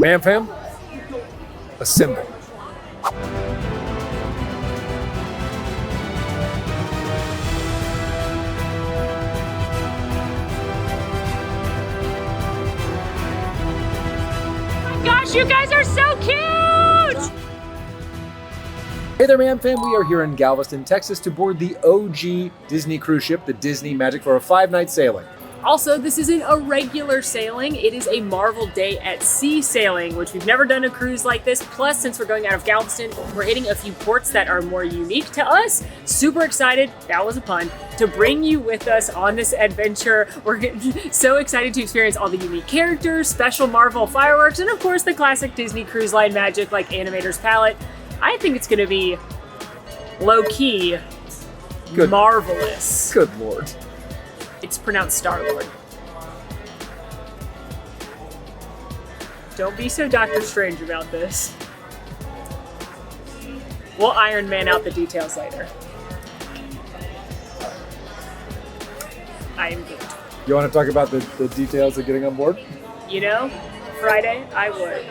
Man fam, assemble. Gosh, you guys are so cute! Hey there, Man fam. We are here in Galveston, Texas to board the OG Disney cruise ship, the Disney Magic, for a 5-night sailing. Also, this isn't a regular sailing, it is a Marvel Day at Sea sailing, which we've never done a cruise like this. Plus, since we're going out of Galveston, we're hitting a few ports that are more unique to us. Super excited, that was a pun, to bring you with us on this adventure. We're so excited to experience all the unique characters, special Marvel fireworks, and of course the classic Disney Cruise Line magic like Animator's Palate. I think it's gonna be low-key marvelous. Good Lord. It's pronounced Star-Lord. Don't be so Doctor Strange about this. We'll Iron Man out the details later. I am good. You want to talk about the details of getting on board? You know, Friday, I would.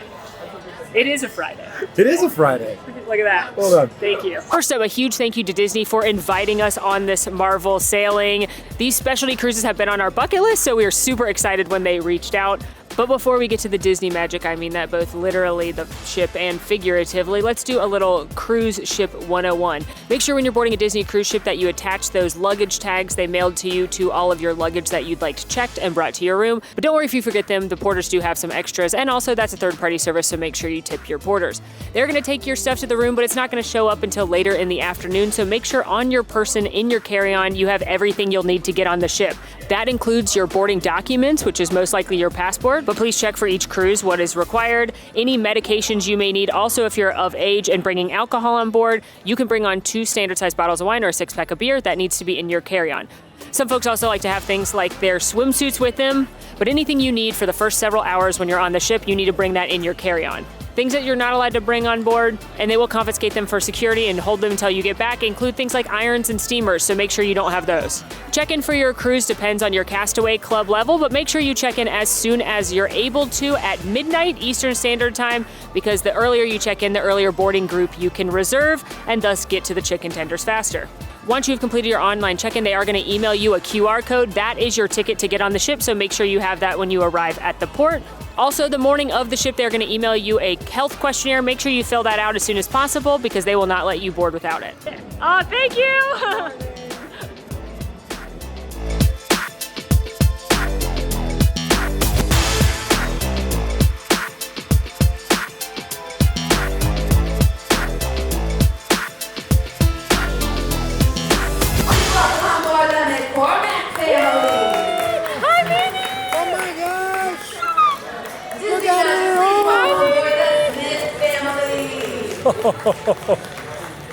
It is a Friday. It is a Friday. Look at that. Hold on. Thank you. First up, a huge thank you to Disney for inviting us on this Marvel sailing. These specialty cruises have been on our bucket list, so we are super excited when they reached out. But before we get to the Disney magic, I mean that both literally the ship and figuratively, let's do a little cruise ship 101. Make sure when you're boarding a Disney cruise ship that you attach those luggage tags they mailed to you to all of your luggage that you'd like checked and brought to your room. But don't worry if you forget them, the porters do have some extras, and also that's a third-party service, so make sure you tip your porters. They're gonna take your stuff to the room, but it's not gonna show up until later in the afternoon, so make sure on your person, in your carry-on, you have everything you'll need to get on the ship. That includes your boarding documents, which is most likely your passport, but please check for each cruise what is required. Any medications you may need. Also, if you're of age and bringing alcohol on board, you can bring on 2 standard-sized bottles of wine or a 6-pack of beer. That needs to be in your carry-on. Some folks also like to have things like their swimsuits with them, but anything you need for the first several hours when you're on the ship, you need to bring that in your carry-on. Things that you're not allowed to bring on board, and they will confiscate them for security and hold them until you get back, include things like irons and steamers, so make sure you don't have those. Check-in for your cruise depends on your Castaway Club level, but make sure you check in as soon as you're able to at midnight Eastern Standard Time, because the earlier you check in, the earlier boarding group you can reserve, and thus get to the chicken tenders faster. Once you've completed your online check-in, they are going to email you a QR code. That is your ticket to get on the ship, so make sure you have that when you arrive at the port. Also, the morning of the ship, they're going to email you a health questionnaire. Make sure you fill that out as soon as possible because they will not let you board without it. Oh, thank you!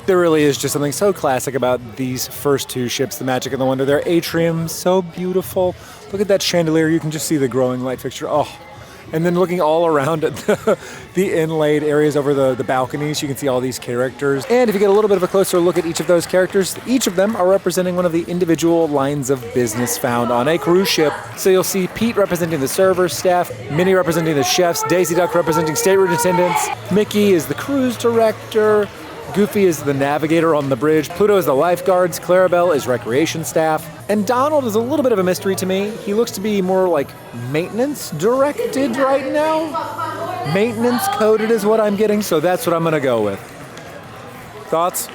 There really is just something so classic about these first 2 ships, the Magic and the Wonder. Their atrium, so beautiful. Look at that chandelier. You can just see the growing light fixture. Oh, and then looking all around at the inlaid areas over the balconies, you can see all these characters. And if you get a little bit of a closer look at each of those characters, each of them are representing one of the individual lines of business found on a cruise ship. So you'll see Pete representing the servers staff, Minnie representing the chefs, Daisy Duck representing stateroom attendants, Mickey is the cruise director, Goofy is the navigator on the bridge, Pluto is the lifeguards, Clarabelle is recreation staff, and Donald is a little bit of a mystery to me. He looks to be more like maintenance directed right now. Maintenance coded is what I'm getting, so that's what I'm gonna go with. Thoughts?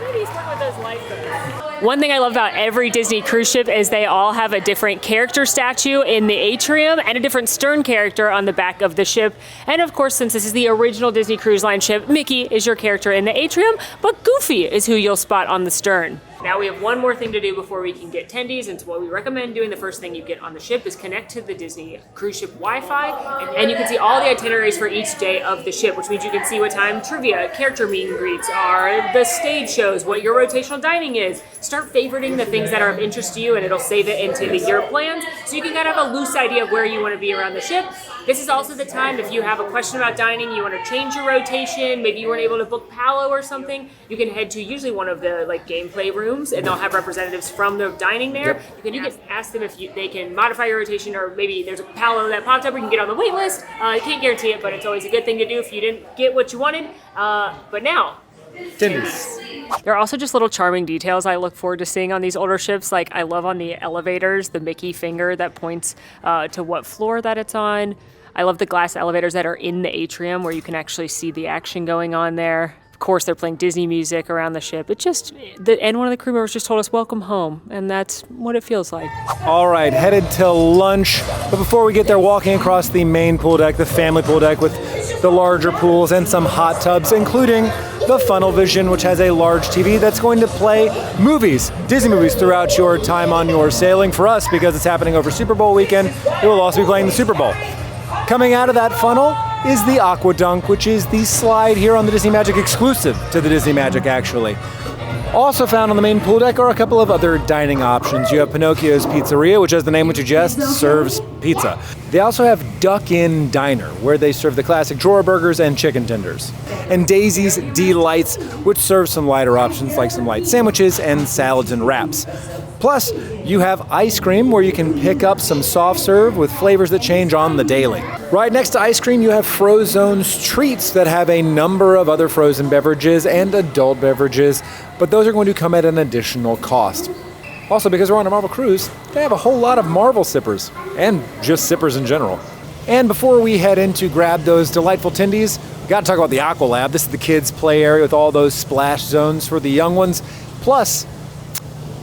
Maybe stick with those lifeguards. One thing I love about every Disney cruise ship is they all have a different character statue in the atrium and a different stern character on the back of the ship. And of course, since this is the original Disney Cruise Line ship, Mickey is your character in the atrium, but Goofy is who you'll spot on the stern. Now we have one more thing to do before we can get tendies, and so what we recommend doing the first thing you get on the ship is connect to the Disney cruise ship Wi-Fi, and you can see all the itineraries for each day of the ship, which means you can see what time trivia, character meet and greets are, the stage shows, what your rotational dining is. Start favoriting the things that are of interest to you, and it'll save it into the year plans, so you can kind of have a loose idea of where you want to be around the ship. This is also the time if you have a question about dining, you want to change your rotation, maybe you weren't able to book Palo or something, you can head to usually one of the like gameplay rooms, and they'll have representatives from the dining there. Yep. You can ask them if they can modify your rotation, or maybe there's a Palo that popped up, or you can get on the wait list. I can't guarantee it, but it's always a good thing to do if you didn't get what you wanted. But now, Tindies. there are also just little charming details I look forward to seeing on these older ships. Like I love on the elevators, the Mickey finger that points to what floor that it's on. I love the glass elevators that are in the atrium where you can actually see the action going on there. Of course, they're playing Disney music around the ship. And one of the crew members just told us, welcome home. And that's what it feels like. All right, headed to lunch. But before we get there, walking across the main pool deck, the family pool deck with the larger pools and some hot tubs, including the Funnel Vision, which has a large TV that's going to play movies, Disney movies, throughout your time on your sailing. For us, because it's happening over Super Bowl weekend, it will also be playing the Super Bowl. Coming out of that funnel is the Aqua Dunk, which is the slide here on the Disney Magic, exclusive to the Disney Magic, actually. Also found on the main pool deck are a couple of other dining options. You have Pinocchio's Pizzeria, which, as the name would suggest, serves pizza. They also have Duck Inn Diner, where they serve the classic drawer burgers and chicken tenders. And Daisy's Delights, which serves some lighter options like some light sandwiches and salads and wraps. Plus, you have ice cream, where you can pick up some soft serve with flavors that change on the daily. Right next to ice cream, you have Frozone's Treats that have a number of other frozen beverages and adult beverages, but those are going to come at an additional cost. Also, because we're on a Marvel cruise, they have a whole lot of Marvel sippers, and just sippers in general. And before we head in to grab those delightful tindies, we got to talk about the Aqua Lab. This is the kids' play area with all those splash zones for the young ones, plus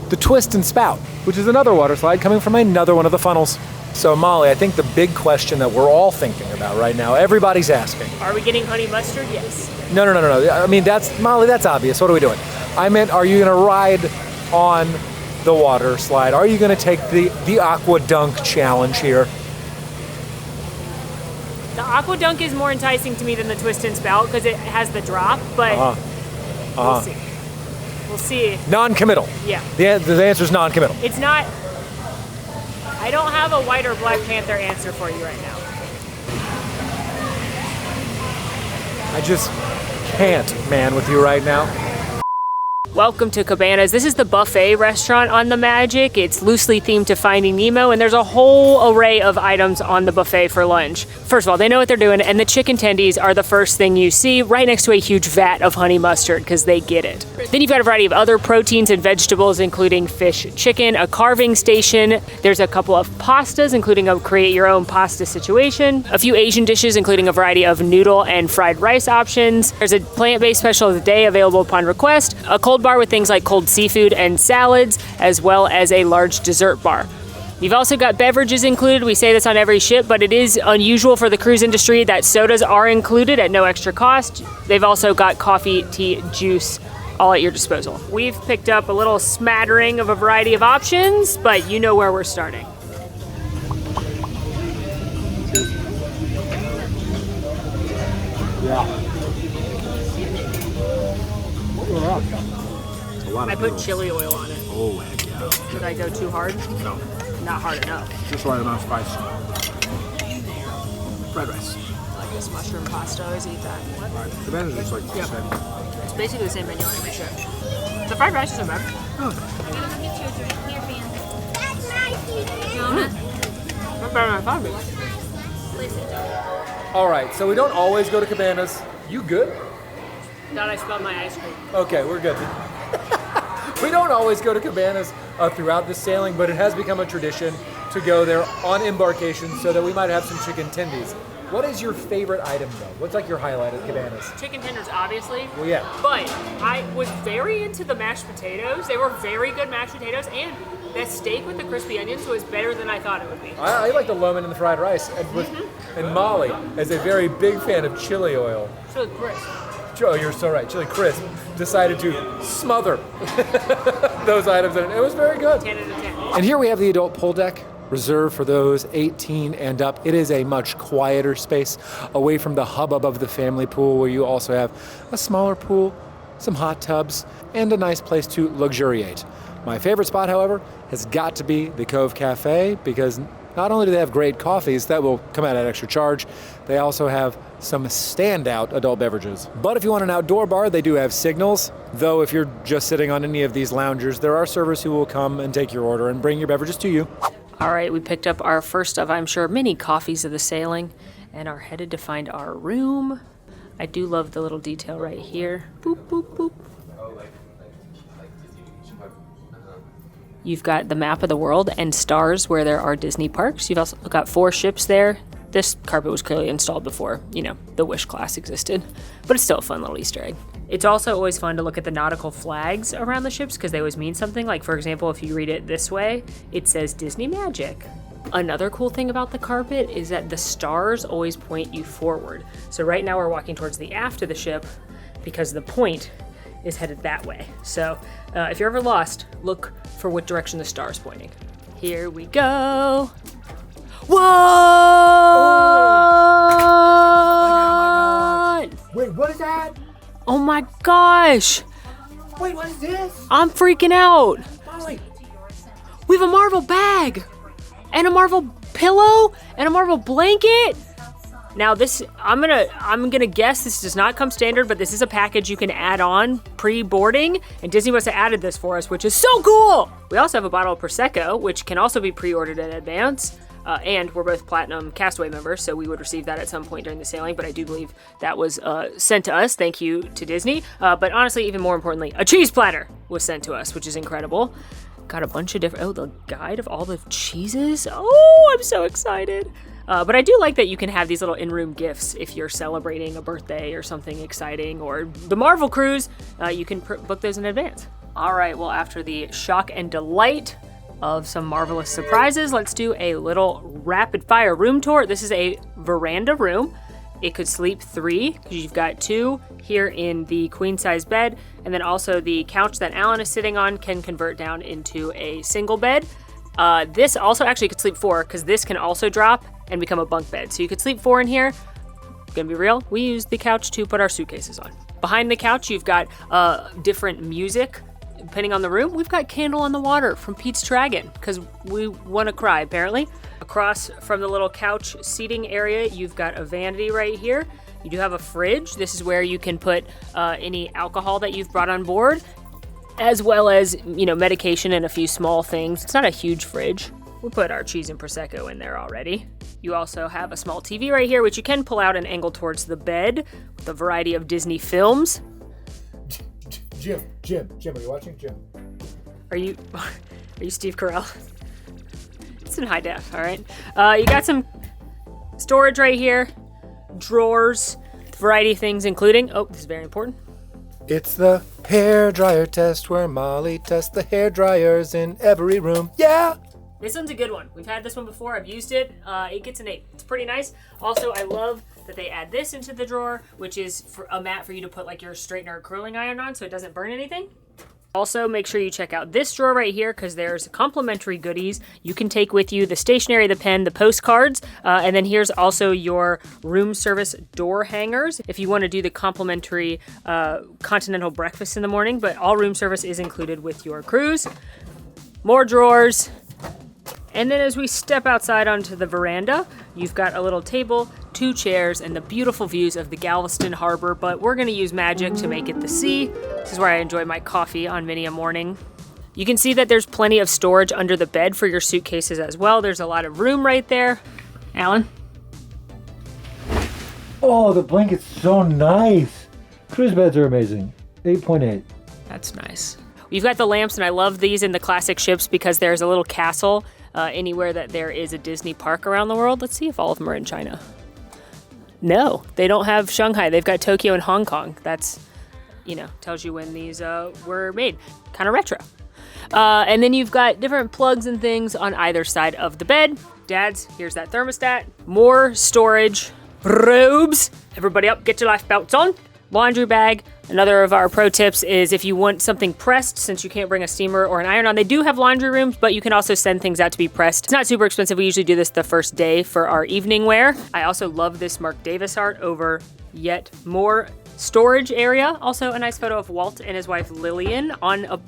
the Twist and Spout, which is another water slide coming from another one of the funnels. So Molly, I think the big question that we're all thinking about right now, everybody's asking. Are we getting honey mustard? Yes. No. I mean, Molly, that's obvious. What are we doing? I meant, are you gonna ride on the water slide? Are you gonna take the Aqua Dunk challenge here? The Aqua Dunk is more enticing to me than the Twist and Spout because it has the drop, but we'll see. We'll see. Non-committal. Yeah. The answer is non-committal. It's not. I don't have a white or Black Panther answer for you right now. I just can't, man, with you right now. Welcome to Cabanas. This is the buffet restaurant on the Magic. It's loosely themed to Finding Nemo, and there's a whole array of items on the buffet for lunch. First of all, they know what they're doing, and the chicken tendies are the first thing you see right next to a huge vat of honey mustard because they get it. Then you've got a variety of other proteins and vegetables, including fish, chicken, a carving station. There's a couple of pastas, including a create your own pasta situation. A few Asian dishes, including a variety of noodle and fried rice options. There's a plant-based special of the day available upon request. A cold bar with things like cold seafood and salads, as well as a large dessert bar. You've also got beverages included. We say this on every ship, but it is unusual for the cruise industry that sodas are included at no extra cost. They've also got coffee, tea, juice, all at your disposal. We've picked up a little smattering of a variety of options, but you know where we're starting. Yeah. I put chili oil on it. Oh, heck yeah. Did I go too hard? No, Not hard enough. just right amount of spice. Fried rice. Like this mushroom pasta, I always eat that. What? Right. The band is just like you said. It's basically the same menu on every ship. The fried rice isn't bad. Not better than I thought it'd be. All right, so we don't always go to Cabanas. You good? Thought I spilled my ice cream. Okay, we're good. We don't always go to Cabanas throughout this sailing, but it has become a tradition to go there on embarkation so that we might have some chicken tendies. What is your favorite item, though? What's like your highlight at Cabanas? Chicken tenders, obviously. Well, yeah. But I was very into the mashed potatoes. They were very good mashed potatoes, and that steak with the crispy onions was better than I thought it would be. I like the loman and the fried rice. And Molly is a very big fan of chili oil. It's really crisp. Oh, you're so right. Chili Crisp decided to smother those items, and it was very good. 10 out of 10. And here we have the adult pool deck, reserved for those 18 and up. It is a much quieter space, away from the hubbub of the family pool, where you also have a smaller pool, some hot tubs, and a nice place to luxuriate. My favorite spot, however, has got to be the Cove Cafe, because Not only do they have great coffees that will come out at extra charge, they also have some standout adult beverages. But if you want an outdoor bar, they do have Signals, though if you're just sitting on any of these loungers, there are servers who will come and take your order and bring your beverages to you. All right, we picked up our first of, I'm sure, many coffees of the sailing and are headed to find our room. I do love the little detail right here. Boop, boop, boop. You've got the map of the world and stars where there are Disney parks. You've also got 4 ships there. This carpet was clearly installed before, the Wish class existed, but it's still a fun little Easter egg. It's also always fun to look at the nautical flags around the ships because they always mean something. Like, for example, if you read it this way, it says Disney Magic. Another cool thing about the carpet is that the stars always point you forward. So right now we're walking towards the aft of the ship because the point is headed that way. So if you're ever lost, look for what direction the star's pointing. Here we go. Whoa! Oh! Wait, what is that? Oh my gosh! Wait, what is this? I'm freaking out. Molly. We have a Marvel bag and a Marvel pillow and a Marvel blanket. Now this, I'm gonna guess this does not come standard, but this is a package you can add on pre-boarding, and Disney must have added this for us, which is so cool. We also have a bottle of Prosecco, which can also be pre-ordered in advance. And we're both Platinum Castaway members, so we would receive that at some point during the sailing, but I do believe that was sent to us. Thank you to Disney. But honestly, even more importantly, a cheese platter was sent to us, which is incredible. Got a bunch of different, the guide of all the cheeses. Oh, I'm so excited. But I do like that you can have these little in-room gifts if you're celebrating a birthday or something exciting, or the Marvel cruise, you can book those in advance. All right, well, after the shock and delight of some marvelous surprises, let's do a little rapid fire room tour. This is a veranda room. It could sleep 3 because you've got 2 here in the queen size bed, and then also the couch that Alan is sitting on can convert down into a single bed. This also actually could sleep 4 because this can also drop and become a bunk bed. So you could sleep 4 in here. Gonna be real, we use the couch to put our suitcases on. Behind the couch, you've got different music. Depending on the room, we've got Candle on the Water from Pete's Dragon because we want to cry, apparently. Across from the little couch seating area, you've got a vanity right here. You do have a fridge. This is where you can put any alcohol that you've brought on board, as well as, medication and a few small things. It's not a huge fridge. We put our cheese and Prosecco in there already. You also have a small TV right here, which you can pull out and angle towards the bed with a variety of Disney films. Jim, are you watching? Jim. Are you Steve Carell? It's in high def, all right? You got some storage right here, drawers, variety of things, including, this is very important. It's the hair dryer test where Molly tests the hair dryers in every room. Yeah! This one's a good one. We've had this one before. I've used it. It gets an 8. It's pretty nice. Also, I love that they add this into the drawer, which is for a mat for you to put like your straightener or curling iron on so it doesn't burn anything. Also, make sure you check out this drawer right here because there's complimentary goodies you can take with you: the stationery, the pen, the postcards, and then here's also your room service door hangers if you want to do the complimentary continental breakfast in the morning, but all room service is included with your cruise. More drawers. And then as we step outside onto the veranda, you've got a little table, 2 chairs, and the beautiful views of the Galveston Harbor, but we're gonna use magic to make it the sea. This is where I enjoy my coffee on many a morning. You can see that there's plenty of storage under the bed for your suitcases as well. There's a lot of room right there. Alan? Oh, the blanket's so nice. Cruise beds are amazing. 8.8. That's nice. You've got the lamps, and I love these in the classic ships because there's a little castle anywhere that there is a Disney park around the world. Let's see if all of them are in China. No, they don't have Shanghai. They've got Tokyo and Hong Kong. That's, tells you when these were made. Kind of retro. And then you've got different plugs and things on either side of the bed. Dads, here's that thermostat. More storage. Robes. Everybody up, get your life belts on. Laundry bag. Another of our pro tips is if you want something pressed, since you can't bring a steamer or an iron-on, they do have laundry rooms, but you can also send things out to be pressed. It's not super expensive. We usually do this the first day for our evening wear. I also love this Mark Davis art over yet more storage area. Also a nice photo of Walt and his wife Lillian on a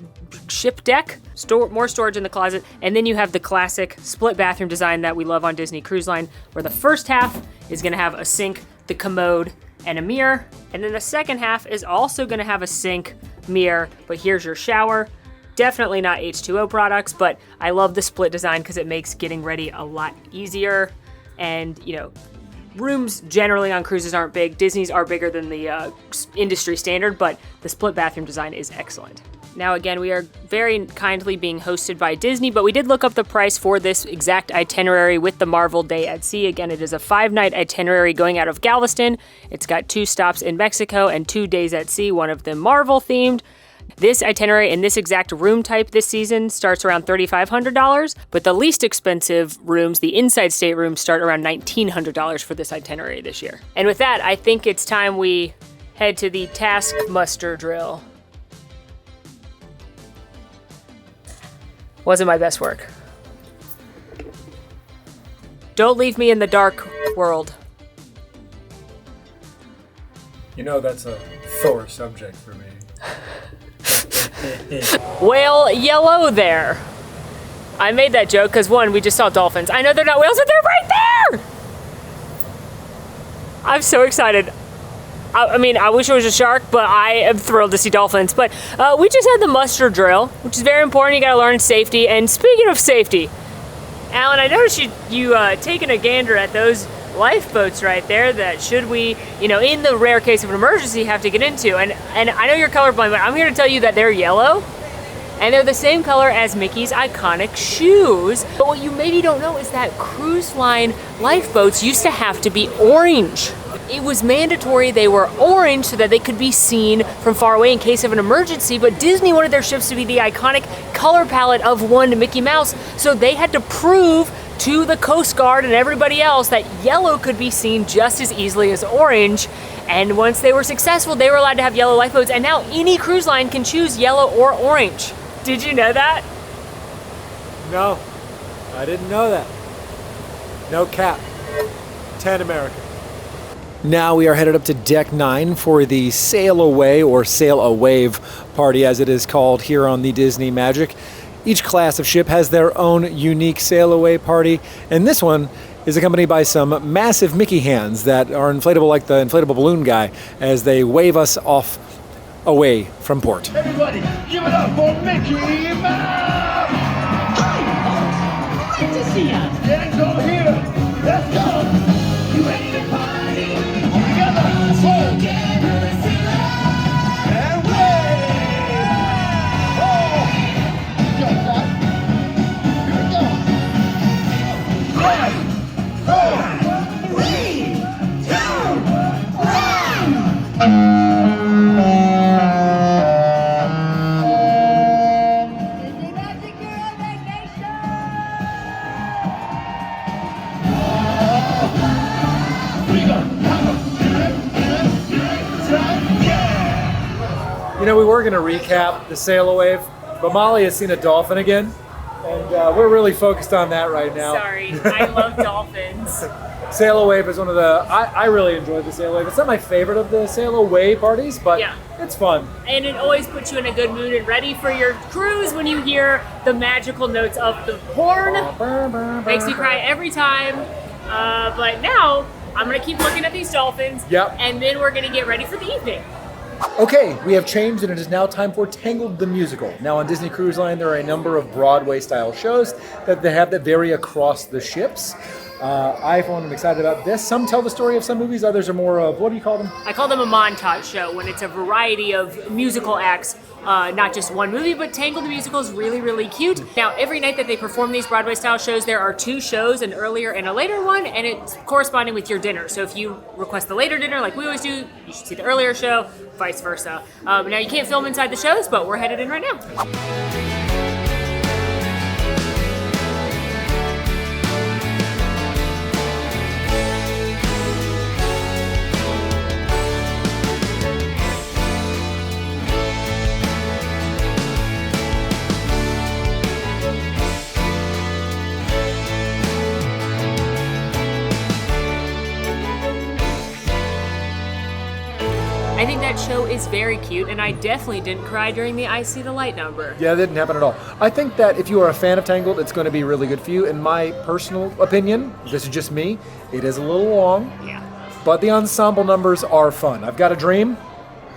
ship deck. More storage in the closet. And then you have the classic split bathroom design that we love on Disney Cruise Line, where the first half is gonna have a sink, the commode, and a mirror. And then the second half is also gonna have a sink, mirror, but here's your shower. Definitely not H2O products, but I love the split design because it makes getting ready a lot easier. And, you know, rooms generally on cruises aren't big. Disney's are bigger than the industry standard, but the split bathroom design is excellent. Now again, we are very kindly being hosted by Disney, but we did look up the price for this exact itinerary with the Marvel Day at Sea. Again, it is a 5-night itinerary going out of Galveston. It's got 2 stops in Mexico and 2 days at sea, one of them Marvel themed. This itinerary in this exact room type this season starts around $3,500, but the least expensive rooms, the inside staterooms, start around $1,900 for this itinerary this year. And with that, I think it's time we head to the task muster drill. Wasn't my best work. Don't leave me in the dark world. You know that's a Thor subject for me. Whale yellow there. I made that joke because one, we just saw dolphins. I know they're not whales, but they're right there! I'm so excited. I mean, I wish it was a shark, but I am thrilled to see dolphins. But we just had the muster drill, which is very important. You gotta learn safety. And speaking of safety, Alan, I noticed you taking a gander at those lifeboats right there that should we, you know, in the rare case of an emergency, have to get into. And I know you're colorblind, but I'm here to tell you that they're yellow. And they're the same color as Mickey's iconic shoes. But what you maybe don't know is that cruise line lifeboats used to have to be orange. It was mandatory they were orange so that they could be seen from far away in case of an emergency, but Disney wanted their ships to be the iconic color palette of one Mickey Mouse, so they had to prove to the Coast Guard and everybody else that yellow could be seen just as easily as orange. And once they were successful, they were allowed to have yellow lifeboats, and now any cruise line can choose yellow or orange. Did you know that? No, I didn't know that. No cap. 10 America. Now we are headed up to Deck 9 for the Sail Away or Sail a Wave party, as it is called here on the Disney Magic. Each class of ship has their own unique Sail Away party, and this one is accompanied by some massive Mickey hands that are inflatable like the inflatable balloon guy as they wave us off away from port. Everybody, give it up for Mickey Mouse! Great to see ya! Gangs over here! Let's go! You ready to party? All together! And wave! Oh! Go, Fly. Here we go! 5, 4, 3, 2, 1! You know, we were going to recap the Sail Away, but Molly has seen a dolphin again, and we're really focused on that right now. Sorry, I love dolphins. Sail Away is one of the, I really enjoy the Sail Away. It's not my favorite of the Sail Away parties, but Yeah. it's fun. And it always puts you in a good mood and ready for your cruise when you hear the magical notes of the horn. Makes me cry every time. But now I'm gonna keep looking at these dolphins. Yep. And then we're gonna get ready for the evening. Okay, we have changed and it is now time for Tangled the Musical. Now on Disney Cruise Line, there are a number of Broadway-style shows that they have that vary across the ships. I, for one, am excited about this. Some tell the story of some movies, others are more of, what do you call them? I call them a montage show when it's a variety of musical acts, not just one movie, but Tangled the Musical is really, really cute. Now, every night that they perform these Broadway-style shows, there are 2 shows, an earlier and a later one, and it's corresponding with your dinner. So if you request the later dinner, like we always do, you should see the earlier show, vice versa. Now, you can't film inside the shows, but we're headed in right now. I think that show is very cute, and I definitely didn't cry during the I See the Light number. Yeah, that didn't happen at all. I think that if you are a fan of Tangled, it's going to be really good for you. In my personal opinion, this is just me, it is a little long, Yeah. but the ensemble numbers are fun. I've Got a Dream.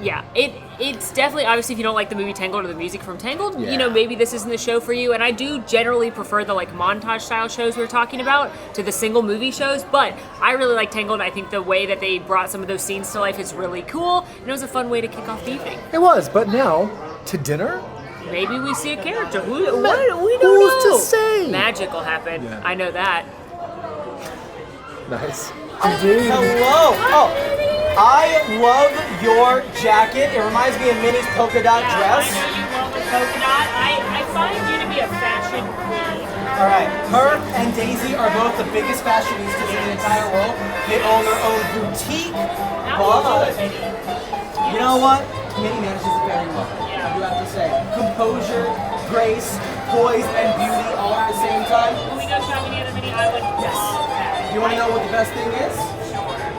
Yeah, it's definitely, obviously, if you don't like the movie Tangled or the music from Tangled, Yeah. you know, maybe this isn't the show for you. And I do generally prefer the like montage style shows we were talking about to the single movie shows, but I really like Tangled. I think the way that they brought some of those scenes to life is really cool, and it was a fun way to kick off the evening. It was, but now, to dinner? Maybe we see a character. We don't Who's know. to say? Magic will happen. Yeah. I know that. Nice. Hello. Oh, I love your jacket. It reminds me of Minnie's polka dot dress. I know you love the polka dot. I find you to be a fashion queen. All right. Her and Daisy are both the biggest fashionistas in the entire world. They own their own boutique. How do you do it, But Minnie? you know what? Minnie manages it very well. I do have to say. Composure, grace, poise, and beauty all at the same time. When we go shopping together, Minnie, I would love that. You want to know what the best thing is?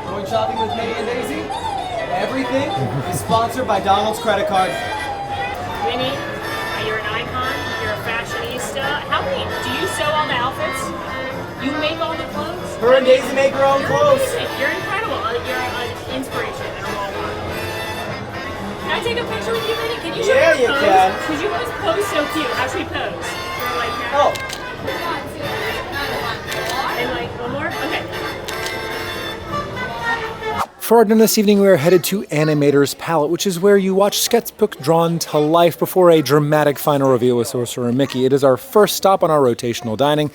Going shopping with Minnie and Daisy? Everything is sponsored by Donald's credit card. Minnie, you're an icon. You're a fashionista. How many? Do you sew all the outfits? You make all the clothes? Her and Daisy make her own You're clothes. amazing. You're incredible. You're an inspiration and a role model. Can I take a picture with you, Minnie? Can you show Yeah, me you your pose? can. Because you guys pose so cute. How should we pose? You're like that. Oh, And like one more? Okay. For our dinner this evening, we are headed to Animator's Palate, which is where you watch sketchbook drawn to life before a dramatic final reveal with Sorcerer Mickey. It is our first stop on our rotational dining.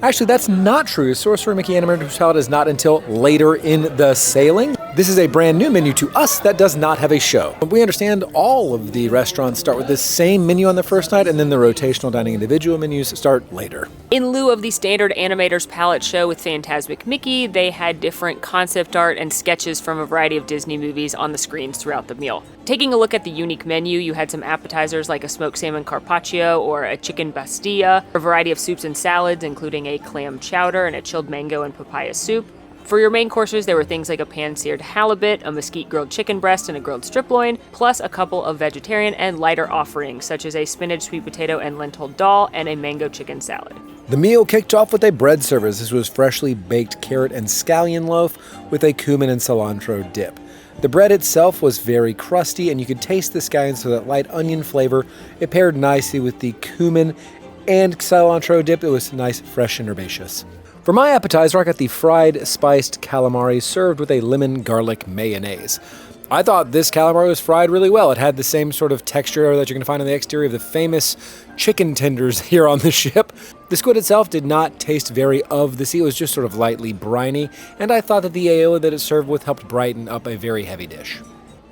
Actually, that's not true. Sorcerer Mickey Animator's Palate is not until later in the sailing. This is a brand new menu to us that does not have a show. We understand all of the restaurants start with the same menu on the first night, and then the rotational dining individual menus start later. In lieu of the standard Animator's Palette show with Phantasmic Mickey, they had different concept art and sketches from a variety of Disney movies on the screens throughout the meal. Taking a look at the unique menu, you had some appetizers like a smoked salmon carpaccio or a chicken pastilla, a variety of soups and salads, including a clam chowder and a chilled mango and papaya soup. For your main courses, there were things like a pan-seared halibut, a mesquite grilled chicken breast, and a grilled strip loin, plus a couple of vegetarian and lighter offerings, such as a spinach sweet potato and lentil dal, and a mango chicken salad. The meal kicked off with a bread service. This was freshly baked carrot and scallion loaf with a cumin and cilantro dip. The bread itself was very crusty, and you could taste the scallions for that light onion flavor. It paired nicely with the cumin and cilantro dip. It was nice, fresh, and herbaceous. For my appetizer, I got the fried spiced calamari served with a lemon garlic mayonnaise. I thought this calamari was fried really well. It had the same sort of texture that you're going to find on the exterior of the famous chicken tenders here on the ship. The squid itself did not taste very of the sea. It was just sort of lightly briny, and I thought that the aioli that it served with helped brighten up a very heavy dish.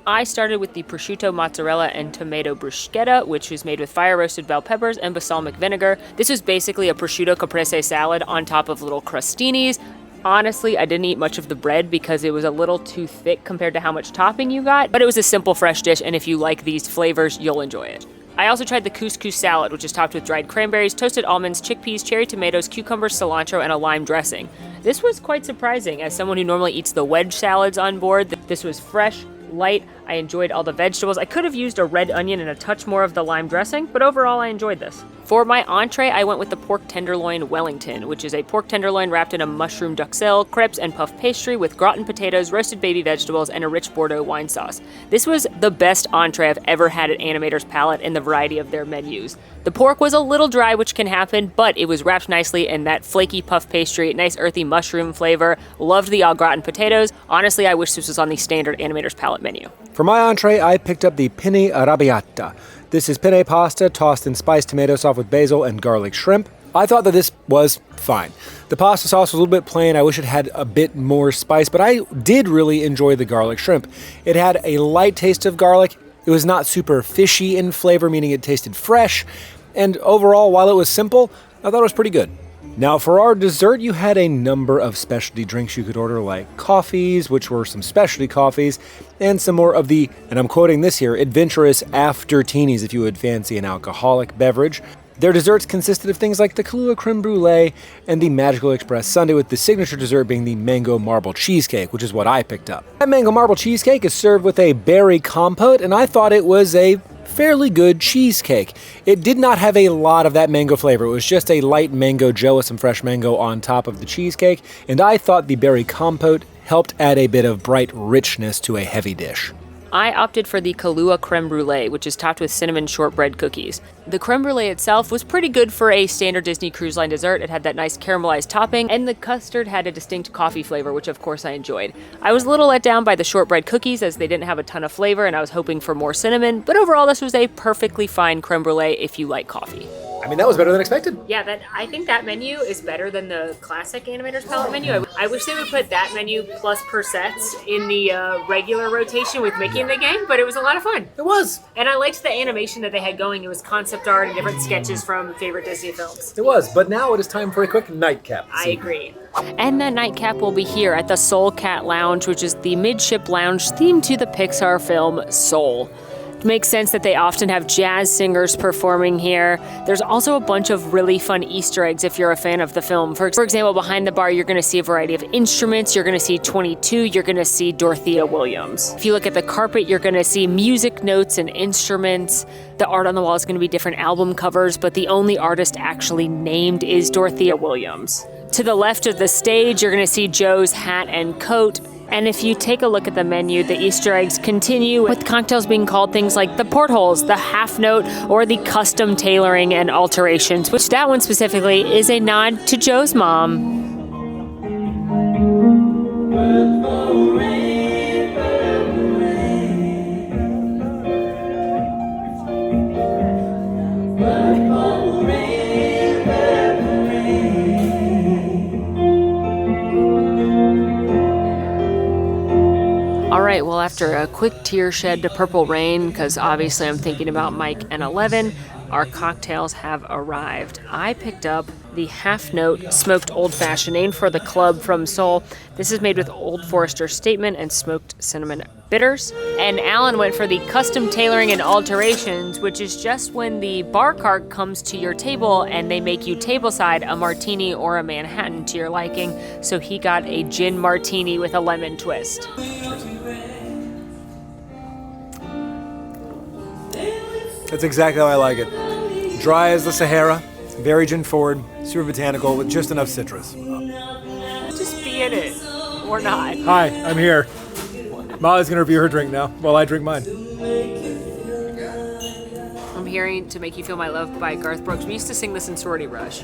I started with the prosciutto, mozzarella, and tomato bruschetta, which was made with fire-roasted bell peppers and balsamic vinegar. This was basically a prosciutto caprese salad on top of little crostinis. Honestly, I didn't eat much of the bread because it was a little too thick compared to how much topping you got, but it was a simple, fresh dish, and if you like these flavors, you'll enjoy it. I also tried the couscous salad, which is topped with dried cranberries, toasted almonds, chickpeas, cherry tomatoes, cucumbers, cilantro, and a lime dressing. This was quite surprising. As someone who normally eats the wedge salads on board, this was fresh, light. I enjoyed all the vegetables. I could have used a red onion and a touch more of the lime dressing, but overall I enjoyed this. For my entree, I went with the pork tenderloin Wellington, which is a pork tenderloin wrapped in a mushroom duxelle, crepes, and puff pastry with gratin potatoes, roasted baby vegetables, and a rich Bordeaux wine sauce. This was the best entree I've ever had at Animator's Palate in the variety of their menus. The pork was a little dry, which can happen, but it was wrapped nicely in that flaky puff pastry, nice earthy mushroom flavor. Loved the au gratin potatoes. Honestly, I wish this was on the standard Animator's Palate menu. For my entree, I picked up the penne arrabbiata. This is penne pasta tossed in spiced tomato sauce with basil and garlic shrimp. I thought that this was fine. The pasta sauce was a little bit plain. I wish it had a bit more spice, but I did really enjoy the garlic shrimp. It had a light taste of garlic. It was not super fishy in flavor, meaning it tasted fresh. And overall, while it was simple, I thought it was pretty good. Now for our dessert, you had a number of specialty drinks you could order, like coffees, which were some specialty coffees, and some more of the, and I'm quoting this here, adventurous after-teenies if you would fancy an alcoholic beverage. Their desserts consisted of things like the Kahlua creme brulee and the Magical Express sundae, with the signature dessert being the mango marble cheesecake, which is what I picked up. That mango marble cheesecake is served with a berry compote, and I thought it was a fairly good cheesecake. It did not have a lot of that mango flavor. It was just a light mango gel with some fresh mango on top of the cheesecake, and I thought the berry compote helped add a bit of bright richness to a heavy dish. I opted for the Kahlua creme brulee, which is topped with cinnamon shortbread cookies. The creme brulee itself was pretty good for a standard Disney Cruise Line dessert. It had that nice caramelized topping, and the custard had a distinct coffee flavor, which of course I enjoyed. I was a little let down by the shortbread cookies as they didn't have a ton of flavor, and I was hoping for more cinnamon, but overall this was a perfectly fine creme brulee if you like coffee. I mean, that was better than expected. Yeah, I think that menu is better than the classic Animator's Palate menu. I wish they would put that menu plus per sets in the regular rotation with Mickey and the gang, but it was a lot of fun. It was. And I liked the animation that they had going. It was concept art and different sketches from favorite Disney films. It was, but now it is time for a quick nightcap. I agree. And that nightcap will be here at the Soul Cat Lounge, which is the midship lounge themed to the Pixar film Soul. Makes sense that they often have jazz singers performing here. There's also a bunch of really fun Easter eggs if you're a fan of the film. For example, behind the bar, you're going to see a variety of instruments. You're going to see 22. You're going to see Dorothea Williams. If you look at the carpet, you're going to see music notes and instruments. The art on the wall is going to be different album covers, but the only artist actually named is Dorothea Williams. To the left of the stage, you're going to see Joe's hat and coat. And if you take a look at the menu, the Easter eggs continue with cocktails being called things like the portholes, the half note, or the custom tailoring and alterations, which that one specifically is a nod to Joe's mom. All right, well, after a quick tear shed to Purple Rain, because obviously I'm thinking about Mike and 11, our cocktails have arrived. I picked up the Half Note Smoked Old Fashioned, named for the club from Seoul. This is made with Old Forester Statement and smoked cinnamon bitters. And Alan went for the Custom Tailoring and Alterations, which is just when the bar cart comes to your table and they make you tableside a martini or a Manhattan to your liking. So he got a gin martini with a lemon twist. That's exactly how I like it. Dry as the Sahara, very gin forward, super botanical with just enough citrus. Just be in it, or not. Hi, I'm here. Molly's gonna review her drink now while I drink mine. I'm hearing To Make You Feel My Love by Garth Brooks. We used to sing this in Sorority Rush.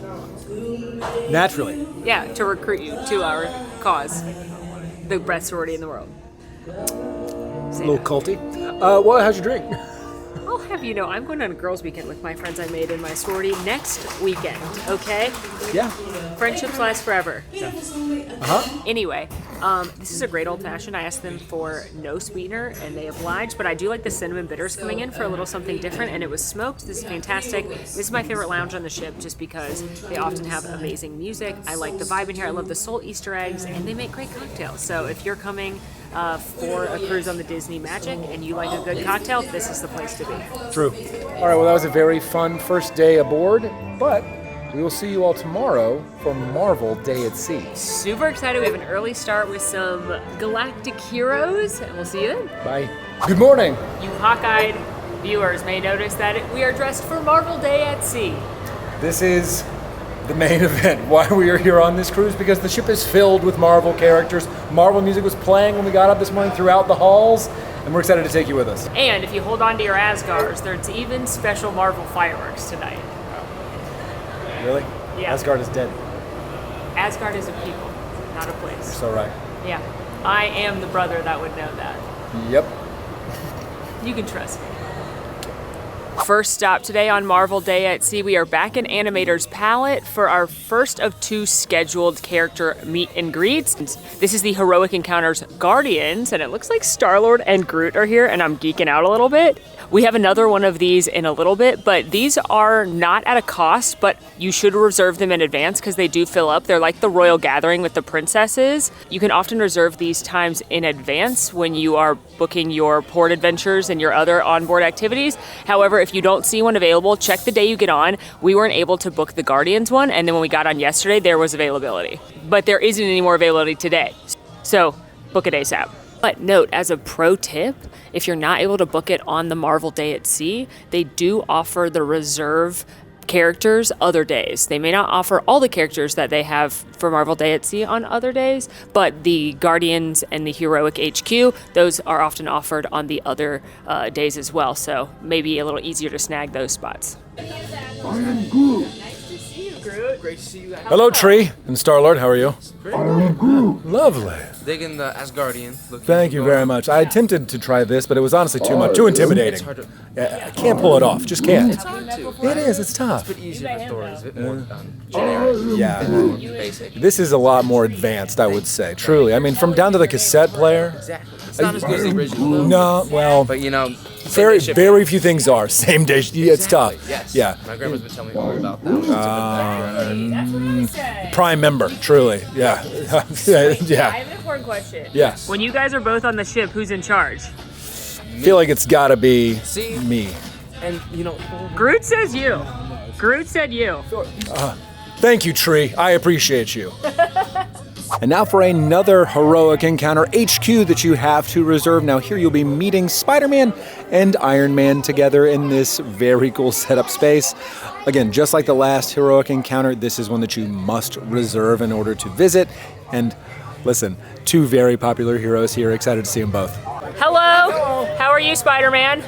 Naturally. Yeah, to recruit you to our cause. The best sorority in the world. A little culty. Well, how's your drink? I'll have you know, I'm going on a girls' weekend with my friends I made in my sorority next weekend, okay? Yeah. Friendships last forever. Uh-huh. Anyway, this is a great old-fashioned. I asked them for no sweetener, and they obliged, but I do like the cinnamon bitters coming in for a little something different, and it was smoked. This is fantastic. This is my favorite lounge on the ship just because they often have amazing music. I like the vibe in here. I love the Soul Easter eggs, and they make great cocktails. So if you're coming for a cruise on the Disney Magic and you like a good cocktail, this is the place to be. True. All right, well, that was a very fun first day aboard, but we will see you all tomorrow for Marvel Day at Sea. Super excited. We have an early start with some galactic heroes, and we'll see you then. Bye. Good morning. You hawk-eyed viewers may notice that we are dressed for Marvel Day at Sea. This is the main event. Why we are here on this cruise, because the ship is filled with Marvel characters. Marvel music was playing when we got up this morning throughout the halls, and we're excited to take you with us. And if you hold on to your Asgards, there's even special Marvel fireworks tonight. Really? Yeah. Asgard is dead. Asgard is a people, not a place. You're so right. Yeah. I am the brother that would know that. Yep. You can trust me. First stop today on Marvel Day at Sea, we are back in Animator's Palate for our first of 2 scheduled character meet and greets. This is the Heroic Encounters Guardians, and it looks like Star-Lord and Groot are here, and I'm geeking out a little bit. We have another one of these in a little bit, but these are not at a cost, but you should reserve them in advance because they do fill up. They're like the Royal Gathering with the princesses. You can often reserve these times in advance when you are booking your port adventures and your other onboard activities. However, if If you don't see one available, check the day you get on. We weren't able to book the Guardians one, and then when we got on yesterday, there was availability. But there isn't any more availability today. So book it ASAP. But note, as a pro tip, if you're not able to book it on the Marvel Day at Sea, they do offer the reserve characters other days. They may not offer all the characters that they have for Marvel Day at Sea on other days, but the Guardians and the Heroic HQ, those are often offered on the other days as well, so maybe a little easier to snag those spots. Great to see you guys. Hello, Tree and Star-Lord. How are you? Lovely. Digging the Asgardian. Thank you very much. I attempted to try this, but it was honestly too much, too intimidating. It's hard to. I can't pull it off. Just can't. It's hard to. It is. It's tough. It's a bit easier for Thor. It's a bit more generic. Yeah. More basic. This is a lot more advanced, I would say. Truly. I mean, from down to the cassette player. Exactly. It's not as good as the original, though. No, well, But you know, very few things are. Same day. Yeah, it's tough. Yes. Yeah. My grandma's been telling me all about that. Prime member. Truly. Yeah. I Yeah. have an important question. Yes. When you guys are both on the ship, who's in charge? I feel like it's got to be See? me. And you know, Groot says you. Groot said you. Thank you, Tree. I appreciate you. And now for another heroic encounter HQ that you have to reserve. Now here you'll be meeting Spider-Man and Iron Man together in this very cool setup space. Again, just like the last heroic encounter, this is one that you must reserve in order to visit. And listen, two very popular heroes here. Excited to see them both. Hello. How are you, Spider-Man?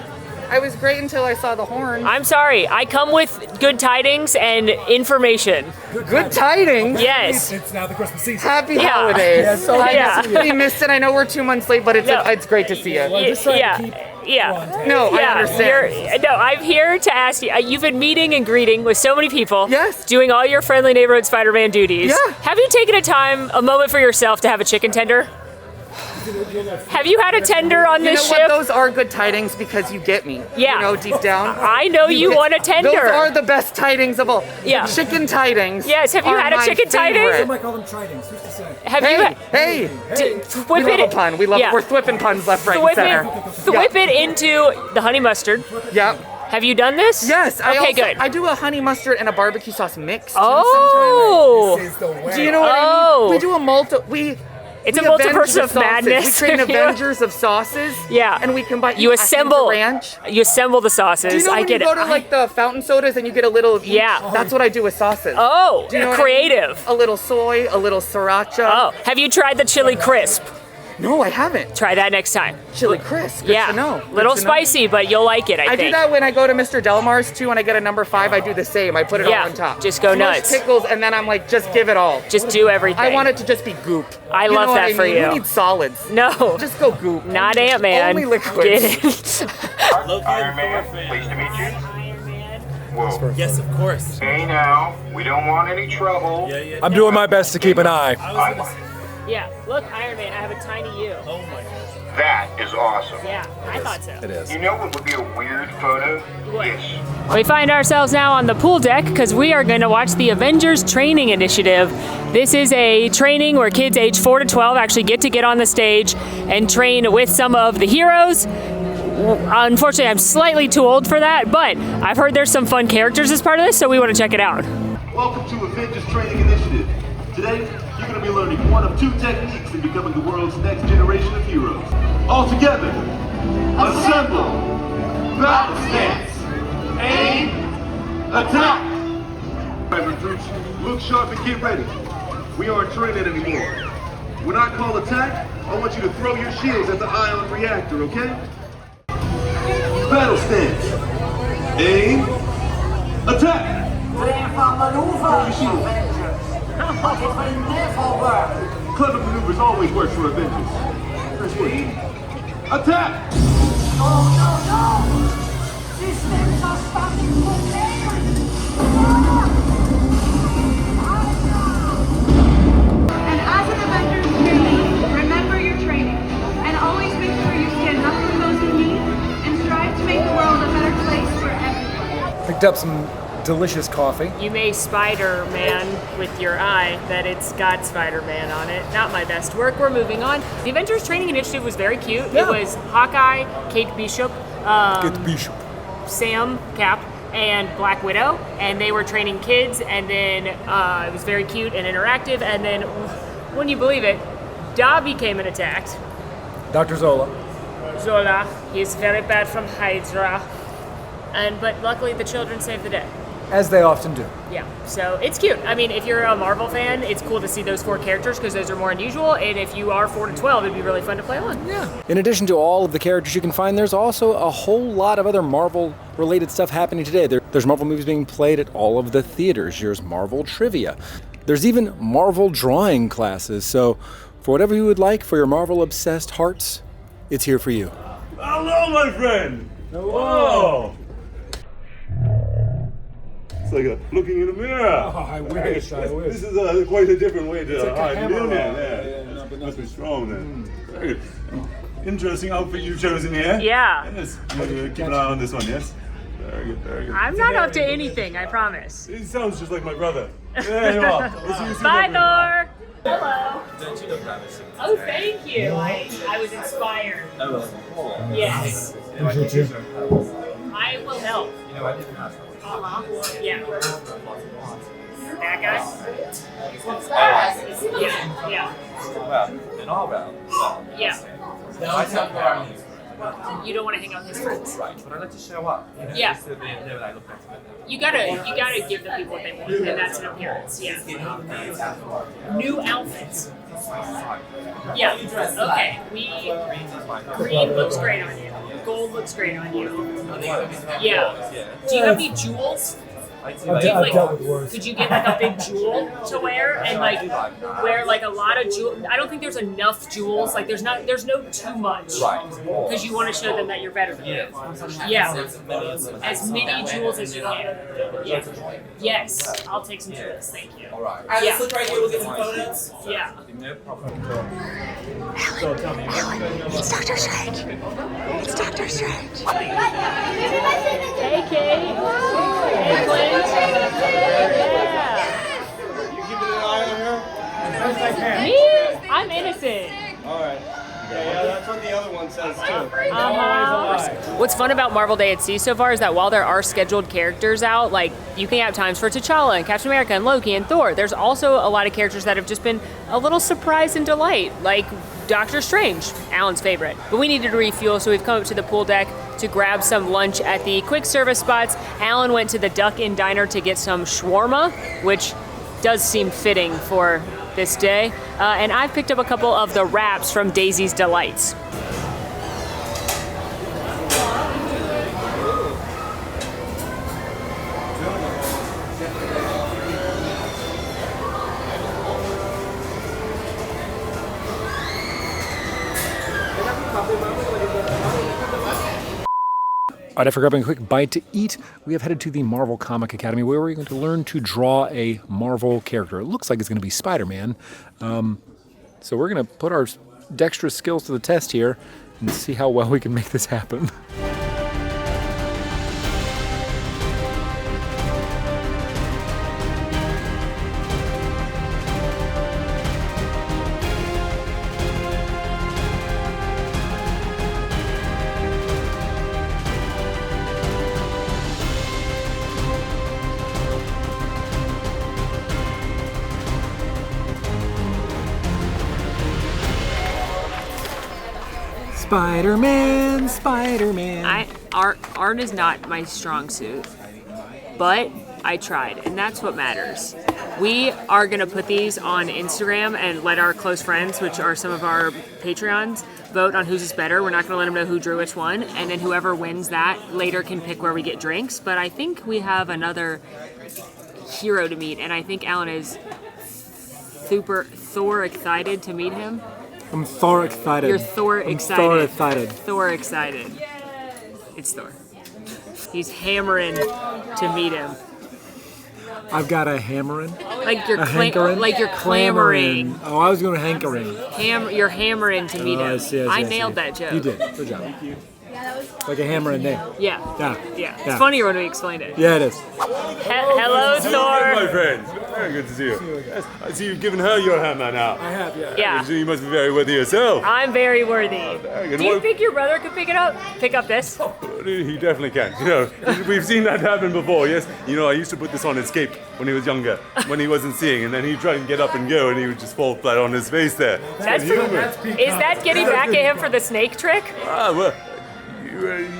I was great until I saw the horn. I'm sorry. I come with good tidings and information. Good tidings. Yes. It's now the Christmas season. Happy Yeah. holidays. Yeah, so Yeah. We missed it. I know we're 2 months late, but No. it's great to see you. Yeah. No, I understand. I'm here to ask you. You've been meeting and greeting with so many people. Yes. Doing all your friendly neighborhood Spider-Man duties. Yeah. Have you taken a moment for yourself to have a chicken tender? Have you had a tender on You know this what? ship? Those are good tidings because you get me. Yeah. You know, deep down. I know you want a tender. Those are the best tidings of all. Yeah. The chicken tidings. Yes, have you are had a my chicken tiding? favorite. Somebody call them tridings. Who's to say? Have Hey, you? hey. Whip We love it. a pun. We love. Yeah. We're thwipping puns left, right, and Whip center. it. Whip it into the honey mustard. Yep. Have you done this? Yes. Okay, good. I do a honey mustard and a barbecue sauce mix. Too, Oh. sometimes. Do you know what I Oh. mean? We do a It's a we avenge multiverse the of sauces. madness. We create an Avengers of sauces. Yeah. And we combine. You I think assemble. the ranch. You assemble the sauces. Do you know I when get you go it. to like the fountain sodas and you get a little of each? Yeah. That's what I do with sauces. Oh, Do you know what I mean? creative. A little soy, a little sriracha. Oh, have you tried the chili crisp? No, I haven't. Try that next time. Chili crisp. Good Yeah, to know. Good little to know. spicy, but you'll like it. I I think. do that when I go to Mr. Delamar's too. When I get a number 5, I do the same. I put it Yeah, all on top. just go Smush nuts. pickles, and then I'm like, just give it all. Just do everything. I want it to just be goop. I You love know what that I for mean? you. Who needs solids? No, Just go goop. not Ant-Man. Only liquids. Get it? Iron Man, pleased to meet you. Whoa. Yes, of course. Hey now, we don't want any trouble. I'm doing my best to keep an eye. Yeah, look, Iron Man, I have a tiny you. Oh my God. That is awesome. Yeah, I thought so. It is. You know what would be a weird photo? What? This. We find ourselves now on the pool deck because we are going to watch the Avengers Training Initiative. This is a training where kids age 4 to 12 actually get on the stage and train with some of the heroes. Unfortunately, I'm slightly too old for that, but I've heard there's some fun characters as part of this, so we want to check it out. Welcome to Avengers Training Initiative. Today, you're going to be learning one of 2 techniques in becoming the world's next generation of heroes. All together, assemble, battle stance, aim, attack. All right, recruits, look sharp and get ready. We aren't training anymore. When I call attack, I want you to throw your shields at the ion reactor, okay? Battle stance, aim, attack. Throw your shields. Clever maneuvers always work for Avengers. First word. Attack! And as an Avengers trainee, remember your training. And always make sure you stand up for those in need and strive to make the world a better place for everyone. Picked up some delicious coffee. You may Spider-Man with your eye that it's got Spider-Man on it. Not my best work. We're moving on. The Avengers Training Initiative was very cute. Yeah. It was Hawkeye, Kate Bishop, Get Bishop. Sam, Cap, and Black Widow, and they were training kids, and then it was very cute and interactive, and then, wouldn't you believe it, Dobby came and attacked. Dr. Zola. Zola, he's very bad from Hydra, but luckily the children saved the day. As they often do. Yeah, so it's cute. I mean, if you're a Marvel fan, it's cool to see those 4 characters because those are more unusual, and if you are 4 to 12, it'd be really fun to play on. Yeah. In addition to all of the characters you can find, there's also a whole lot of other Marvel-related stuff happening today. There's Marvel movies being played at all of the theaters. There's Marvel trivia. There's even Marvel drawing classes. So for whatever you would like for your Marvel-obsessed hearts, it's here for you. Hello, my friend. Hello. It's like looking in a mirror. Oh, I wish. This is quite a different way to hide a million. Yeah. Must be strong then. Very interesting outfit you've chosen here. Yeah. Yes. Keep an eye on this one, yes? Very good, very good. I'm not up to anything, I promise. It sounds just like my brother. There you are. Bye, Thor. Hello. Don't you look ravishing? Oh, thank you. I was inspired. Oh, yes. I will help. You know, I didn't have yeah. That guy? Yeah. Well, in our realm. Yeah. I don't know. You don't want to hang out with his friends. Right, but I like to show up. You know, Yeah. just so I look better. You gotta give the people what they want, and that's an appearance. Yeah. New outfits. Yeah. Okay. Green looks great on you. Gold looks great on you. Yeah. Do you have any jewels? Could you get like a big jewel to wear and like wear like a lot of jewels? I don't think there's enough jewels. Like there's no too much. Right. Because you want to show them that you're better than them. Yeah. As many jewels as you can. Yeah. Yes. I'll take some jewels. Thank you. All right. Alright, let's look right here. We'll get some photos. Yeah. No problem. It's Dr. Strange. It's Dr. Strange. Hey, Kate. Hey, Clint. Yeah. You keeping an eye on her? As best I can. Me? I'm innocent. Alright. Yeah, that's what the other one says too. What's fun about Marvel Day at Sea so far is that while there are scheduled characters out, like you can have times for T'Challa and Captain America and Loki and Thor, there's also a lot of characters that have just been a little surprise and delight, like Doctor Strange, Alan's favorite. But we needed to refuel, so we've come up to the pool deck to grab some lunch at the quick service spots. Alan went to the Duck Inn Diner to get some shawarma, which does seem fitting for this day. And I've picked up a couple of the wraps from Daisy's Delights. All right, after grabbing a quick bite to eat, we have headed to the Marvel Comic Academy where we're going to learn to draw a Marvel character. It looks like it's going to be Spider-Man. So we're going to put our dexterous skills to the test here and see how well we can make this happen. Spider-Man, Spider-Man. Art is not my strong suit, but I tried, and that's what matters. We are gonna put these on Instagram and let our close friends, which are some of our Patreons, vote on whose is better. We're not gonna let them know who drew which one, and then whoever wins that later can pick where we get drinks. But I think we have another hero to meet, and I think Alan is super Thor excited to meet him. I'm Thor excited. You're Thor excited. Thor excited. Thor excited. It's Thor. He's hammering to meet him. I've got a hammering. Like you're hankering? like you're clamoring. Oh, I was going hankering. You're hammering to meet him. I nailed that joke. You did. Good job. Like a hammer and nail. Yeah. Yeah. Yeah. It's funnier when we explained it. Yeah, it is. Hello, Thor. My friend. Very good to see you. Yes, I see you've given her your hammer now. I have, yeah. Yeah. You must be very worthy yourself. I'm very worthy. Very good. Do you think your brother could pick up this? He definitely can. You know, we've seen that happen before. Yes. You know, I used to put this on Escape when he was younger, when he wasn't seeing, and then he'd try and get up and go, and he would just fall flat on his face there. That's is that getting back at him for the snake trick? Well,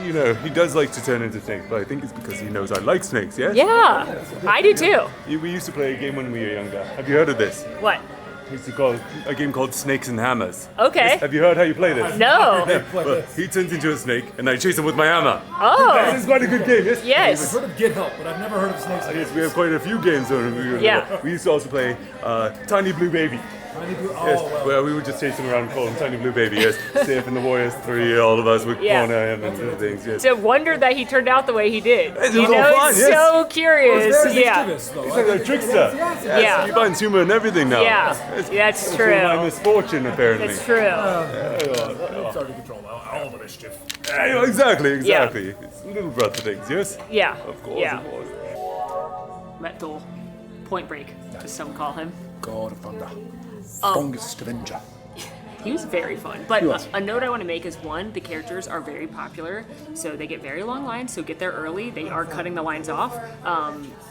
you know, he does like to turn into snakes, but I think it's because he knows I like snakes, yes? Yeah, I do too. We used to play a game when we were younger. Have you heard of this? What? We used to call a game called Snakes and Hammers. Okay. Yes? Have you heard how you play this? No. Well, he turns into a snake, and I chase him with my hammer. Oh. This is quite a good game, yes? Yes. I've heard of Get Help, but I've never heard of Snakes. Yes, we have quite a few games. Yeah. We used to also play Tiny Blue Baby. Tiny Blue, Yes, where we would just chase him around and call him Tiny Blue Baby, yes. Safe in the Warriors 3, all of us would corner him and do things, yes. It's a wonder that he turned out the way he did. It was all fun, yes. So curious. Yeah. He's like a trickster. Yes. Yeah. He finds humor in everything now. Yeah, Yes. that's It's true. my misfortune, apparently. It's true. It's hard to control all the mischief. Yeah, exactly. It's little brother things, yes? Yeah. Of course, Yeah. of course. Met Thor. Point Break, as some call him. God of Thunder. Strongest Avenger. He was very fun. But He was. a note I want to make is one, the characters are very popular, so they get very long lines, so get there early. They are cutting the lines off.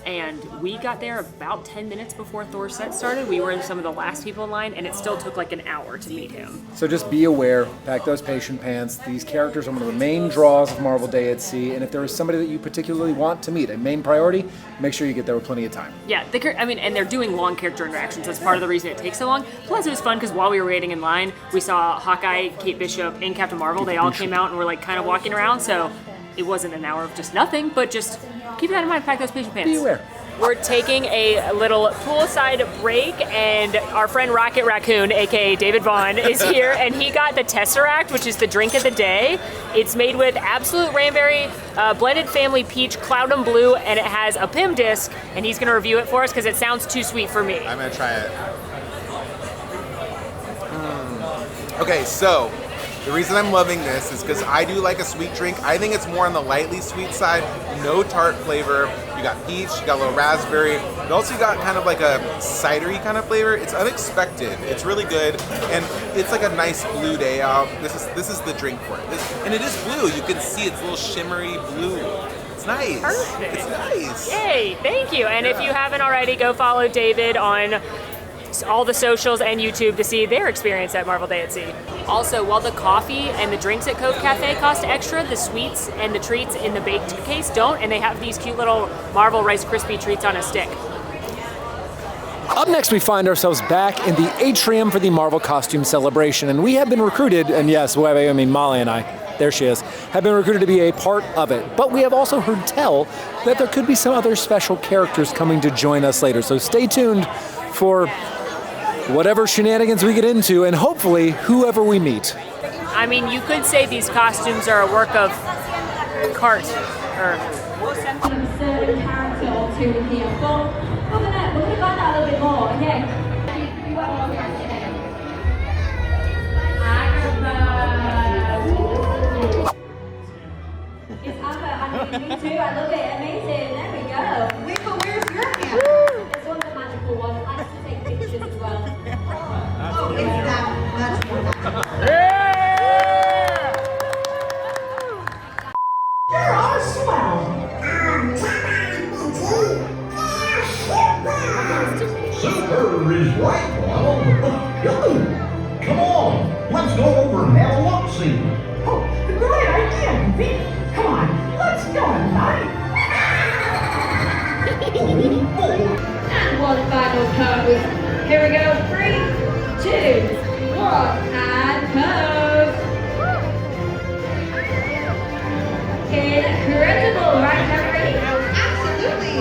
And we got there about 10 minutes before Thor's set started. We were some of the last people in line, and it still took like an hour to meet him. So just be aware, pack those patient pants. These characters are one of the main draws of Marvel Day at Sea, and if there is somebody that you particularly want to meet, a main priority, make sure you get there with plenty of time. Yeah, and they're doing long character interactions. That's part of the reason it takes so long. Plus, it was fun because while we were waiting in line, we saw Hawkeye, Kate Bishop, and Captain Marvel. They all came out and were like kind of walking around, so it wasn't an hour of just nothing, but just keep that in mind, pack those patient pants. Be aware. We're taking a little poolside break, and our friend Rocket Raccoon, aka David Vaughn, is here, and he got the Tesseract, which is the drink of the day. It's made with Absolute Ranberry, blended family peach, cloud and blue, and it has a PIM disc, and he's gonna review it for us because it sounds too sweet for me. I'm gonna try it. Okay, so the reason I'm loving this is because I do like a sweet drink. I think it's more on the lightly sweet side, no tart flavor. You got peach, you got a little raspberry, but also you got kind of like a cidery kind of flavor. It's unexpected. It's really good, and it's like a nice blue day out. This is the drink for it. And it is blue. You can see it's a little shimmery blue. It's nice. Perfect. It's nice. Yay, thank you. And if you haven't already, go follow David on all the socials and YouTube to see their experience at Marvel Day at Sea. Also, while the coffee and the drinks at Cove Cafe cost extra, the sweets and the treats in the baked case don't, and they have these cute little Marvel Rice Krispie treats on a stick. Up next, we find ourselves back in the Atrium for the Marvel Costume Celebration, and we have been recruited, and yes, I mean Molly and I, there she is, have been recruited to be a part of it. But we have also heard tell that there could be some other special characters coming to join us later, so stay tuned for whatever shenanigans we get into, and hopefully whoever we meet. I mean, you could say these costumes are a work of art. Certain character or two here, but we're gonna find out a little bit more, okay? It's Amber, me too, I love it, amazing, there we go. Wait, but where's your camera? It's one of the magical ones, I like to take pictures as well. Oh, it's that much more magical. You're all swell. Super is right, Palo. Come on, let's go over and have a look-see. Oh, great idea, Pete. Come on, let's go, buddy. And one final pose. Here we go. 3, 2, 1, and pose. Incredible, right? Everybody? Absolutely.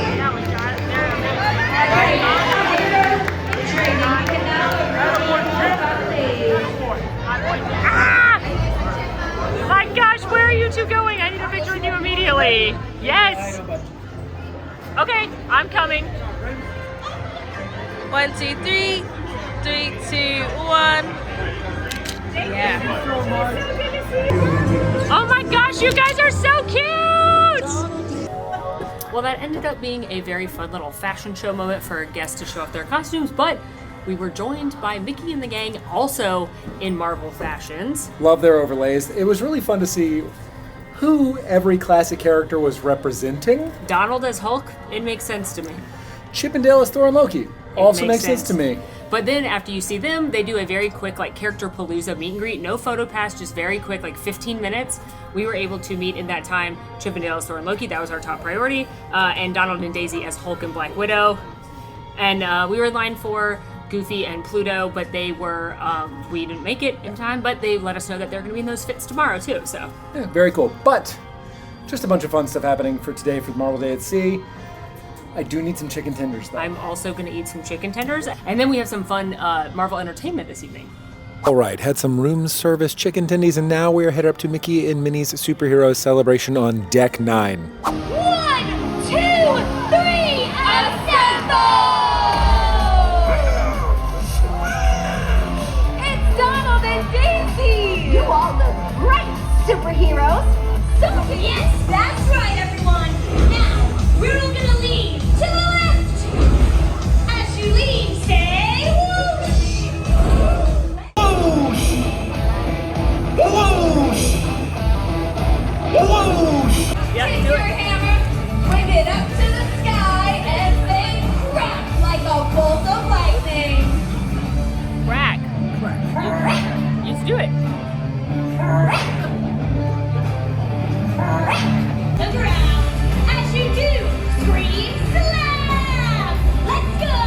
Okay, training. You can now My gosh, where are you two going? I need a picture with you immediately. Yes. Okay, I'm coming. 1, 2, 3. 3, 2, 1. Yeah. Oh my gosh, you guys are so cute! Well, that ended up being a very fun little fashion show moment for guests to show off their costumes, but we were joined by Mickey and the gang, also in Marvel fashions. Love their overlays. It was really fun to see who every classic character was representing. Donald as Hulk, it makes sense to me. Chip and Dale as Thor and Loki also makes sense to me. But then after you see them, they do a very quick character palooza meet and greet. No photo pass, just very quick, 15 minutes. We were able to meet in that time Chip and Dale as Thor and Loki. That was our top priority. And Donald and Daisy as Hulk and Black Widow. And we were in line for Goofy and Pluto, but they were, we didn't make it in time, but they let us know that they're going to be in those fits tomorrow too, so. Yeah, very cool. But just a bunch of fun stuff happening for today for Marvel Day at Sea. I do need some chicken tenders, though. I'm also going to eat some chicken tenders. And then we have some fun Marvel entertainment this evening. All right, had some room service chicken tendies, and now we're headed up to Mickey and Minnie's Superhero Celebration on Deck 9. 1, 2, 3, assemble! It's Donald and Daisy! You all look great, superheroes! Yes, that's right, everyone! Now, we're all gonna lean to the left! As you lean, say whoosh! Whoosh! Whoosh! Whoosh! Take your hammer, bring it up to the sky, and then crack like a bolt of lightning! Crack. Crack! Let's do it. Crack! Look around. As you do, scream slam! Let's go!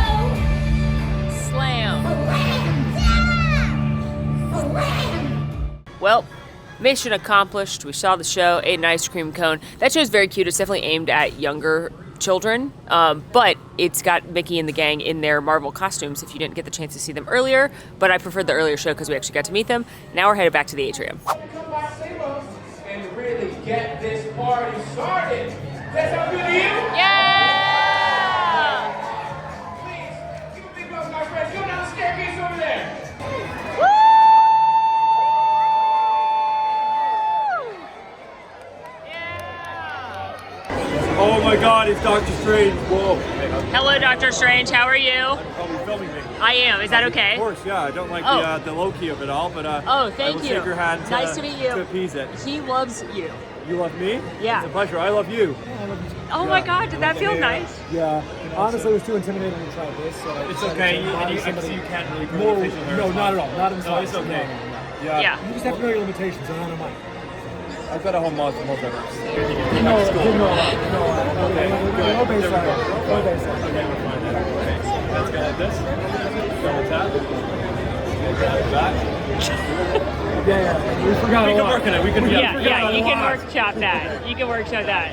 Slam. Slam! Well, mission accomplished. We saw the show, ate an ice cream cone. That show's very cute. It's definitely aimed at younger children, but it's got Mickey and the gang in their Marvel costumes if you didn't get the chance to see them earlier. But I preferred the earlier show because we actually got to meet them. Now we're headed back to the Atrium. And really get this party started. Does that sound good to you? Yeah! Please, give a big round of my friends. Go down the staircase over there. Oh my God, it's Doctor Strange. Whoa. Hello, Dr. Strange. How are you? Probably filming me. I am. Is that okay? Of course, yeah. I don't like the low key of it all, but oh, thank I will you. shake your hand nice to meet you. to appease it. He loves you. You love me? Yeah. It's a pleasure. I love you. Oh my God, did that feel nice? Yeah, honestly, it was too intimidating to try this. So It's okay. I can see you can't really grow the facial hair. No, not at all. Not in the No, it's slightest. okay. No. Yeah. You just have to know your limitations, and I know mine. I've got a home mod for most of Okay, no baseline. No baseline. Okay, we're fine then. Okay, so let's go like this. Double tap. Back. Yeah. We forgot We a can lot. work on it. We can. Yeah, you can workshop that. You can workshop that.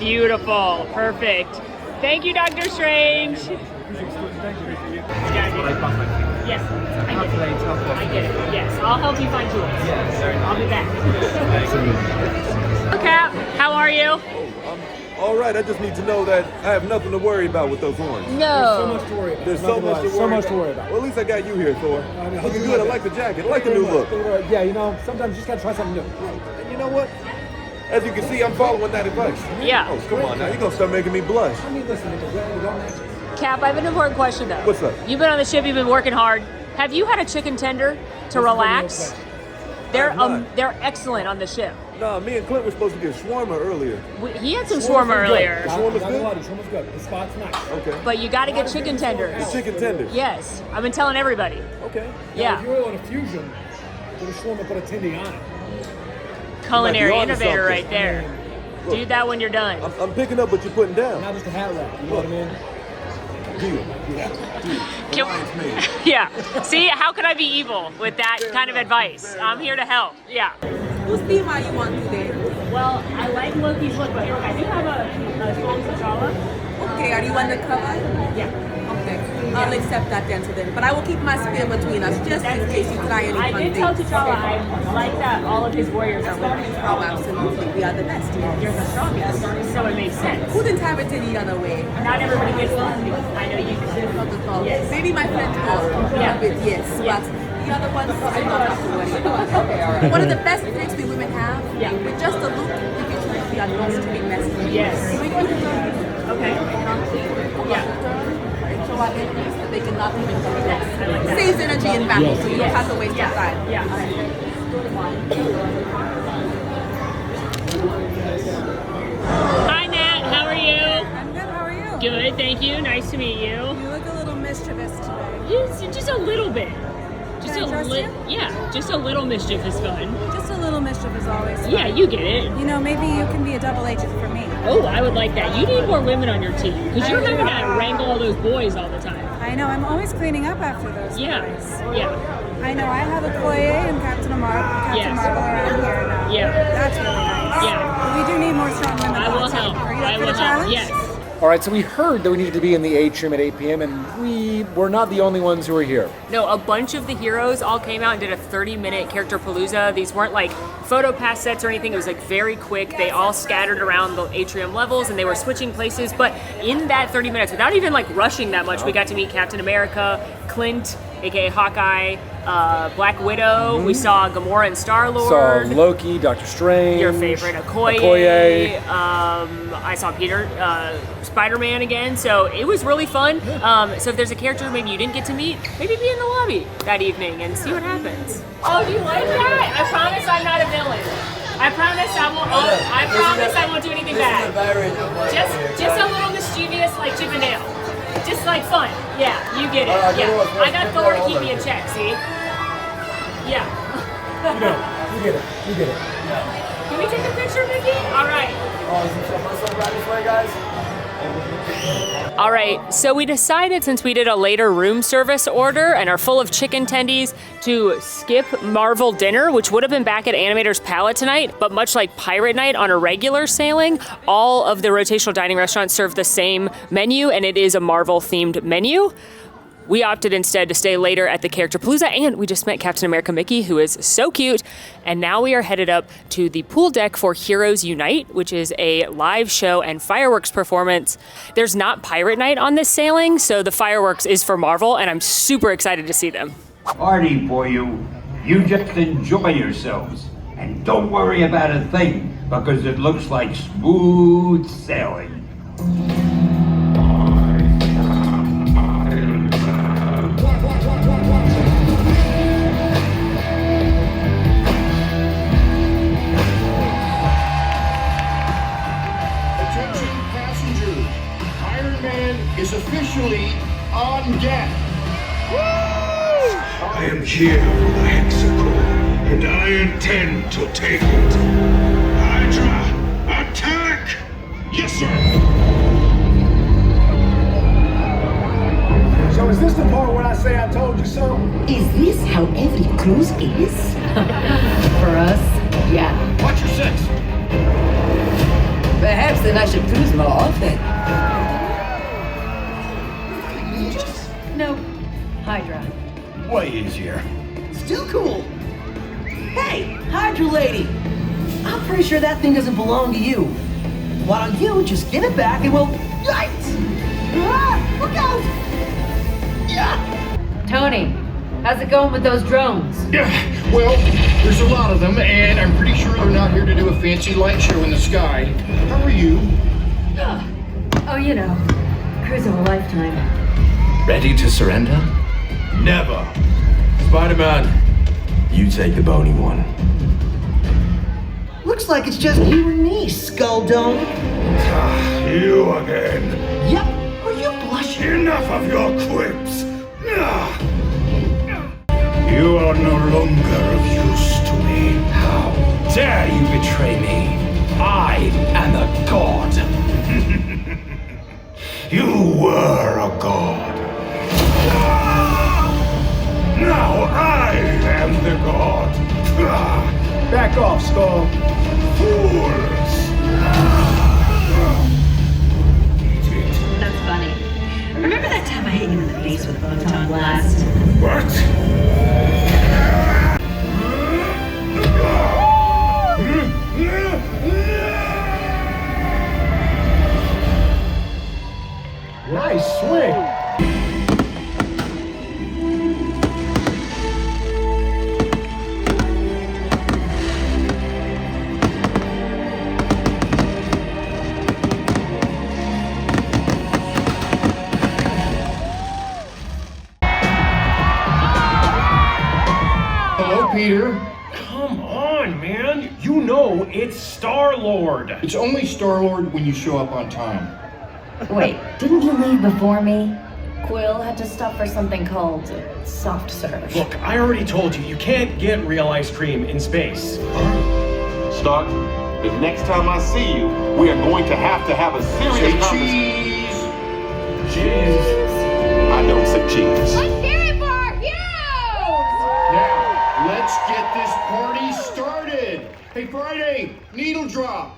Beautiful. Perfect. Thank you, Dr. Strange. Yes, I get it. Yes, I'll help you find yours. Yes, I'll be back. Cap, how are you? All right, I just need to know that I have nothing to worry about with those horns. No. There's so much to worry about. There's so much to worry about. Well, at least I got you here, Thor. Looking good. I like the jacket. I like the new look. Yeah, you know, sometimes you just gotta try something new. And you know what? As you can see, I'm following that advice. Yeah. Oh, come on now. You're going to start making me blush. I mean, listen, Cap, I have an important question though. What's up? You've been on the ship, you've been working hard. Have you had a chicken tender to relax? They're excellent on the ship. Nah, me and Clint were supposed to get shawarma earlier. He had some shawarma earlier. Shawarma's good? Shawarma's good. The spot's nice. Okay. But you got to get chicken tenders. The chicken tenders? Yes, I've been telling everybody. Okay. Yeah. If you're on a fusion, put a shawarma, put a tendy on it. Culinary onto innovator something. right there. Do that when you're done. I'm picking up what you're putting down. Not just a hat rack, you know what I mean? Deal. Yeah. See, how could I be evil with that kind of advice? I'm here to help. Yeah. Whose theme are you on today? Well, I like Loki's look, but I do have a strong T'Challa. Okay, are you on the cover? Yeah. Okay, I'll accept that then today. But I will keep my spear between us just in case you try any I fun did things. tell T'Challa I like that all of his warriors are women. Oh, absolutely. We are the best. You're the strongest, so it makes sense. Couldn't have it any other way. Not everybody gets one. I know you do. Yes. Maybe my friend Thor. Yeah. Yes. But the other ones, I don't have to worry about. One of the best traits we women have, with just a look, you can the animals to be messy. Yes. So we go to the Okay. so at least that they cannot even do this. Saves energy in battle, so you don't have to waste your time. Yeah. Hi, Nat. How are you? I'm good. How are you? Good. Thank you. Nice to meet you. You look a little mischievous today. Just a little bit. Just Can I trust you? Yeah, just a little mischief is fun. Just a little mischief is always fun. Yeah, you get it. You know, maybe you can be a double agent for me. Oh, I would like that. You need more women on your team because you're having to wrangle all those boys all the time. I know. I'm always cleaning up after those boys. Yeah. I know. I have a Koye and Captain Marvel around here now. Yeah. That's really nice. Yeah. But we do need more strong women. I will on the help. team. Are you I up for will the help. challenge? Yes. All right, so we heard that we needed to be in the Atrium at 8 p.m., and we were not the only ones who were here. No, a bunch of the heroes all came out and did a 30-minute character palooza. These weren't like photo pass sets or anything. It was like very quick. They all scattered around the Atrium levels and they were switching places. But in that 30 minutes, without even like rushing that much, we got to meet Captain America, Clint, aka Hawkeye, Black Widow. We saw Gamora and Star-Lord. Saw Loki, Doctor Strange. Your favorite, Okoye. I saw Peter, Spider-Man again. So it was really fun. So if there's a character maybe you didn't get to meet, maybe be in the lobby that evening and see what happens. Oh, do you like that? I promise I'm not a villain. I promise I won't. I promise I won't do anything bad. Just a little mischievous, like Chip and Dale. Just like fun. Yeah, you get it. Yeah, I got Thor to keep me in check. See? Yeah. You get it. You get it. Can we take a picture, Mickey? All right. All right, so we decided since we did a later room service order and are full of chicken tendies to skip Marvel dinner, which would have been back at Animator's Palate tonight, but much like Pirate Night on a regular sailing, all of the rotational dining restaurants serve the same menu, and it is a Marvel-themed menu. We opted instead to stay later at the Character Palooza, and we just met Captain America Mickey, who is so cute. And now we are headed up to the pool deck for Heroes Unite, which is a live show and fireworks performance. There's not Pirate Night on this sailing, so the fireworks is for Marvel, and I'm super excited to see them. Party for you. You just enjoy yourselves. And don't worry about a thing, because it looks like smooth sailing. Is officially on deck. I am here for the Hexacore, and I intend to take it. Hydra, attack! Yes, sir. So is this the part where I say I told you so? Is this how every cruise is? For us, yeah. Watch your six. Perhaps then I should cruise more often. No, Hydra. Way easier. Still cool. Hey, Hydra lady. I'm pretty sure that thing doesn't belong to you. Why don't you just give it back and we'll... Yikes! Ah, look out! Yeah! Tony, how's it going with those drones? Yeah, well, there's a lot of them, and I'm pretty sure they're not here to do a fancy light show in the sky. How are you? Oh, you know, cruise of a lifetime. Ready to surrender? Never. Spider-Man, you take the bony one. Looks like it's just you and me, Skull Dome. You again. Yep. Are you blushing? Enough of your quips. You are no longer of use to me. How dare you betray me? I am a god. You were a god. Now I am the god. Back off, Skull. Fools. That's funny. Remember that time I hit you in the face with a photon blast? What? Nice swing. on, Peter. Come on, man. You know it's Star-Lord. It's only Star-Lord when you show up on time. Wait, didn't you leave before me? Quill had to stop for something called soft serve. Look, I already told you, you can't get real ice cream in space. Stark, the next time I see you, we are going to have a serious conversation. Cheese. I know, say cheese. Let's hear it for our heroes! Now, let's get this party started. Hey, Friday, needle drop.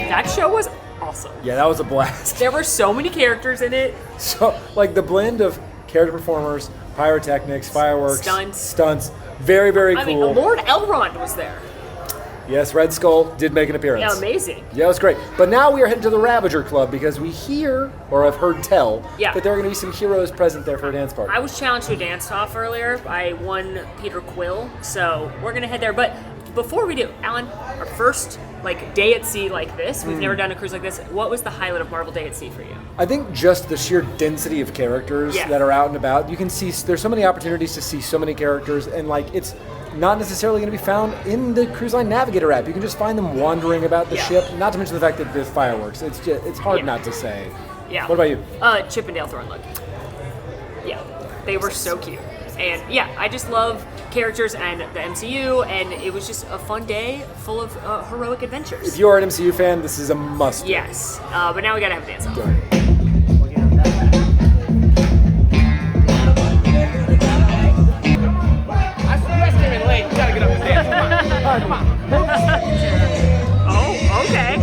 That show was awesome. Yeah, that was a blast. There were so many characters in it. So, like the blend of character performers, pyrotechnics, fireworks, stunts, very, very cool. I mean, Lord Elrond was there. Yes, Red Skull did make an appearance. Yeah, amazing. Yeah, it was great. But now we are headed to the Ravager Club because we hear, or I've heard tell, Yeah. that there are going to be some heroes present there for a dance party. I was challenged to a dance-off earlier by one Peter Quill, so we're going to head there. But before we do, Alan, our first day at sea like this, we've never done a cruise like this. What was the highlight of Marvel Day at Sea for you? I think just the sheer density of characters that are out and about. You can see there's so many opportunities to see so many characters, and it's not necessarily going to be found in the Cruise Line Navigator app. You can just find them wandering about the ship. Not to mention the fact that there's fireworks. It's hard not to say. Yeah. What about you? Chip and Dale Thorne look. Yeah, they were so cute. And yeah, I just love characters and the MCU, and it was just a fun day full of heroic adventures. If you're an MCU fan, this is a must. Yes, but now we gotta have a dance off. I came in late. You gotta get up and dance. Come on. Oh, okay.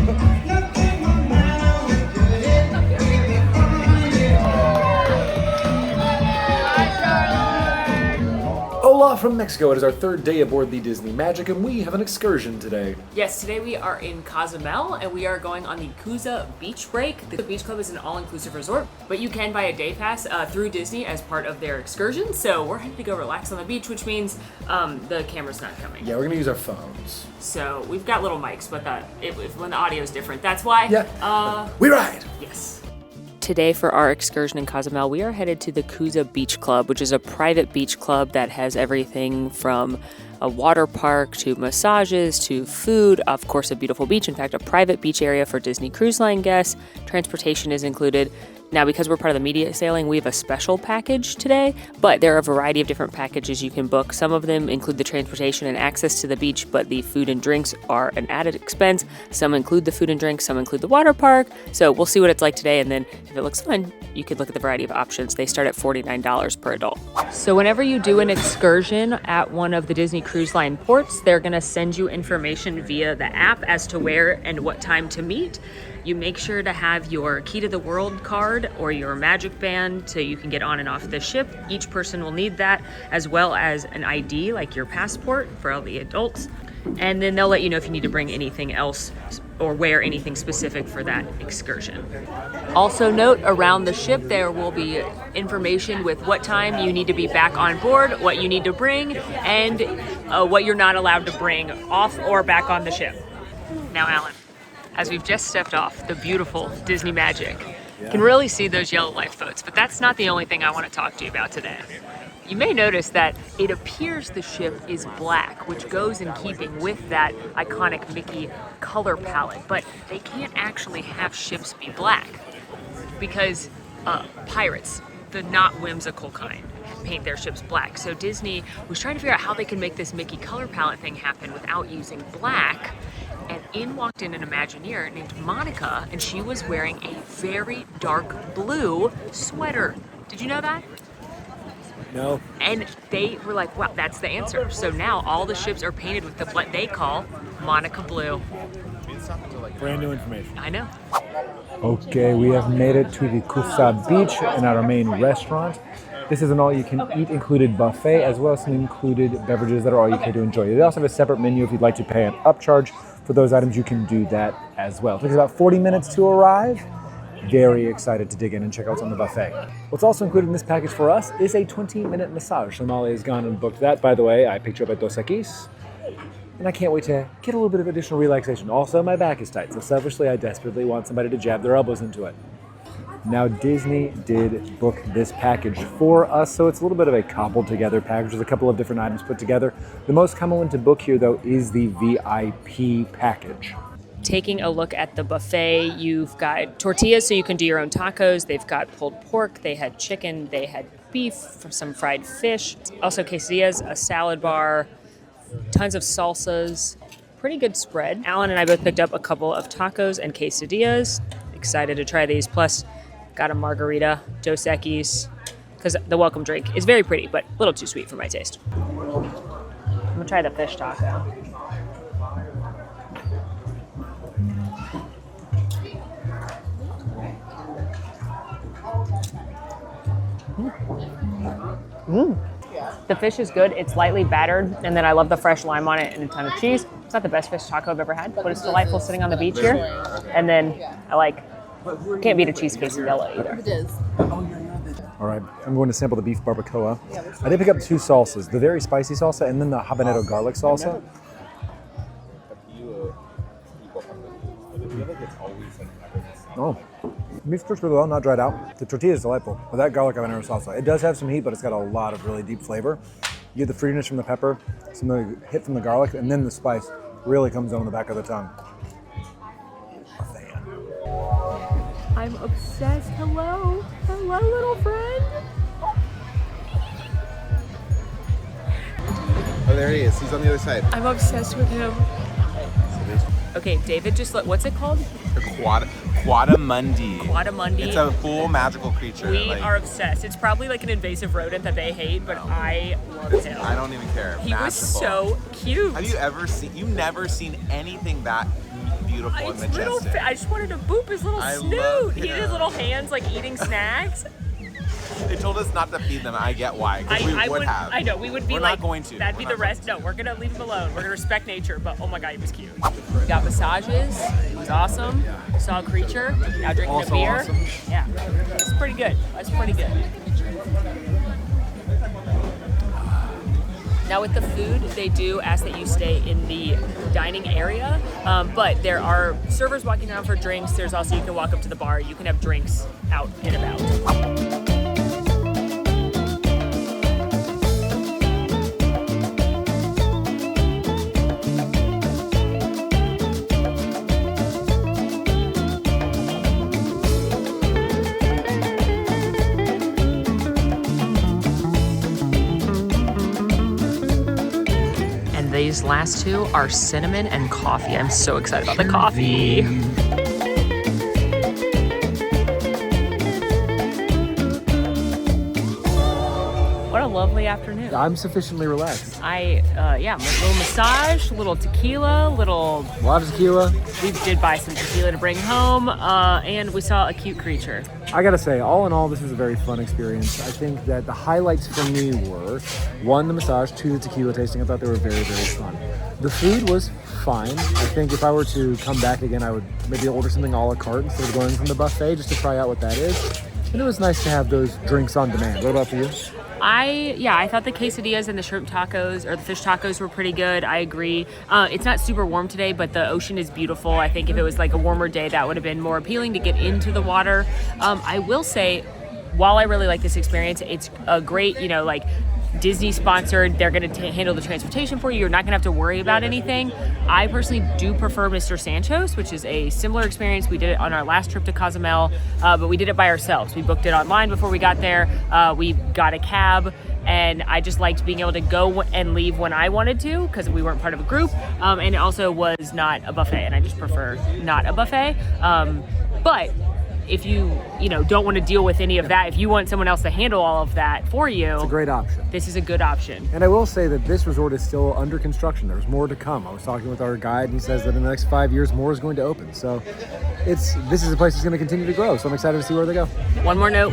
Hola from Mexico. It is our third day aboard the Disney Magic, and we have an excursion today. Yes, today we are in Cozumel, and we are going on the Kusa Beach Break. The Beach Club is an all-inclusive resort, but you can buy a day pass through Disney as part of their excursion. So we're headed to go relax on the beach, which means the camera's not coming. Yeah, we're gonna use our phones. So we've got little mics, but when the audio is different, that's why. Yeah. We ride. Yes. Today for our excursion in Cozumel, we are headed to the Kusa Beach Club, which is a private beach club that has everything from a water park to massages to food, of course a beautiful beach, in fact a private beach area for Disney Cruise Line guests. Transportation is included. Now, because we're part of the media sailing, we have a special package today, but there are a variety of different packages you can book. Some of them include the transportation and access to the beach, but the food and drinks are an added expense. Some include the food and drinks, some include the water park. So we'll see what it's like today, and then if it looks fun, you could look at the variety of options. They start at $49 per adult. So whenever you do an excursion at one of the Disney Cruise Line ports, they're gonna send you information via the app as to where and what time to meet. You make sure to have your Key to the World card or your Magic Band so you can get on and off the ship. Each person will need that, as well as an ID, like your passport for all the adults. And then they'll let you know if you need to bring anything else or wear anything specific for that excursion. Also note, around the ship there will be information with what time you need to be back on board, what you need to bring, and what you're not allowed to bring off or back on the ship. Now, Alan, as we've just stepped off the beautiful Disney Magic, you can really see those yellow lifeboats, but that's not the only thing I want to talk to you about today. You may notice that it appears the ship is black, which goes in keeping with that iconic Mickey color palette, but they can't actually have ships be black because pirates, the not whimsical kind, paint their ships black. So Disney was trying to figure out how they can make this Mickey color palette thing happen without using black. And in walked in an Imagineer named Monica, and she was wearing a very dark blue sweater. Did you know that? No. And they were like, wow, that's the answer. So now all the ships are painted with what they call Monica Blue. Brand new information. I know. Okay, we have made it to the Kusa Beach and our main restaurant. This is an all-you-can-eat included buffet, as well as some included beverages that are all you can to enjoy. They also have a separate menu if you'd like to pay an upcharge for those items. You can do that as well. It takes about 40 minutes to arrive. Very excited to dig in and check out what's on the buffet. What's also included in this package for us is a 20-minute massage. Shamali has gone and booked that. By the way, I picked you up at Dos Equis. and I can't wait to get a little bit of additional relaxation. Also, my back is tight, so selfishly, I desperately want somebody to jab their elbows into it. Now, Disney did book this package for us, so it's a little bit of a cobbled together package. There's a couple of different items put together. The most common one to book here, though, is the VIP package. Taking a look at the buffet, you've got tortillas so you can do your own tacos. They've got pulled pork, they had chicken, they had beef, some fried fish, also quesadillas, a salad bar, tons of salsas, pretty good spread. Alan and I both picked up a couple of tacos and quesadillas. Excited to try these. Plus, got a margarita, Dos Equis, because the welcome drink is very pretty, but a little too sweet for my taste. I'm gonna try the fish taco. The fish is good. It's lightly battered, and then I love the fresh lime on it and a ton of cheese. It's not the best fish taco I've ever had, but it's delightful sitting on the beach here. And then can't beat a cheese quesadilla either. It is. All right, I'm going to sample the beef barbacoa. I did pick up 2 salsas, the very spicy salsa and then the habanero garlic salsa. Oh, beef cooks really well, not dried out. The tortilla is delightful. With that garlic habanero salsa, it does have some heat, but it's got a lot of really deep flavor. You get the fruitiness from the pepper, some of the hit from the garlic, and then the spice really comes on the back of the tongue. A fan. I'm obsessed. Hello. Hello, little friend. Oh, there he is. He's on the other side. I'm obsessed with him. Okay, David just what's it called? Quadamundi. Quadamundi. It's a full magical creature. We are obsessed. It's probably like an invasive rodent that they hate, but I love him. I don't even care. He was so cute. Have you ever seen? You've never seen anything that beautiful and majestic. I just wanted to boop his little snoot. He had his little hands like eating snacks. They told us not to feed them. I get why. Because we would have. I know, we would be we're like, not going to. That'd be the rest. No, we're gonna leave him alone. We're gonna respect nature, but oh my God, he was cute. We got massages. It was awesome. Saw a creature. Now drinking Also a beer. awesome. Yeah, that's pretty good. That's pretty good. Now with the food, they do ask that you stay in the dining area, but there are servers walking around for drinks. There's also, you can walk up to the bar. You can have drinks out and about. These last 2 are cinnamon and coffee. I'm so excited about the coffee. What a lovely afternoon. I'm sufficiently relaxed. Yeah, a little massage, a little tequila, A lot of tequila. We did buy some tequila to bring home, and we saw a cute creature. I gotta say, all in all, this was a very fun experience. I think that the highlights for me were 1, the massage, 2, the tequila tasting. I thought they were very, very fun. The food was fine. I think if I were to come back again, I would maybe order something a la carte instead of going from the buffet just to try out what that is. And it was nice to have those drinks on demand. What about for you? I thought the quesadillas and the shrimp tacos or the fish tacos were pretty good. I agree. It's not super warm today, but the ocean is beautiful. I think if it was like a warmer day, that would have been more appealing to get into the water. I will say, while I really like this experience, it's a great, Disney sponsored. They're going to handle the transportation for you. You're not going to have to worry about anything. I personally do prefer Mr. Sancho's, which is a similar experience. We did it on our last trip to Cozumel, but we did it by ourselves. We booked it online before we got there. We got a cab, and I just liked being able to go and leave when I wanted to because we weren't part of a group, and it also was not a buffet, and I just prefer not a buffet. But if you don't want to deal with any of that, if you want someone else to handle all of that for you, it's a great option. This is a good option. And I will say that this resort is still under construction. There's more to come. I was talking with our guide, and he says that in the next 5 years, more is going to open. So this is a place that's going to continue to grow. So I'm excited to see where they go. One more note.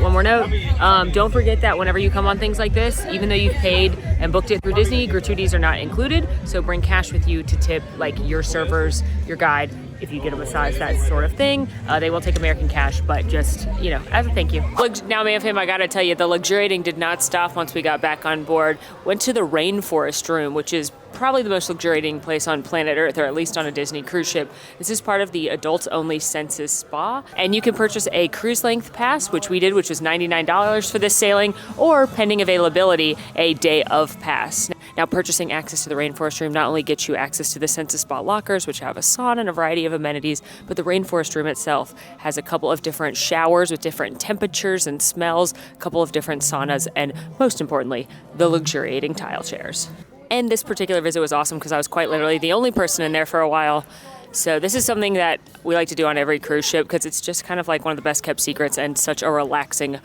Don't forget that whenever you come on things like this, even though you've paid and booked it through Disney, gratuities are not included. So bring cash with you to tip your servers, your guide. If you get a massage, that sort of thing, they will take American cash, but just, as a thank you. Now, Mayhem, I gotta tell you, the luxuriating did not stop once we got back on board. Went to the rainforest room, which is probably the most luxuriating place on planet Earth, or at least on a Disney cruise ship. This is part of the adults-only Census Spa, and you can purchase a cruise length pass, which we did, which was $99 for this sailing, or pending availability, a day of pass. Now, purchasing access to the rainforest room not only gets you access to the Census Spa lockers, which have a sauna and a variety of amenities, but the rainforest room itself has a couple of different showers with different temperatures and smells, a couple of different saunas, and most importantly, the luxuriating tile chairs. And this particular visit was awesome because I was quite literally the only person in there for a while. So this is something that we like to do on every cruise ship because it's just kind of like one of the best kept secrets and such a relaxing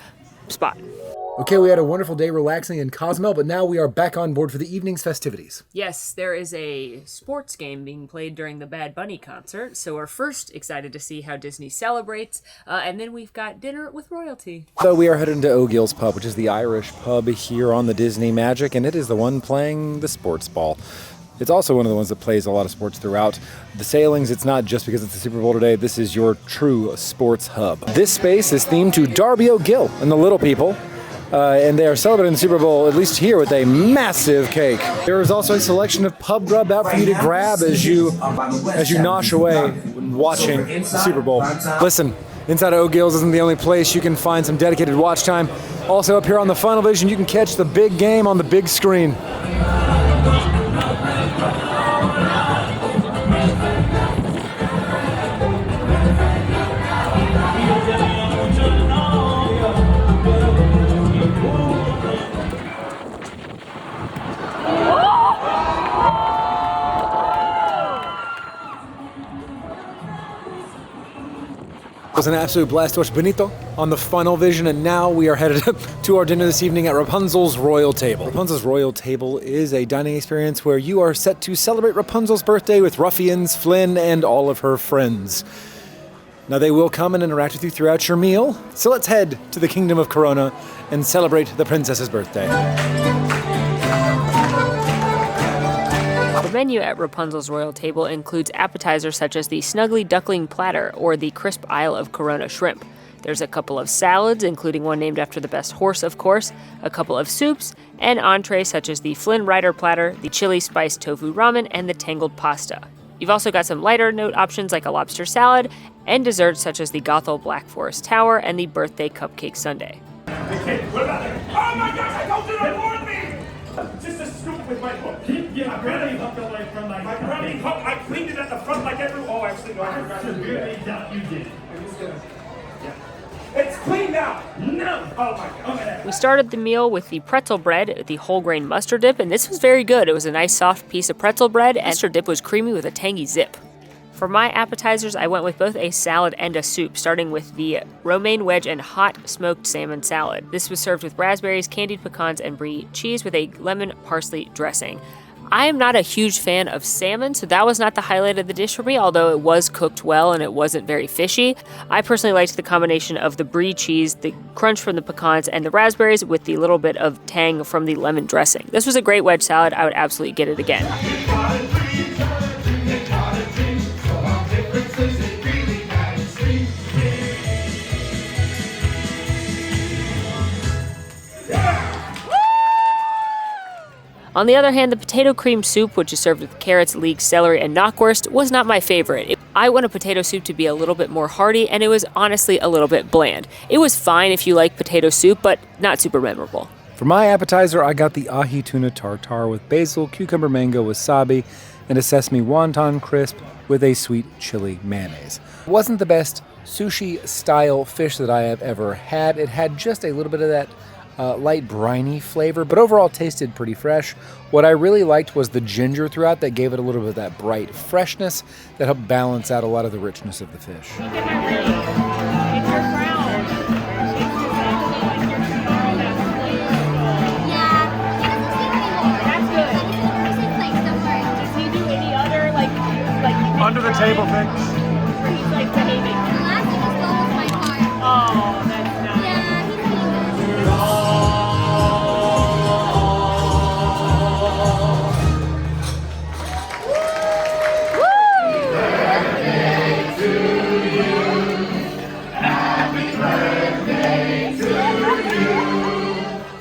spot. Okay, we had a wonderful day relaxing in Cozumel, but now we are back on board for the evening's festivities. Yes, there is a sports game being played during the Bad Bunny concert, so we're first excited to see how Disney celebrates, and then we've got dinner with royalty. So we are headed to O'Gill's Pub, which is the Irish pub here on the Disney Magic, and it is the one playing the sports ball. It's also one of the ones that plays a lot of sports throughout. The sailings, it's not just because it's the Super Bowl today, this is your true sports hub. This space is themed to Darby O'Gill and the Little People. And they are celebrating the Super Bowl, at least here, with a massive cake. There is also a selection of pub grub out for you to grab as you nosh away watching the Super Bowl. Listen, inside of O'Gill's isn't the only place you can find some dedicated watch time. Also up here on the Final Vision, you can catch the big game on the big screen. It was an absolute blast to watch Benito on the Funnel Vision, and now we are headed to our dinner this evening at Rapunzel's Royal Table. Rapunzel's Royal Table is a dining experience where you are set to celebrate Rapunzel's birthday with ruffians, Flynn, and all of her friends. Now they will come and interact with you throughout your meal, so let's head to the Kingdom of Corona and celebrate the princess's birthday. The menu at Rapunzel's Royal Table includes appetizers such as the Snuggly Duckling Platter or the Crisp Isle of Corona Shrimp. There's a couple of salads, including one named after the best horse, of course, a couple of soups, and entrees such as the Flynn Rider Platter, the Chili Spiced Tofu Ramen, and the Tangled Pasta. You've also got some lighter note options like a lobster salad, and desserts such as the Gothel Black Forest Tower and the Birthday Cupcake Sundae. Hey, what about it? Oh my gosh, I told you to warn me! Just a scoop with my hook. Yeah, I really hooked away from my running hook. I cleaned it at the front like every. Oh, actually, no, I forgot to do that. You did. It's clean now. No. Oh my God. We started the meal with the pretzel bread, the whole grain mustard dip, and this was very good. It was a nice soft piece of pretzel bread, and mustard dip was creamy with a tangy zip. For my appetizers, I went with both a salad and a soup, starting with the romaine wedge and hot smoked salmon salad. This was served with raspberries, candied pecans, and brie cheese with a lemon parsley dressing. I am not a huge fan of salmon, so that was not the highlight of the dish for me, although it was cooked well and it wasn't very fishy. I personally liked the combination of the brie cheese, the crunch from the pecans, and the raspberries with the little bit of tang from the lemon dressing. This was a great wedge salad. I would absolutely get it again. On the other hand, the potato cream soup, which is served with carrots, leeks, celery, and knockwurst, was not my favorite. I want a potato soup to be a little bit more hearty, and it was honestly a little bit bland. It was fine if you like potato soup, but not super memorable. For my appetizer, I got the ahi tuna tartare with basil, cucumber mango, wasabi, and a sesame wonton crisp with a sweet chili mayonnaise. It wasn't the best sushi-style fish that I have ever had. It had just a little bit of that light briny flavor, but overall tasted pretty fresh. What I really liked was the ginger throughout that gave it a little bit of that bright freshness that helped balance out a lot of the richness of the fish. Under the table things. He's like behaving. The last thing he stole was my heart. Oh, that's nice. Yeah, he's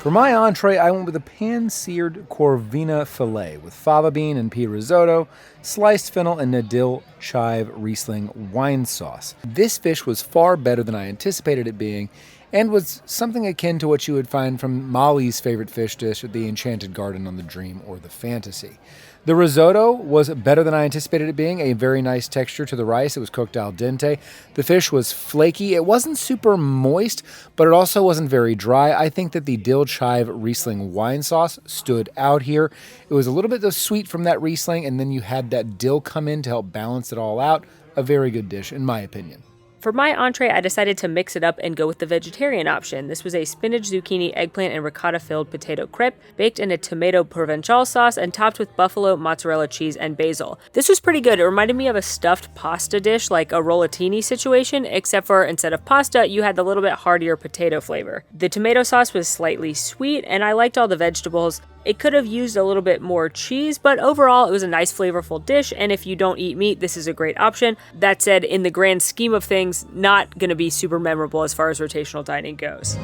For my entree, I went with a pan-seared Corvina filet with fava bean and pea risotto, sliced fennel, and a dill chive Riesling wine sauce. This fish was far better than I anticipated it being, and was something akin to what you would find from Molly's favorite fish dish at the Enchanted Garden on the Dream or the Fantasy. The risotto was better than I anticipated it being, a very nice texture to the rice. It was cooked al dente. The fish was flaky. It wasn't super moist, but it also wasn't very dry. I think that the dill chive Riesling wine sauce stood out here. It was a little bit of sweet from that Riesling, and then you had that dill come in to help balance it all out. A very good dish, in my opinion. For my entree, I decided to mix it up and go with the vegetarian option. This was a spinach, zucchini, eggplant, and ricotta-filled potato crepe, baked in a tomato provençal sauce and topped with buffalo, mozzarella cheese, and basil. This was pretty good. It reminded me of a stuffed pasta dish, like a rollatini situation, except for instead of pasta, you had the little bit heartier potato flavor. The tomato sauce was slightly sweet, and I liked all the vegetables. It could have used a little bit more cheese, but overall it was a nice flavorful dish, and if you don't eat meat, this is a great option. That said, in the grand scheme of things, not going to be super memorable as far as rotational dining goes.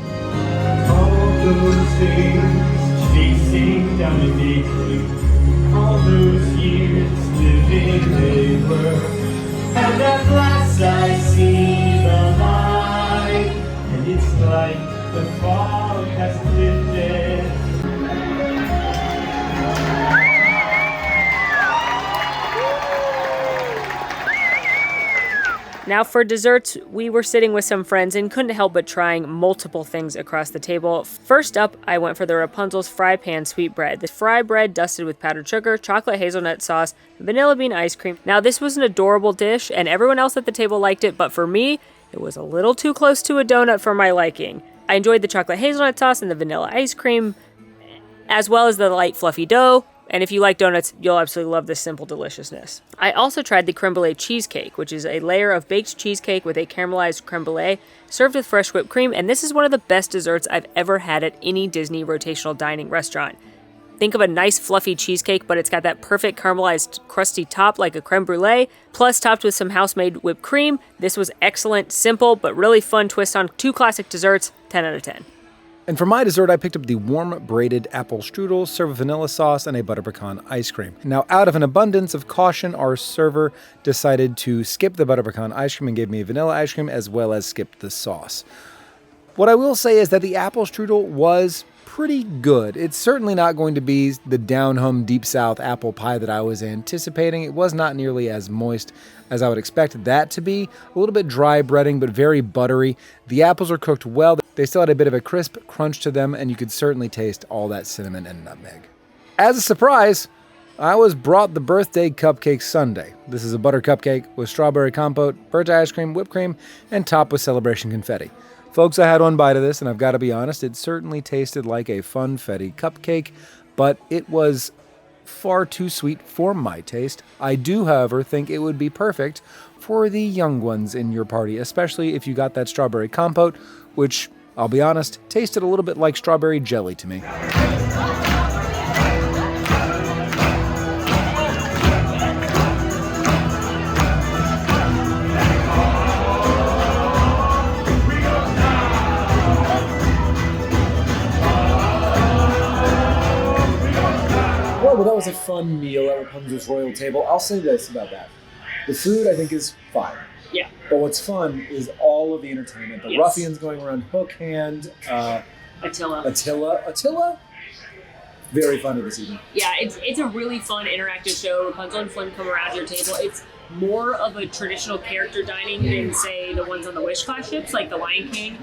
All those days chasing down the day, all those years living they were, and at last I see the light, and it's like the fog has lifted. Now for desserts, we were sitting with some friends and couldn't help but trying multiple things across the table. First up, I went for the Rapunzel's fry pan sweetbread. The fry bread dusted with powdered sugar, chocolate hazelnut sauce, vanilla bean ice cream. Now this was an adorable dish and everyone else at the table liked it, but for me, it was a little too close to a donut for my liking. I enjoyed the chocolate hazelnut sauce and the vanilla ice cream, as well as the light fluffy dough. And if you like donuts, you'll absolutely love this simple deliciousness. I also tried the creme brulee cheesecake, which is a layer of baked cheesecake with a caramelized creme brulee served with fresh whipped cream, and this is one of the best desserts I've ever had at any Disney rotational dining restaurant. Think of a nice fluffy cheesecake, but it's got that perfect caramelized crusty top like a creme brulee, plus topped with some house-made whipped cream. This was excellent, simple, but really fun twist on two classic desserts, 10 out of 10. And for my dessert, I picked up the warm braided apple strudel served with vanilla sauce and a butter pecan ice cream. Now, out of an abundance of caution, our server decided to skip the butter pecan ice cream and gave me a vanilla ice cream as well as skip the sauce. What I will say is that the apple strudel was pretty good. It's certainly not going to be the down-home deep south apple pie that I was anticipating. It was not nearly as moist as I would expect that to be. A little bit dry breading, but very buttery. The apples are cooked well. They still had a bit of a crisp crunch to them, and you could certainly taste all that cinnamon and nutmeg. As a surprise, I was brought the birthday cupcake sundae. This is a butter cupcake with strawberry compote, burnt ice cream, whipped cream, and topped with celebration confetti. Folks, I had one bite of this, and I've got to be honest, it certainly tasted like a funfetti cupcake, but it was far too sweet for my taste. I do, however, think it would be perfect for the young ones in your party, especially if you got that strawberry compote, which, I'll be honest, tasted a little bit like strawberry jelly to me. Well, that was a fun meal at Rapunzel's royal table. I'll say this about that. The food, I think, is fine. Yeah. But what's fun is all of the entertainment. The ruffians going around hook hand. Attila? Very fun this evening. Yeah, it's a really fun interactive show. Rapunzel and Flynn come around your table. It's more of a traditional character dining than, say, the ones on the Wish class ships, like the Lion King.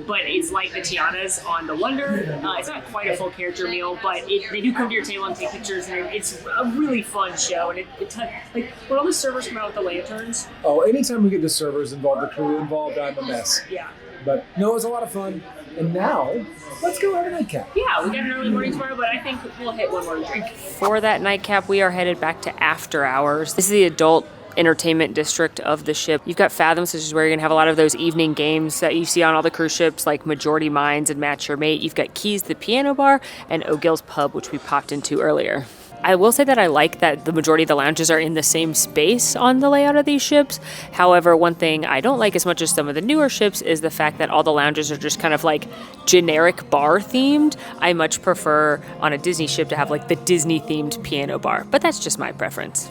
But it's like the Tianas on the Wonder. It's not quite a full character meal, but they do come to your table and take pictures, and it's a really fun show. And like when all the servers come out with the lanterns. Oh, anytime we get the servers involved, the crew involved, I'm a mess. Yeah. But no, it was a lot of fun. And now, let's go have a nightcap. Yeah, we got an early morning tomorrow, but I think we'll hit one more drink. For that nightcap, we are headed back to after hours. This is the adult entertainment district of the ship. You've got Fathoms, which is where you're going to have a lot of those evening games that you see on all the cruise ships, like Majority Minds and Match Your Mate. You've got Keys, the piano bar, and O'Gill's Pub, which we popped into earlier. I will say that I like that the majority of the lounges are in the same space on the layout of these ships. However, one thing I don't like as much as some of the newer ships is the fact that all the lounges are just kind of like generic bar themed. I much prefer on a Disney ship to have like the Disney themed piano bar, but that's just my preference.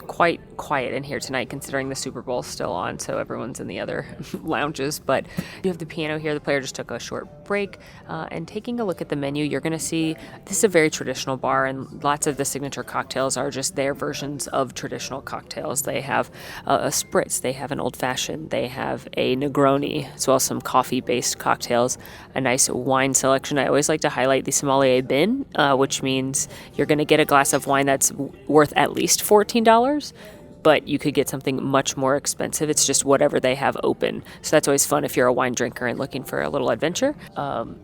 Quite quiet in here tonight considering the Super Bowl's still on, so everyone's in the other lounges. But you have the piano here. The player just took a short break. And taking a look at the menu, you're going to see this is a very traditional bar, and lots of the signature cocktails are just their versions of traditional cocktails. They have a spritz, they have an old-fashioned, they have a Negroni, as well as some coffee-based cocktails, a nice wine selection. I always like to highlight the sommelier bin, which means you're going to get a glass of wine that's worth at least $14, but you could get something much more expensive. It's just whatever they have open. So that's always fun if you're a wine drinker and looking for a little adventure.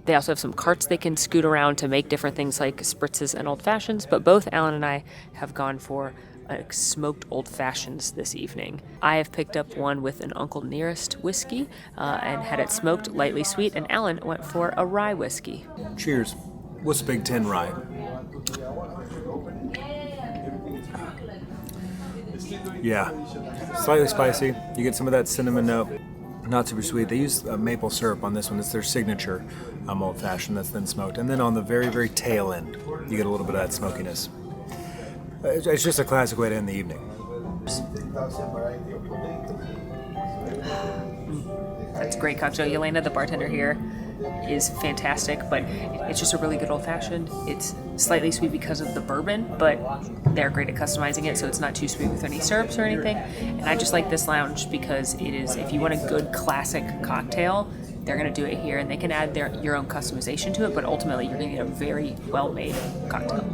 They also have some carts they can scoot around to make different things like spritzes and old fashions, but both Alan and I have gone for smoked old fashions this evening. I have picked up one with an Uncle Nearest whiskey and had it smoked, lightly sweet, and Alan went for a rye whiskey. Cheers. What's Big Ten rye? Yeah, slightly spicy. You get some of that cinnamon note. Not super sweet. They use maple syrup on this one. It's their signature old fashioned that's then smoked. And then on the very, very tail end, you get a little bit of that smokiness. It's just a classic way to end the evening. That's a great cocktail. Yelena, the bartender here, is fantastic, but it's just a really good old-fashioned. It's slightly sweet because of the bourbon, but they're great at customizing it, so it's not too sweet with any syrups or anything. And I just like this lounge because it is, if you want a good classic cocktail, they're going to do it here, and they can add your own customization to it, but ultimately you're going to get a very well-made cocktail.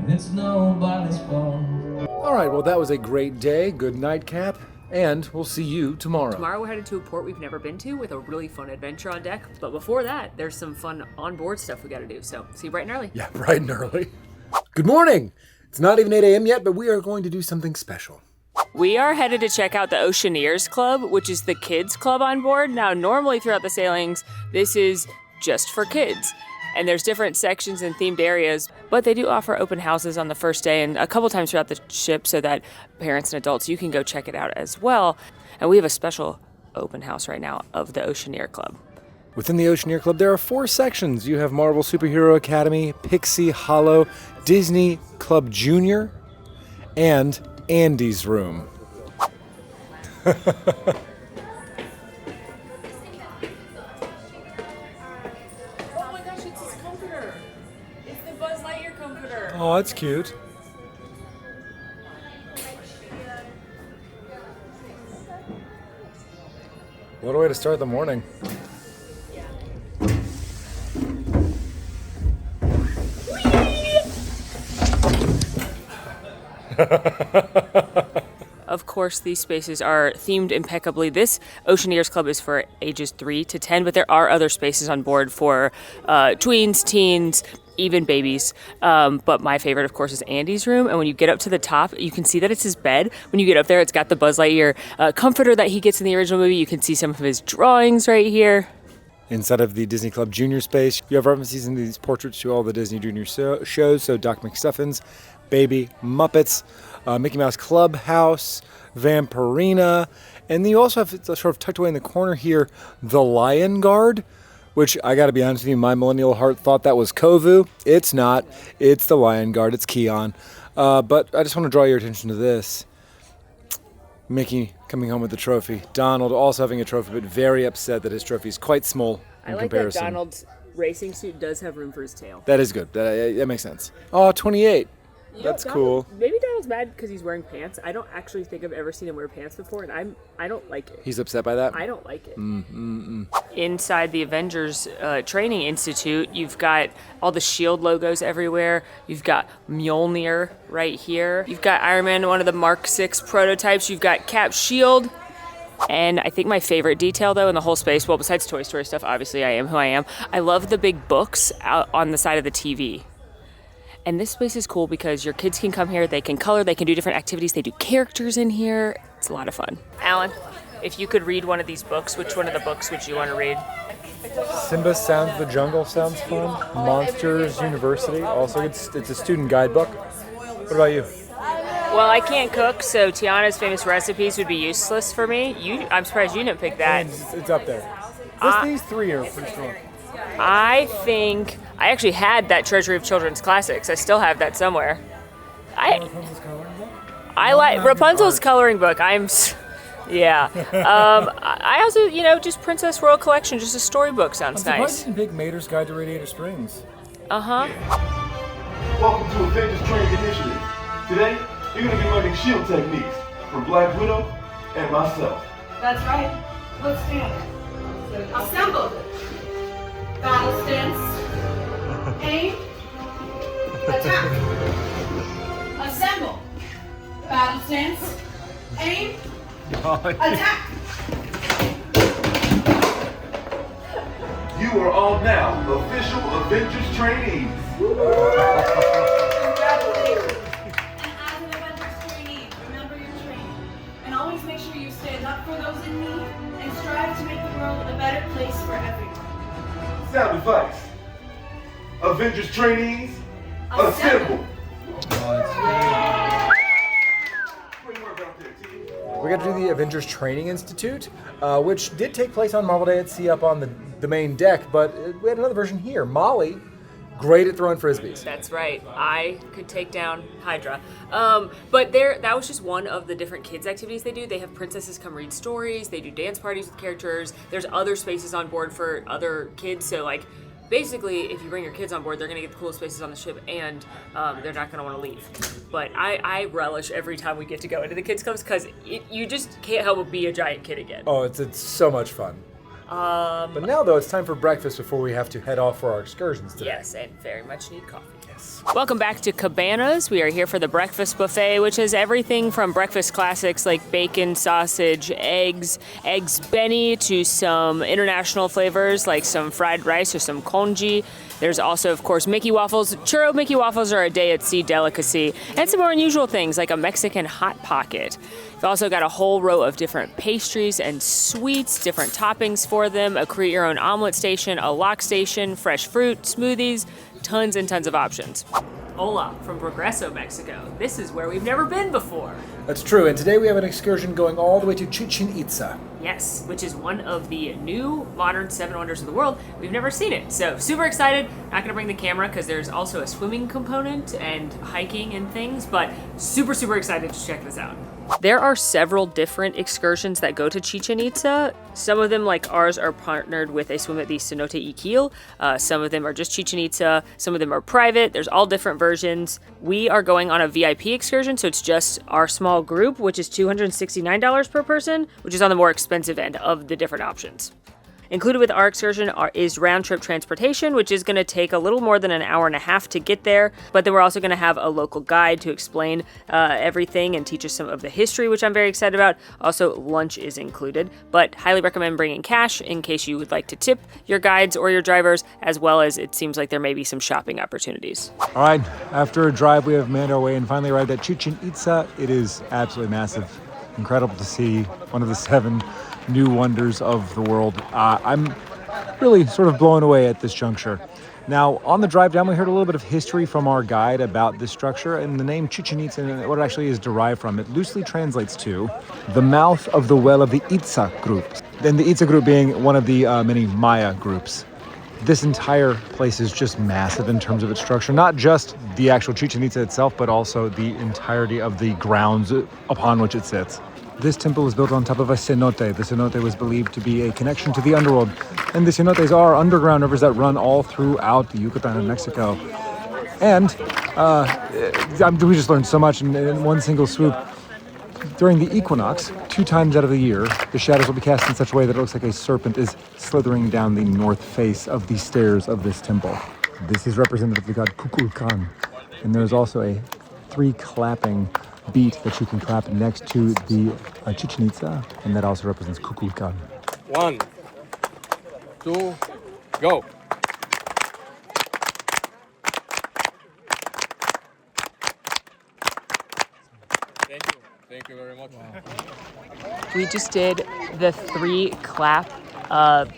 It's nobody's fault. All right, well, that was a great day. Good Nightcap, and we'll see you tomorrow. Tomorrow we're headed to a port we've never been to with a really fun adventure on deck. But before that, there's some fun onboard stuff we got to do. So see you bright and early. Yeah, bright and early. Good morning. It's not even 8 a.m. yet, but we are going to do something special. We are headed to check out the Oceaneers Club, which is the kids club on board. Now, normally throughout the sailings, this is just for kids. And there's different sections and themed areas, but they do offer open houses on the first day and a couple times throughout the ship so that parents and adults, you can go check it out as well. And we have a special open house right now of the Oceaneer Club. Within the Oceaneer Club, there are 4 sections. You have Marvel Superhero Academy, Pixie Hollow, Disney Club Junior, and Andy's Room. Oh, that's cute. What a way to start the morning. Of course, these spaces are themed impeccably. This Oceaneers Club is for ages 3 to 10, but there are other spaces on board for tweens, teens, even babies. But my favorite, of course, is Andy's room. And when you get up to the top, you can see that it's his bed. When you get up there, it's got the Buzz Lightyear comforter that he gets in the original movie. You can see some of his drawings right here. Inside of the Disney Club Junior space, you have references in these portraits to all the Disney Junior shows. So Doc McStuffins, Baby, Muppets, Mickey Mouse Clubhouse, Vampirina. And then you also have sort of tucked away in the corner here, the Lion Guard, which I got to be honest with you, my millennial heart thought that was Kovu. It's not. It's the Lion Guard. It's Keon. But I just want to draw your attention to this. Mickey coming home with the trophy. Donald also having a trophy, but very upset that his trophy is quite small in comparison. That Donald's racing suit does have room for his tail. That is good. That makes sense. Oh, 28. That's cool. Maybe Donald's mad because he's wearing pants. I don't actually think I've ever seen him wear pants before, and I don't like it. He's upset by that? I don't like it. Inside the Avengers Training Institute, you've got all the S.H.I.E.L.D. logos everywhere. You've got Mjolnir right here. You've got Iron Man, one of the Mark 6 prototypes. You've got Cap's shield. And I think my favorite detail, though, in the whole space, well, besides Toy Story stuff, obviously I am who I am, I love the big books out on the side of the TV. And this place is cool because your kids can come here, they can color, they can do different activities, they do characters in here. It's a lot of fun. Alan, if you could read one of these books, which one of the books would you want to read? Simba Sounds of the Jungle sounds fun. Monsters University, also it's a student guidebook. What about you? Well, I can't cook, so Tiana's famous recipes would be useless for me. I'm surprised you didn't pick that. It's up there. These three are pretty strong. I think I actually had that Treasury of Children's Classics. I still have that somewhere. I like Rapunzel's coloring book. Yeah. I also, just Princess Royal Collection, just a storybook sounds I'm nice. surprised you didn't pick Mater's Guide to Radiator Springs. Uh-huh. Welcome to Avengers Training Initiative. Today, you're going to be learning shield techniques from Black Widow and myself. That's right. Let's stand. Assemble. Battle stance. Aim. Attack. Assemble. Battle stance. Aim. Attack. You are all now official Avengers trainees. Congratulations. And as an Avengers trainee, remember your training. And always make sure you stand up for those in need and strive to make the world a better place for everyone. Sound advice. Avengers trainees, assemble. We got to do the Avengers Training Institute, which did take place on Marvel Day at Sea up on the main deck, but we had another version here. Molly, great at throwing frisbees. That's right. I could take down Hydra. But that was just one of the different kids' activities they do. They have princesses come read stories. They do dance parties with characters. There's other spaces on board for other kids. So, basically, if you bring your kids on board, they're going to get the coolest spaces on the ship, and they're not going to want to leave. But I relish every time we get to go into the kids' clubs because you just can't help but be a giant kid again. Oh, it's so much fun. But now, though, it's time for breakfast before we have to head off for our excursions today. Yes, and very much need coffee. Yes. Welcome back to Cabanas. We are here for the breakfast buffet, which has everything from breakfast classics like bacon, sausage, eggs Benny, to some international flavors like some fried rice or some congee. There's also, of course, Mickey waffles. Churro Mickey waffles are a day at sea delicacy, and some more unusual things like a Mexican hot pocket. We've also got a whole row of different pastries and sweets, different toppings for them, a create your own omelet station, a lock station, fresh fruit, smoothies, tons and tons of options. Hola from Progreso, Mexico. This is where we've never been before. That's true, and today we have an excursion going all the way to Chichen Itza. Yes, which is one of the new modern 7 wonders of the world. We've never seen it, so super excited. Not gonna bring the camera because there's also a swimming component and hiking and things, but super excited to check this out. There are several different excursions that go to Chichen Itza. Some of them, like ours, are partnered with a swim at the cenote Ikil. Some of them are just Chichen Itza. Some of them are private. There's all different versions. We are going on a VIP excursion, so it's just our small group, which is $269 per person, which is on the more expensive end of the different options. Included with our excursion is round-trip transportation, which is going to take a little more than an hour and a half to get there, but then we're also going to have a local guide to explain everything and teach us some of the history, which I'm very excited about. Also, lunch is included, but highly recommend bringing cash in case you would like to tip your guides or your drivers, as well as it seems like there may be some shopping opportunities. All right, after a drive, we have made our way and finally arrived at Chichen Itza. It is absolutely massive. Incredible to see one of the 7 new wonders of the world. I'm really sort of blown away at this juncture. Now, on the drive down, we heard a little bit of history from our guide about this structure, and the name Chichen Itza and what it actually is derived from. It loosely translates to the mouth of the well of the Itza group, and the Itza group being one of the many Maya groups. This entire place is just massive in terms of its structure, not just the actual Chichen Itza itself, but also the entirety of the grounds upon which it sits. This temple was built on top of a cenote. The cenote was believed to be a connection to the underworld. And the cenotes are underground rivers that run all throughout the Yucatan and Mexico. And we just learned so much in one single swoop. During the equinox, 2 times out of the year, the shadows will be cast in such a way that it looks like a serpent is slithering down the north face of the stairs of this temple. This is representative of the god Kukulkan. And there's also a 3 clapping beat that you can clap next to the Chichen Itza, and that also represents Kukulkan. 1, 2, go. Thank you very much. We just did the 3 clap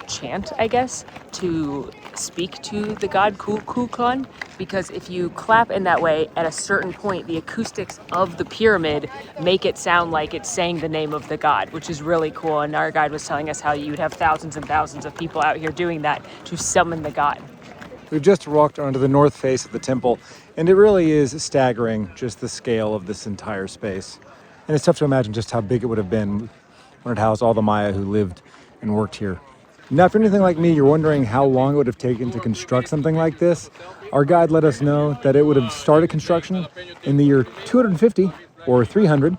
chant, I guess, to speak to the god Kukulkan, because if you clap in that way, at a certain point, the acoustics of the pyramid make it sound like it's saying the name of the god, which is really cool. And our guide was telling us how you'd have thousands and thousands of people out here doing that to summon the god. We've just walked onto the north face of the temple, and it really is staggering, just the scale of this entire space. And it's tough to imagine just how big it would have been when it housed all the Maya who lived and worked here. Now, if you're anything like me, you're wondering how long it would have taken to construct something like this, our guide let us know that it would have started construction in the year 250 or 300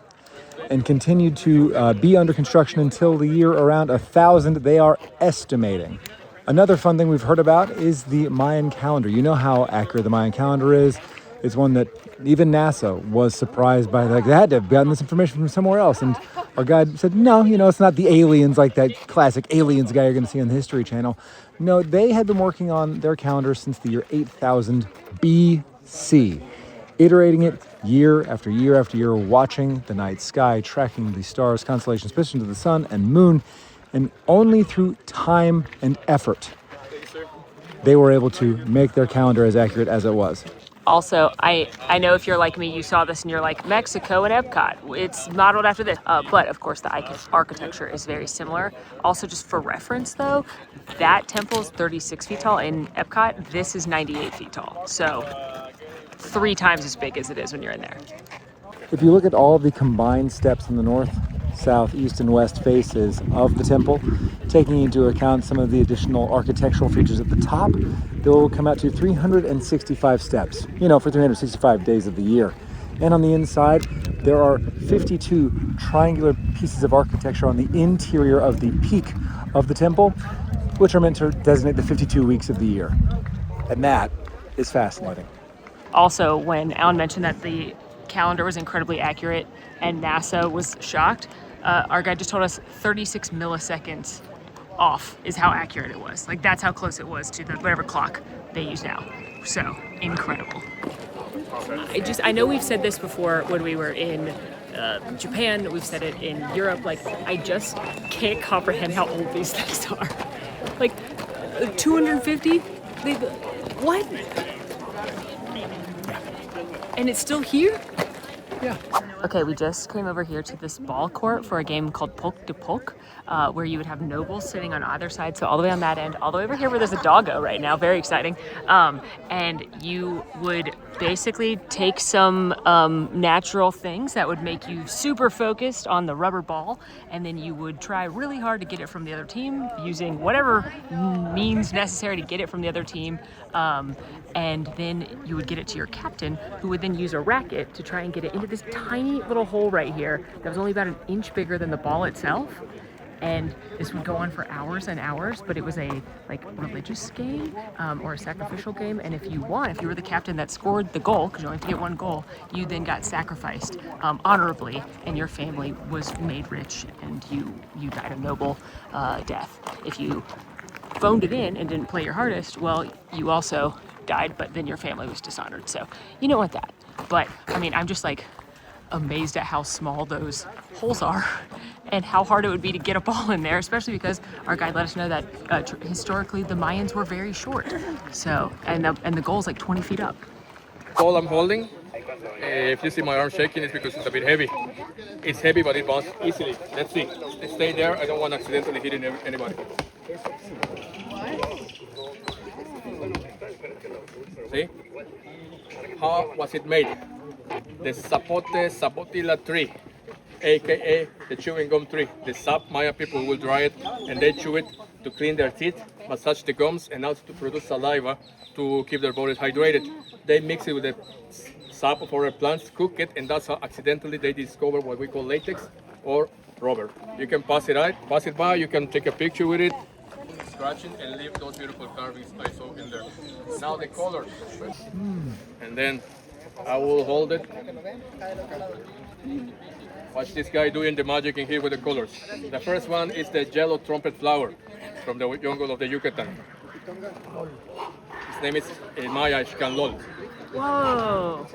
and continued to be under construction until the year around 1000, they are estimating. Another fun thing we've heard about is the Mayan calendar. You know how accurate the Mayan calendar is. It's one that even NASA was surprised by. Like, they had to have gotten this information from somewhere else. And our guide said, no, it's not the aliens like that classic aliens guy you're going to see on the History Channel. No, they had been working on their calendar since the year 8000 BC, iterating it year after year after year, watching the night sky, tracking the stars, constellations, position to the sun and moon. And only through time and effort, they were able to make their calendar as accurate as it was. Also, I know if you're like me, you saw this and you're like, Mexico and Epcot, it's modeled after this. But of course, the architecture is very similar. Also, just for reference though, that temple is 36 feet tall. In Epcot, this is 98 feet tall. So 3 times as big as it is when you're in there. If you look at all the combined steps in the north, south, east, and west faces of the temple, taking into account some of the additional architectural features at the top, they will come out to 365 steps, for 365 days of the year. And on the inside, there are 52 triangular pieces of architecture on the interior of the peak of the temple, which are meant to designate the 52 weeks of the year. And that is fascinating. Also, when Alan mentioned that the calendar was incredibly accurate and NASA was shocked, our guide just told us 36 milliseconds off is how accurate it was. Like, that's how close it was to the whatever clock they use now. So incredible. I know we've said this before when we were in Japan, we've said it in Europe, like, I just can't comprehend how old these things are. Like, 250? What? And it's still here? Yeah. Okay, we just came over here to this ball court for a game called Polk de Polk, where you would have nobles sitting on either side. So all the way on that end, all the way over here where there's a doggo right now, very exciting. And you would basically take some natural things that would make you super focused on the rubber ball, and then you would try really hard to get it from the other team using whatever means necessary to get it from the other team. And then you would get it to your captain, who would then use a racket to try and get it into this tiny little hole right here that was only about an inch bigger than the ball itself. And this would go on for hours and hours, but it was a religious game or a sacrificial game. And if you were the captain that scored the goal, because you only have to get one goal, you then got sacrificed honorably, and your family was made rich, and you died a noble death. If you phoned it in and didn't play your hardest, well, you also died, but then your family was dishonored. So you don't want that. But I mean, I'm just like amazed at how small those holes are and how hard it would be to get a ball in there, especially because our guide let us know that historically the Mayans were very short. So, and the goal is like 20 feet up. Ball I'm holding, if you see my arm shaking, it's because it's a bit heavy. It's heavy, but it bounces easily. Let's see. Stay there. I don't want to accidentally hit anybody. See? How was it made? The sapotilla tree, aka the chewing gum tree. The sap Maya people will dry it and they chew it to clean their teeth, massage the gums, and also to produce saliva to keep their bodies hydrated. They mix it with the sap of other plants, cook it, and that's how accidentally they discover what we call latex or rubber. You can pass it by, you can take a picture with it, scratch it, and leave those beautiful carvings I saw in there. Now the colors. And then I will hold it. Watch this guy doing the magic in here with the colors. The first one is the yellow trumpet flower from the jungle of the Yucatan. His name is Maya Xcanlol. Whoa!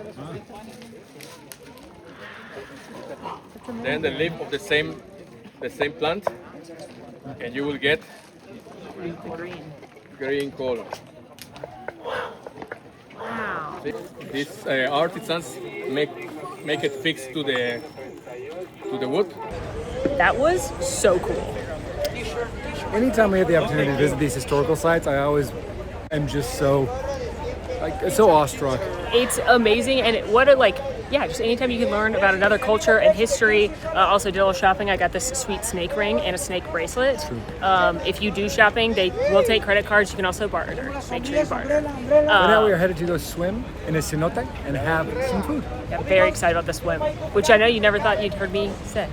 Then the leaf of the same plant, and you will get Green color. Wow. These artisans make it fix to the wood. That was so cool. Anytime we have the opportunity to visit these historical sites, I always am just so awestruck. It's amazing, and just anytime you can learn about another culture and history. Also did a little shopping. I got this sweet snake ring and a snake bracelet. If you do shopping, they will take credit cards. You can also barter. Make sure you barter. But now we are headed to go swim in a cenote and have some food. Yeah, I'm very excited about the swim, which I know you never thought you'd heard me say.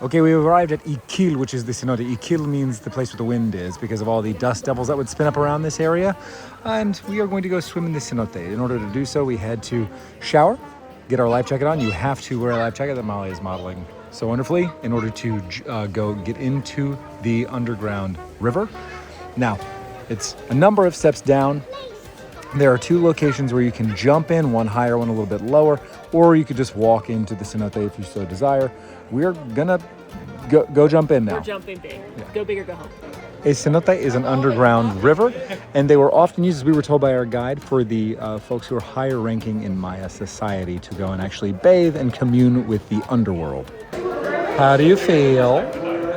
Okay, we arrived at Ikil, which is the cenote. Ikil means the place where the wind is because of all the dust devils that would spin up around this area. And we are going to go swim in the cenote. In order to do so, we had to shower, get our life jacket on. You have to wear a life jacket that Molly is modeling so wonderfully in order to go get into the underground river. Now, it's a number of steps down. There are two locations where you can jump in, one higher, one a little bit lower, or you could just walk into the cenote if you so desire. We're gonna go jump in now. We're jumping big. Yeah. Go big or go home. A cenote is an underground river, and they were often used, as we were told by our guide, for the folks who are higher ranking in Maya society to go and actually bathe and commune with the underworld. How do you feel?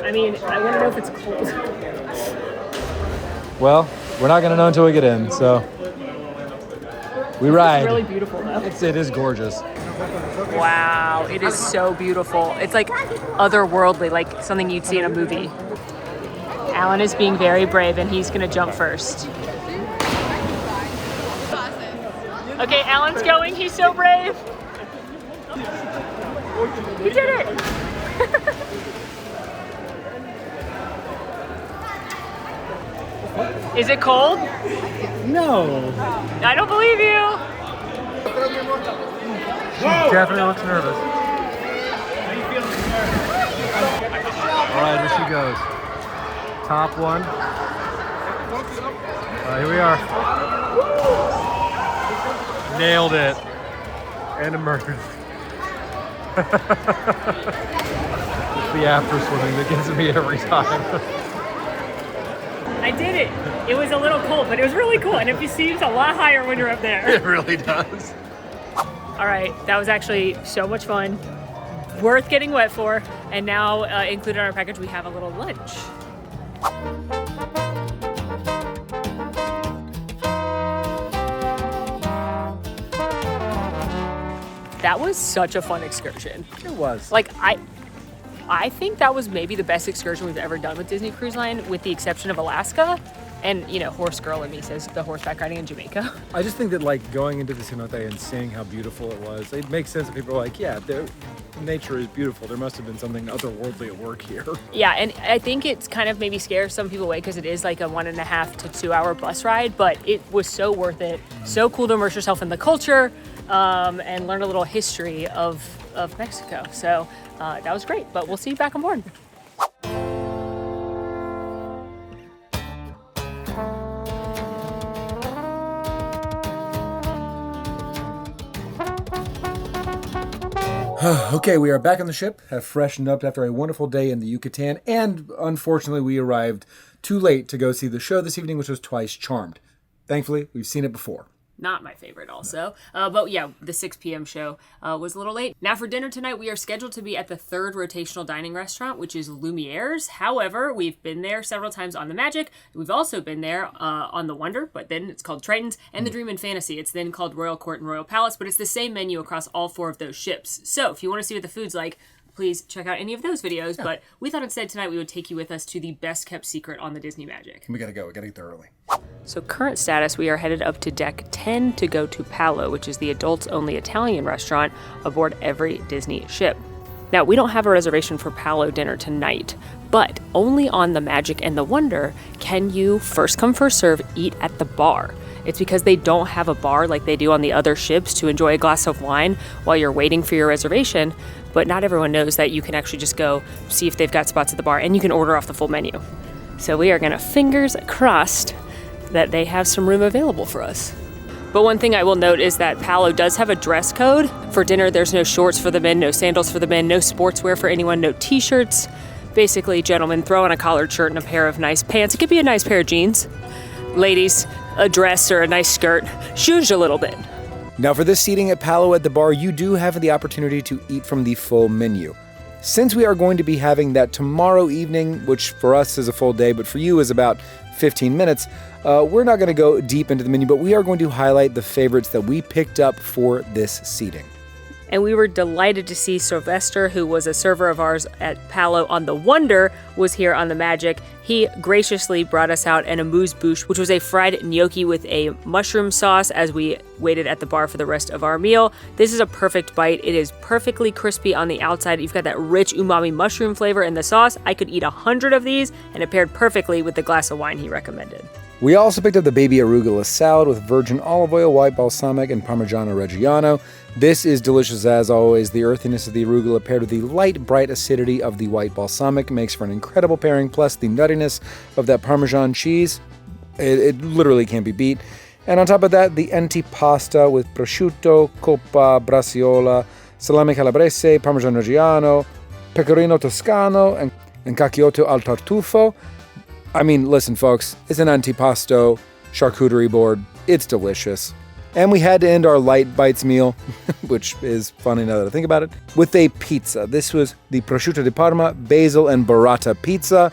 I mean, I want to know if it's cold. Well, we're not gonna know until we get in, so we ride. It's really beautiful though. It is gorgeous. Wow, it is so beautiful. It's like otherworldly, like something you'd see in a movie. Alan is being very brave and he's gonna jump first. Okay, Alan's going, he's so brave. He did it. Is it cold? No. I don't believe you. She definitely looks nervous. All right, here she goes. Top one. Here we are. Nailed it. And emerged. It's the after swimming that gets me every time. I did it. It was a little cold, but it was really cool. And if you see, it's a lot higher when you're up there. It really does. All right, that was actually so much fun. Worth getting wet for. And now included in our package, we have a little lunch. That was such a fun excursion. It was. Like, I think that was maybe the best excursion we've ever done with Disney Cruise Line, with the exception of Alaska. And, you know, horse girl in me says the horseback riding in Jamaica. I just think that, like, going into the cenote and seeing how beautiful it was, it makes sense that people are like, yeah, nature is beautiful. There must have been something otherworldly at work here. Yeah, and I think it's kind of maybe scares some people away because it is like a 1.5 to 2 hour bus ride, but it was so worth it. So cool to immerse yourself in the culture and learn a little history of Mexico. So that was great, but we'll see you back on board. Okay, we are back on the ship, have freshened up after a wonderful day in the Yucatan, and unfortunately we arrived too late to go see the show this evening, which was Twice Charmed. Thankfully, we've seen it before. Not my favorite also. But yeah, the 6 p.m. show was a little late. Now for dinner tonight, we are scheduled to be at the 3rd rotational dining restaurant, which is Lumiere's. However, we've been there several times on the Magic. We've also been there on the Wonder, but then it's called Triton's, and the Dream and Fantasy. It's then called Royal Court and Royal Palace, but it's the same menu across all 4 of those ships. So if you want to see what the food's like, please check out any of those videos. Yeah. But we thought instead tonight we would take you with us to the best kept secret on the Disney Magic. We gotta go. We gotta get there early. So current status, we are headed up to deck 10 to go to Palo, which is the adults-only Italian restaurant aboard every Disney ship. Now, we don't have a reservation for Palo dinner tonight, but only on the Magic and the Wonder can you first come, first serve, eat at the bar. It's because they don't have a bar like they do on the other ships to enjoy a glass of wine while you're waiting for your reservation, but not everyone knows that you can actually just go see if they've got spots at the bar and you can order off the full menu. So we are gonna fingers crossed that they have some room available for us. But one thing I will note is that Palo does have a dress code. For dinner, there's no shorts for the men, no sandals for the men, no sportswear for anyone, no t-shirts. Basically, gentlemen, throw on a collared shirt and a pair of nice pants. It could be a nice pair of jeans. Ladies, a dress or a nice skirt. Zhuzh a little bit. Now for this seating at Palo at the bar, you do have the opportunity to eat from the full menu. Since we are going to be having that tomorrow evening, which for us is a full day, but for you is about 15 minutes, we're not going to go deep into the menu, but we are going to highlight the favorites that we picked up for this seating. And we were delighted to see Sylvester, who was a server of ours at Palo on the Wonder, was here on the Magic. He graciously brought us out an amuse-bouche, which was a fried gnocchi with a mushroom sauce as we waited at the bar for the rest of our meal. This is a perfect bite. It is perfectly crispy on the outside. You've got that rich umami mushroom flavor in the sauce. I could eat 100 of these, and it paired perfectly with the glass of wine he recommended. We also picked up the baby arugula salad with virgin olive oil, white balsamic, and Parmigiano Reggiano. This is delicious as always. The earthiness of the arugula paired with the light, bright acidity of the white balsamic makes for an incredible pairing, plus the nuttiness of that Parmesan cheese. It literally can't be beat. And on top of that, the antipasta with prosciutto, coppa, brasiola, salame calabrese, Parmigiano Reggiano, pecorino toscano, and cacchiotto al tartufo. I mean, listen, folks, it's an antipasto charcuterie board. It's delicious. And we had to end our light bites meal, which is funny now that I think about it, with a pizza. This was the prosciutto di Parma, basil, and burrata pizza.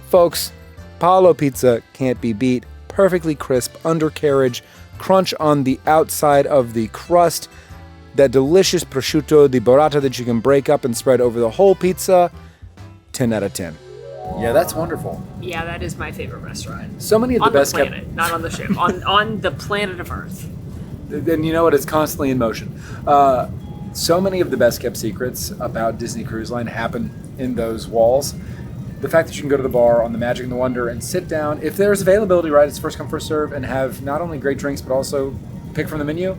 Folks, Palo pizza can't be beat. Perfectly crisp undercarriage, crunch on the outside of the crust, that delicious prosciutto di burrata that you can break up and spread over the whole pizza. 10 out of 10. Yeah, that's wonderful. Yeah, that is my favorite restaurant. So many of the best planet, kept... not on the ship, on the planet of Earth. And you know what? It's constantly in motion. So many of the best kept secrets about Disney Cruise Line happen in those walls. The fact that you can go to the bar on the Magic and the Wonder and sit down, if there's availability, right, it's first come, first serve, and have not only great drinks, but also pick from the menu.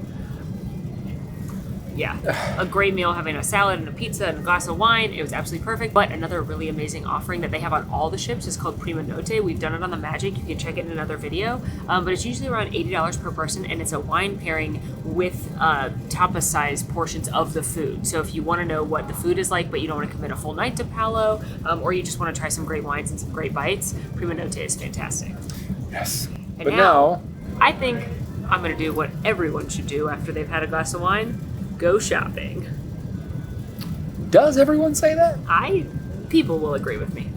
Yeah, a great meal, having a salad and a pizza and a glass of wine. It was absolutely perfect. But another really amazing offering that they have on all the ships is called Prima Notte. We've done it on the Magic. You can check it in another video. But it's usually around $80 per person, and it's a wine pairing with tapas-sized portions of the food. So if you want to know what the food is like, but you don't want to commit a full night to Palo, or you just want to try some great wines and some great bites, Prima Notte is fantastic. Yes. And but now, I think I'm going to do what everyone should do after they've had a glass of wine. Go shopping. Does everyone say that? People will agree with me.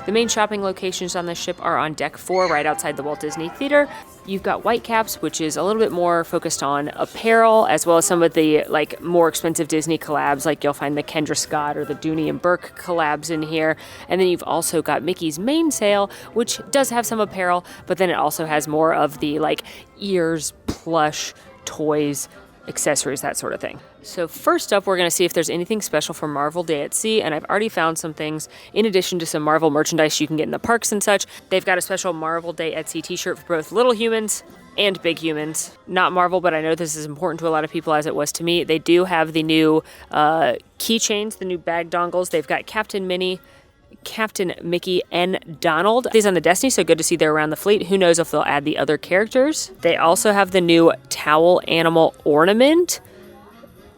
The main shopping locations on this ship are on Deck 4, right outside the Walt Disney Theater. You've got Whitecaps, which is a little bit more focused on apparel, as well as some of the more expensive Disney collabs, like you'll find the Kendra Scott or the Dooney and Burke collabs in here. And then you've also got Mickey's Main Sale, which does have some apparel, but then it also has more of the ears, plush, toys, accessories, that sort of thing. So first up, we're going to see if there's anything special for Marvel Day at Sea, and I've already found some things in addition to some Marvel merchandise you can get in the parks and such. They've got a special Marvel Day at Sea t-shirt for both little humans and big humans. Not Marvel, but I know this is important to a lot of people as it was to me. They do have the new keychains, the new bag dongles. They've got Captain Minnie, Captain Mickey, and Donald. These on the Destiny, so good to see they're around the fleet. Who knows if they'll add the other characters. They also have the new towel animal ornament.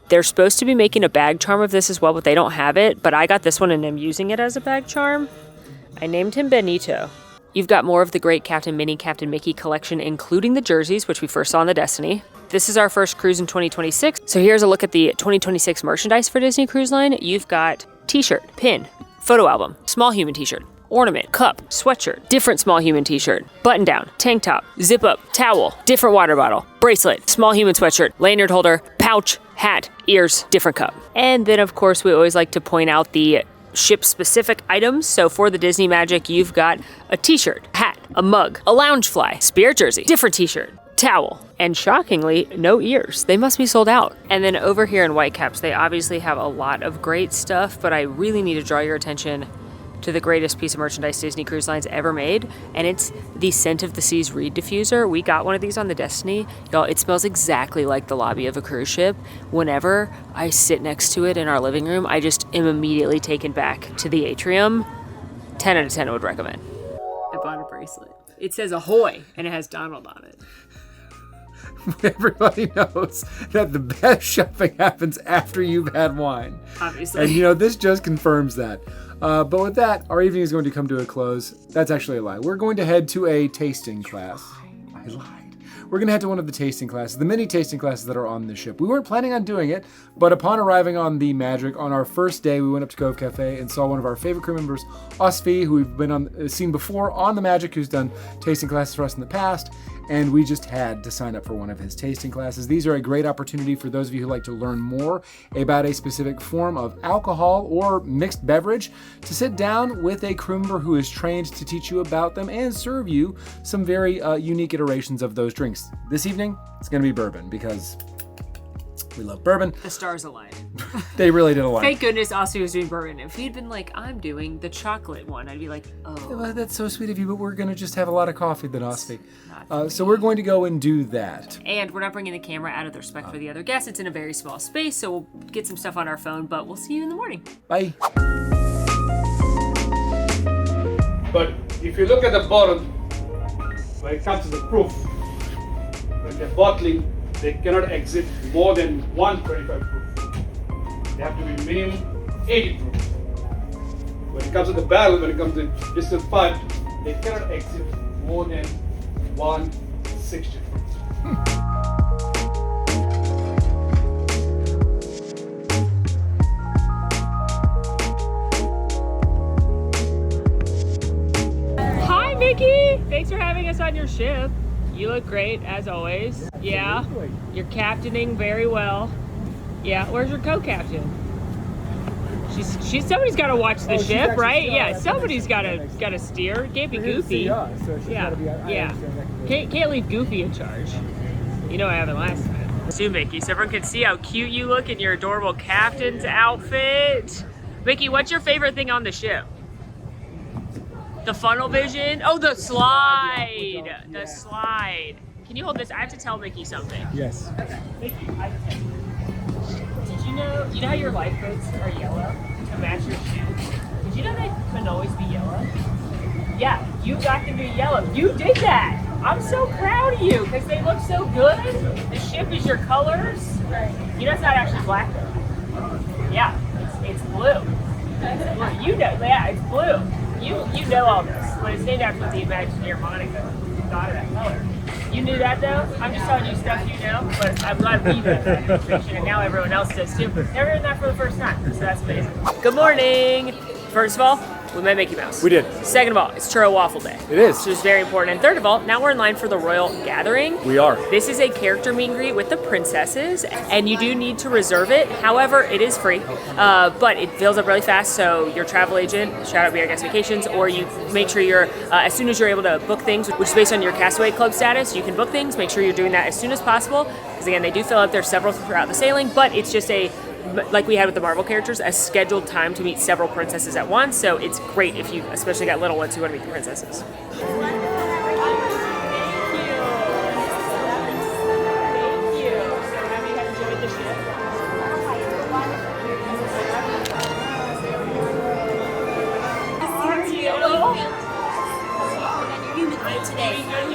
They're supposed to be making a bag charm of this as well, but they don't have it. But I got this one and I'm using it as a bag charm. I named him Benito. You've got more of the great Captain Minnie, Captain Mickey collection, including the jerseys, which we first saw on the Destiny. This is our first cruise in 2026. So here's a look at the 2026 merchandise for Disney Cruise Line. You've got t-shirt, pin, photo album, small human t-shirt, ornament, cup, sweatshirt, different small human t-shirt, button down, tank top, zip up, towel, different water bottle, bracelet, small human sweatshirt, lanyard holder, pouch, hat, ears, different cup. And then of course we always like to point out the ship specific items. So for the Disney Magic, you've got a t-shirt, hat, a mug, a lounge fly, Spirit jersey, different t-shirt, towel, and shockingly, no ears. They must be sold out. And then over here in Whitecaps, they obviously have a lot of great stuff, but I really need to draw your attention to the greatest piece of merchandise Disney Cruise Line's ever made, and it's the Scent of the Seas Reed diffuser. We got one of these on the Destiny. Y'all, it smells exactly like the lobby of a cruise ship. Whenever I sit next to it in our living room, I just am immediately taken back to the Atrium. 10 out of 10 I would recommend. I bought a bracelet. It says ahoy, and it has Donald on it. everybody knows that the best shopping happens after you've had wine. Obviously. And you know, this just confirms that. But with that, our evening is going to come to a close. That's actually a lie. We're going to head to a tasting class. I lied. We're going to head to one of the tasting classes, the many tasting classes that are on the ship. We weren't planning on doing it, but upon arriving on the Magic, on our first day, we went up to Cove Cafe and saw one of our favorite crew members, Osfi, who we've been seen before on the Magic, who's done tasting classes for us in the past, and we just had to sign up for one of his tasting classes. These are a great opportunity for those of you who like to learn more about a specific form of alcohol or mixed beverage, to sit down with a crew member who is trained to teach you about them and serve you some very unique iterations of those drinks. This evening, it's going to be bourbon because we love bourbon. The stars aligned. They really did align. Thank goodness Austin was doing bourbon. If he'd been like, I'm doing the chocolate one, I'd be like, oh. Well, that's so sweet of you, but we're going to just have a lot of coffee then, Osfi. So we're going to go and do that. And we're not bringing the camera out of respect for the other guests. It's in a very small space, so we'll get some stuff on our phone, but we'll see you in the morning. Bye. But if you look at the bottom, when it comes to the proof, when they're bottling, they cannot exit more than 125 proof. They have to be minimum 80 proof. When it comes to the barrel, when it comes to distilled pipe, they cannot exit more than 160 proof. Hi, Mickey! Thanks for having us on your ship. You look great, as always. Yeah, you're captaining very well. Yeah, where's your co-captain? Somebody's got to watch the ship, right? Yeah, somebody's got to steer. It can't be Goofy. Yeah. Can't leave Goofy in charge. You know what happened last time. So, Mickey, so everyone can see how cute you look in your adorable captain's outfit. Mickey, what's your favorite thing on the ship? The funnel vision? Oh, the slide! The slide. Can you hold this? I have to tell Mickey something. Yes. Okay. Mickey, I have to tell you. Did you know how your lifeboats are yellow to match your shoes? Did you know they can always be yellow? Yeah, you got to be yellow. You did that. I'm so proud of you because they look so good. The ship is your colors. You know it's not actually black though. Yeah, it's blue. It's blue. You know, yeah, it's blue. You know all this, but it's named after the Imagineer Monica who thought of that color. You knew that though? I'm just telling you stuff you know, but I'm glad we know that information, and now everyone else does too. Never heard that for the first time, so that's amazing. Good morning! First of all, we met Mickey Mouse. We did. Second of all, it's Churro Waffle Day. It is. Which is very important. And third of all, now we're in line for the Royal Gathering. We are. This is a character meet and greet with the princesses, and you do need to reserve it. However, it is free, but it fills up really fast, so your travel agent, shout out Be Our Guest Vacations, or you make sure you're, as soon as you're able to book things, which is based on your Castaway Club status, you can book things, make sure you're doing that as soon as possible, because again, they do fill up. There's several throughout the sailing, but it's just like we had with the Marvel characters, a scheduled time to meet several princesses at once, so it's great if you especially got little ones who want to meet the princesses.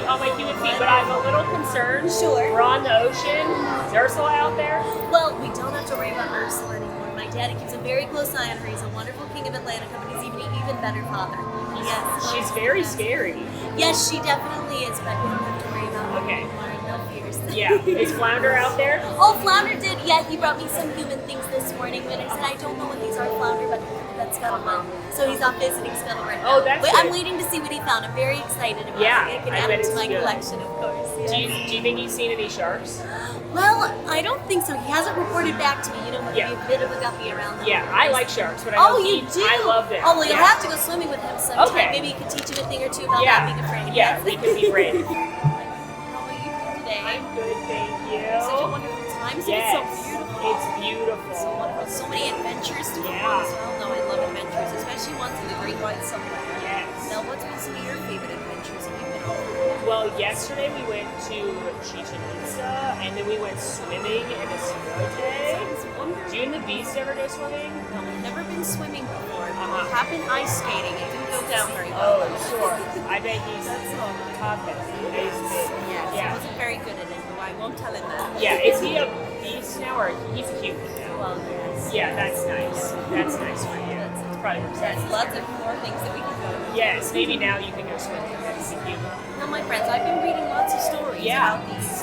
On my human feet, but I'm a little concerned. Sure. We're on the ocean. Is Ursula out there? Well, we don't have to worry about Ursula anymore. My daddy keeps a very close eye on her. He's a wonderful king of Atlantica, but he's even better father. Yes. She's very scary. Yes, she definitely is, but we don't have to worry about her anymore. No fears. Yeah. Is Flounder out there? Oh, Flounder did. Yeah, he brought me some human things this morning, but I said I don't know what these are, Flounder, but that's Scuttle will. So he's off visiting Scuttle right now. Oh, that's good. I'm waiting to see what he found. I'm very excited about it. I can add it to my collection, of course. Yeah. Do you think he's seen any sharks? Well, I don't think so. He hasn't reported back to me. You know, he can be a bit of a guppy around them. Yeah, I like sharks. But you do? I love them. Oh, well, you'll have to go swimming with him sometime. Okay. Maybe you could teach him a thing or two about not being afraid. Yeah, we could be brave. How are you doing today? I'm good, thank you. Such a wonderful time. Yes. It's so beautiful. It's beautiful. So wonderful. So many adventures to go on as well. No, I love adventures, especially ones in the Great White somewhere. Yes. Now, what's been some of your favorite adventures that you've been on? Well, yesterday we went to Chichen Itza, and then we went swimming in a cenote. Do you and the Beast ever go swimming? No, I've never been swimming before. We have been ice skating. It didn't go down very well. Oh, sure. I bet he's top at it. Yeah, he wasn't very good at it. I won't tell him that. Yeah, is he a beast now or he's cute now? Well, yes. Yeah, that's nice. That's nice for you. It's probably There's lots of more things that we can go to. Yes, maybe now you can go swimming. That's cute. Now, my friends, I've been reading lots of stories Yeah. about these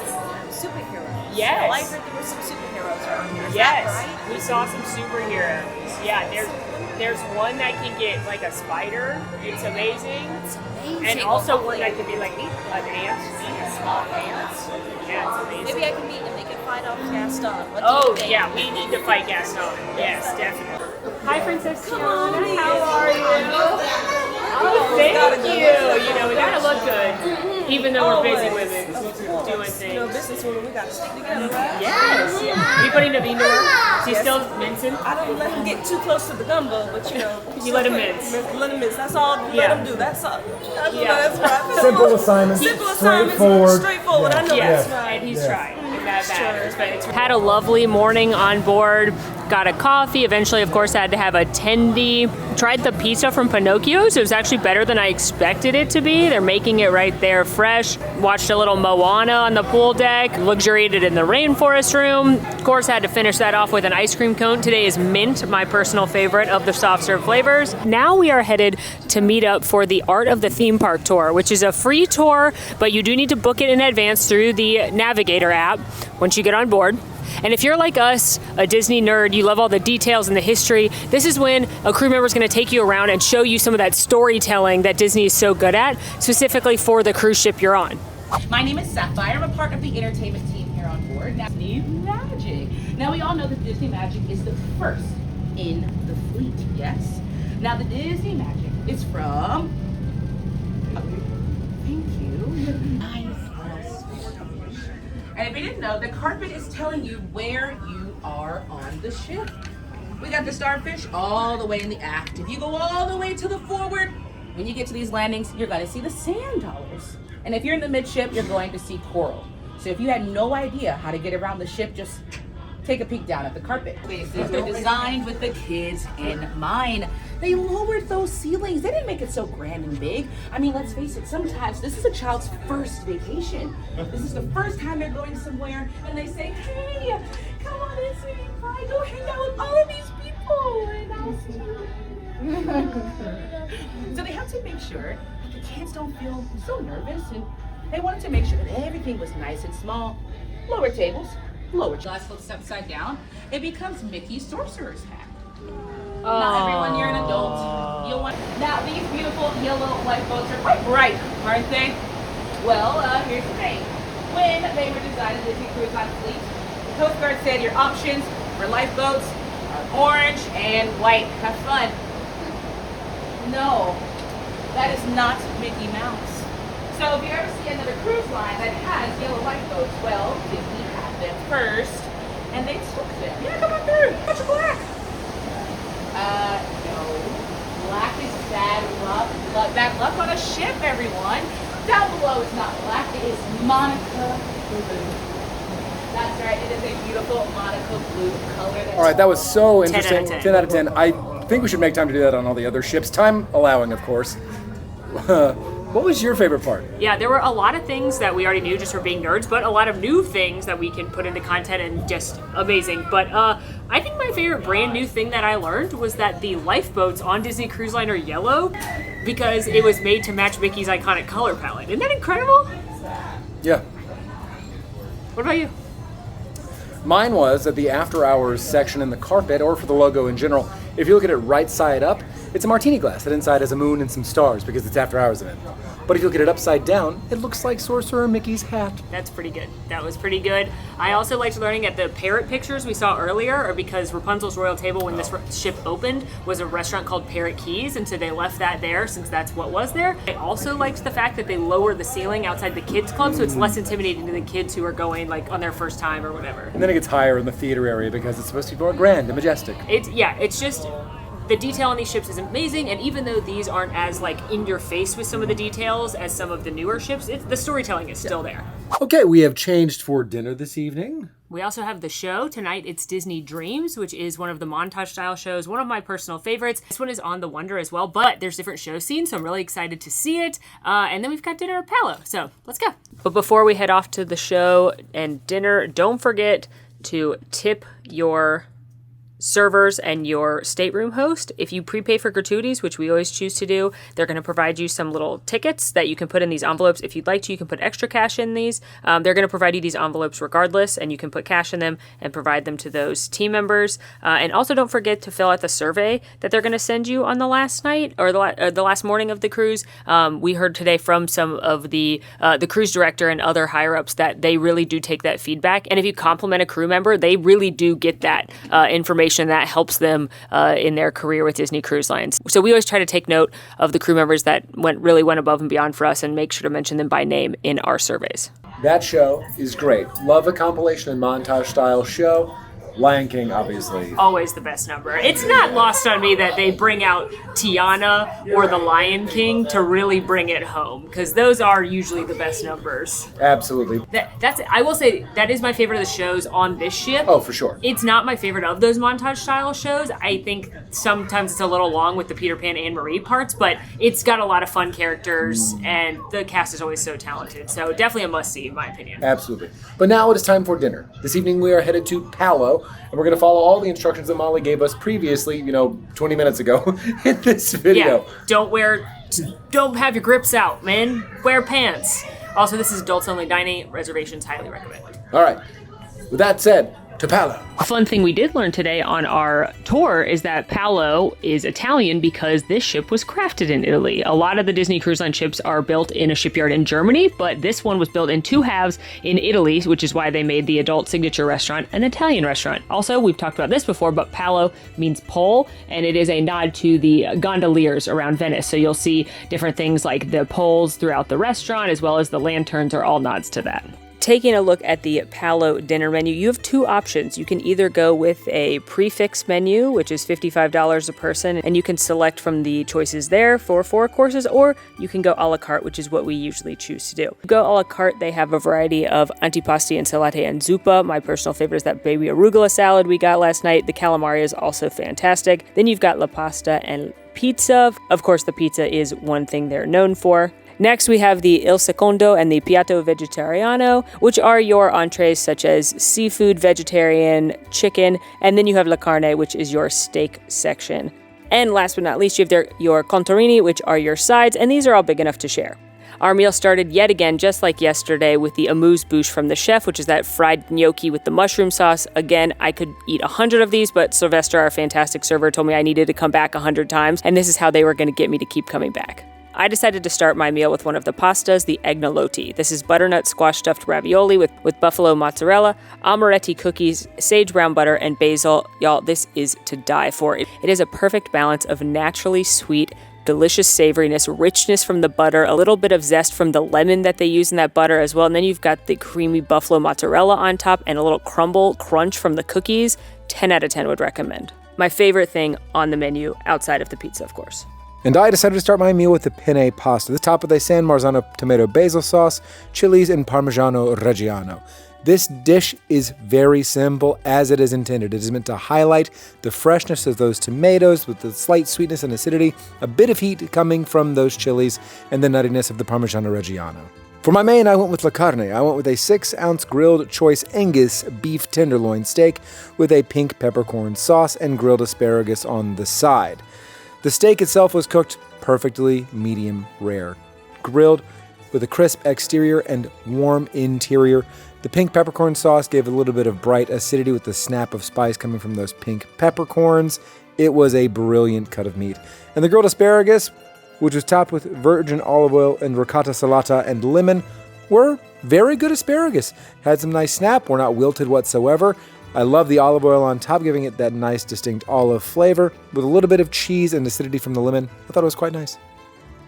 superheroes. Yes. Well, I heard there were some superheroes around here. Is Yes, that right? we saw some superheroes. Yeah, there's one that can get like a spider. It's amazing. And also one that can be like an ant. Small ants. Yeah, it's amazing. Maybe I can meet them. They can fight off Gaston. What do you Oh think? yeah, we need to fight Gaston. Yes, definitely. Hi, Princess Tiana. How are you? Oh, thank you. You know, we gotta look good, even though we're busy women doing things. You know, business women, we gotta stick together, right? Yes. You putting Naveen to work? Is he still mincing? I don't let him get too close to the gumbo, but you know. You let him mince. Let him mince. That's all. Yeah. Let him do. That's all. Yeah. That's right. Simple assignments, Simple assignments. straightforward. Straightforward. I know Yes, that's right. and he's trying. That matters. But it's had a lovely morning on board. Got a coffee. Eventually, of course, I had to have a tendy. Tried the pizza from Pinocchio's. It was actually better than I expected it to be. They're making it right there fresh. Watched a little Moana on the pool deck. Luxuriated in the rainforest room. Of course, had to finish that off with an ice cream cone. Today is mint, my personal favorite of the soft serve flavors. Now we are headed to meet up for the Art of the Theme Park tour, which is a free tour, but you do need to book it in advance through the Navigator app once you get on board. And if you're like us, a Disney nerd, you love all the details and the history, this is when a crew member is going to take you around and show you some of that storytelling that Disney is so good at, specifically for the cruise ship you're on. My name is Sapphire. I'm a part of the entertainment team here on board. Disney Magic. Now, we all know that Disney Magic is the first in the fleet, yes? Now, the Disney Magic is from... Thank you. And if you didn't know, the carpet is telling you where you are on the ship. We got the starfish all the way in the aft. If you go all the way to the forward, when you get to these landings, you're going to see the sand dollars. And if you're in the midship, you're going to see coral. So if you had no idea how to get around the ship, just take a peek down at the carpet. These were designed with the kids in mind. They lowered those ceilings. They didn't make it so grand and big. I mean, let's face it, sometimes this is a child's first vacation. This is the first time they're going somewhere, and they say, hey, come on in, sweetie pie, go hang out with all of these people. And I'll see. So they have to make sure that the kids don't feel so nervous, and they wanted to make sure that everything was nice and small. Lower tables, lower glass flips upside down. It becomes Mickey's sorcerer's hat. Now, everyone, you're an adult. You'll want. Now, these beautiful yellow lifeboats are quite bright, aren't they? Well, here's the thing. When they were designing Disney Cruise Line fleet, the Coast Guard said your options for lifeboats are orange and white. Have fun. No, that is not Mickey Mouse. So if you ever see another cruise line that has yellow lifeboats, well, Disney had them first, and they took them. Yeah, come on through. What's your black? No. Black is bad luck. Bad luck on a ship, everyone. Down below is not black, it is Monica blue. That's right, it is a beautiful Monica blue color. All right, that was so interesting. 10 out of 10. 10 out of 10. I think we should make time to do that on all the other ships. Time allowing, of course. What was your favorite part? Yeah, there were a lot of things that we already knew just for being nerds, but a lot of new things that we can put into content and just amazing. But I think my favorite brand new thing that I learned was that the lifeboats on Disney Cruise Line are yellow because it was made to match Mickey's iconic color palette. Isn't that incredible? Yeah. What about you? Mine was at the after hours section in the carpet, or for the logo in general. If you look at it right side up, it's a martini glass that inside has a moon and some stars because it's after hours in it. But if you look at it upside down, it looks like Sorcerer Mickey's hat. That's pretty good. That was pretty good. I also liked learning at the parrot pictures we saw earlier are because Rapunzel's royal table when this ship opened was a restaurant called Parrot Keys, and so they left that there since that's what was there. I also liked the fact that they lowered the ceiling outside the kids club so it's less intimidating to the kids who are going like on their first time or whatever. And then it gets higher in the theater area because it's supposed to be more grand and majestic. It's just The detail on these ships is amazing, and even though these aren't as like in your face with some of the details as some of the newer ships, the storytelling is still there. Okay, we have changed for dinner this evening. We also have the show. Tonight it's Disney Dreams, which is one of the montage style shows, one of my personal favorites. This one is on the Wonder as well, but there's different show scenes, so I'm really excited to see it. And then we've got dinner at Palo, so let's go. But before we head off to the show and dinner, don't forget to tip your servers and your stateroom host. If you prepay for gratuities, which we always choose to do, they're going to provide you some little tickets that you can put in these envelopes. If you'd like to, you can put extra cash in these. They're going to provide you these envelopes regardless, and you can put cash in them and provide them to those team members. And also don't forget to fill out the survey that they're going to send you on the last night or the last morning of the cruise. We heard today from some of the cruise director and other higher ups that they really do take that feedback. And if you compliment a crew member, they really do get that information that helps them in their career with Disney Cruise Lines. So we always try to take note of the crew members that really went above and beyond for us and make sure to mention them by name in our surveys. That show is great. Love a compilation and montage style show. Lion King, obviously. Always the best number. It's not lost on me that they bring out Tiana or the Lion King to really bring it home, because those are usually the best numbers. Absolutely. I will say that is my favorite of the shows on this ship. Oh, for sure. It's not my favorite of those montage style shows. I think sometimes it's a little long with the Peter Pan and Marie parts, but it's got a lot of fun characters and the cast is always so talented. So definitely a must-see in my opinion. Absolutely. But now it is time for dinner. This evening we are headed to Palo, and we're going to follow all the instructions that Molly gave us previously, 20 minutes ago in this video. Yeah, don't have your grips out, man. Wear pants. Also, this is adults only dining. Reservations highly recommended. All right. With that said, to Palo. A fun thing we did learn today on our tour is that Palo is Italian because this ship was crafted in Italy. A lot of the Disney Cruise Line ships are built in a shipyard in Germany, but this one was built in two halves in Italy, which is why they made the adult signature restaurant an Italian restaurant. Also, we've talked about this before, but Palo means pole, and it is a nod to the gondoliers around Venice. So you'll see different things like the poles throughout the restaurant, as well as the lanterns are all nods to that. Taking a look at the Palo dinner menu, you have two options. You can either go with a prefix menu, which is $55 a person, and you can select from the choices there for 4 courses, or you can go a la carte, which is what we usually choose to do. Go a la carte, they have a variety of antipasti, insalate, and zuppa. My personal favorite is that baby arugula salad we got last night. The calamari is also fantastic. Then you've got la pasta and pizza. Of course, the pizza is one thing they're known for. Next, we have the Il Secondo and the Piatto Vegetariano, which are your entrees such as seafood, vegetarian, chicken, and then you have La Carne, which is your steak section. And last but not least, you have your contorini, which are your sides, and these are all big enough to share. Our meal started yet again, just like yesterday, with the amuse-bouche from the chef, which is that fried gnocchi with the mushroom sauce. Again, I could eat 100 of these, but Sylvester, our fantastic server, told me I needed to come back 100 times, and this is how they were going to get me to keep coming back. I decided to start my meal with one of the pastas, the agnolotti. This is butternut squash stuffed ravioli with buffalo mozzarella, amaretti cookies, sage brown butter, and basil. Y'all, this is to die for. It is a perfect balance of naturally sweet, delicious savoriness, richness from the butter, a little bit of zest from the lemon that they use in that butter as well. And then you've got the creamy buffalo mozzarella on top and a little crunch from the cookies. 10 out of 10 would recommend. My favorite thing on the menu, outside of the pizza, of course. And I decided to start my meal with the penne pasta. The top with a San Marzano tomato basil sauce, chilies, and Parmigiano Reggiano. This dish is very simple as it is intended. It is meant to highlight the freshness of those tomatoes with the slight sweetness and acidity, a bit of heat coming from those chilies, and the nuttiness of the Parmigiano Reggiano. For my main, I went with La Carne. I went with a 6-ounce grilled choice Angus beef tenderloin steak with a pink peppercorn sauce and grilled asparagus on the side. The steak itself was cooked perfectly medium rare, grilled with a crisp exterior and warm interior. The pink peppercorn sauce gave a little bit of bright acidity with the snap of spice coming from those pink peppercorns. It was a brilliant cut of meat. And the grilled asparagus, which was topped with virgin olive oil and ricotta salata and lemon, were very good asparagus. Had some nice snap, were not wilted whatsoever. I love the olive oil on top, giving it that nice distinct olive flavor with a little bit of cheese and acidity from the lemon. I thought it was quite nice.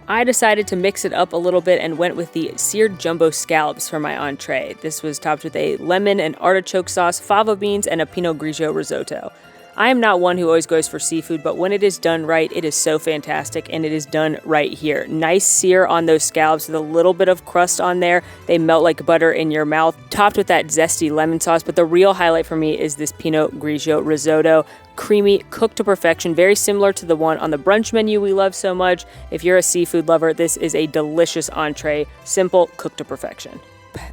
I decided to mix it up a little bit and went with the seared jumbo scallops for my entree. This was topped with a lemon and artichoke sauce, fava beans, and a Pinot Grigio risotto. I am not one who always goes for seafood, but when it is done right, it is so fantastic, and it is done right here. Nice sear on those scallops with a little bit of crust on there. They melt like butter in your mouth, topped with that zesty lemon sauce, but the real highlight for me is this Pinot Grigio risotto. Creamy, cooked to perfection, very similar to the one on the brunch menu we love so much. If you're a seafood lover, this is a delicious entree, simple, cooked to perfection.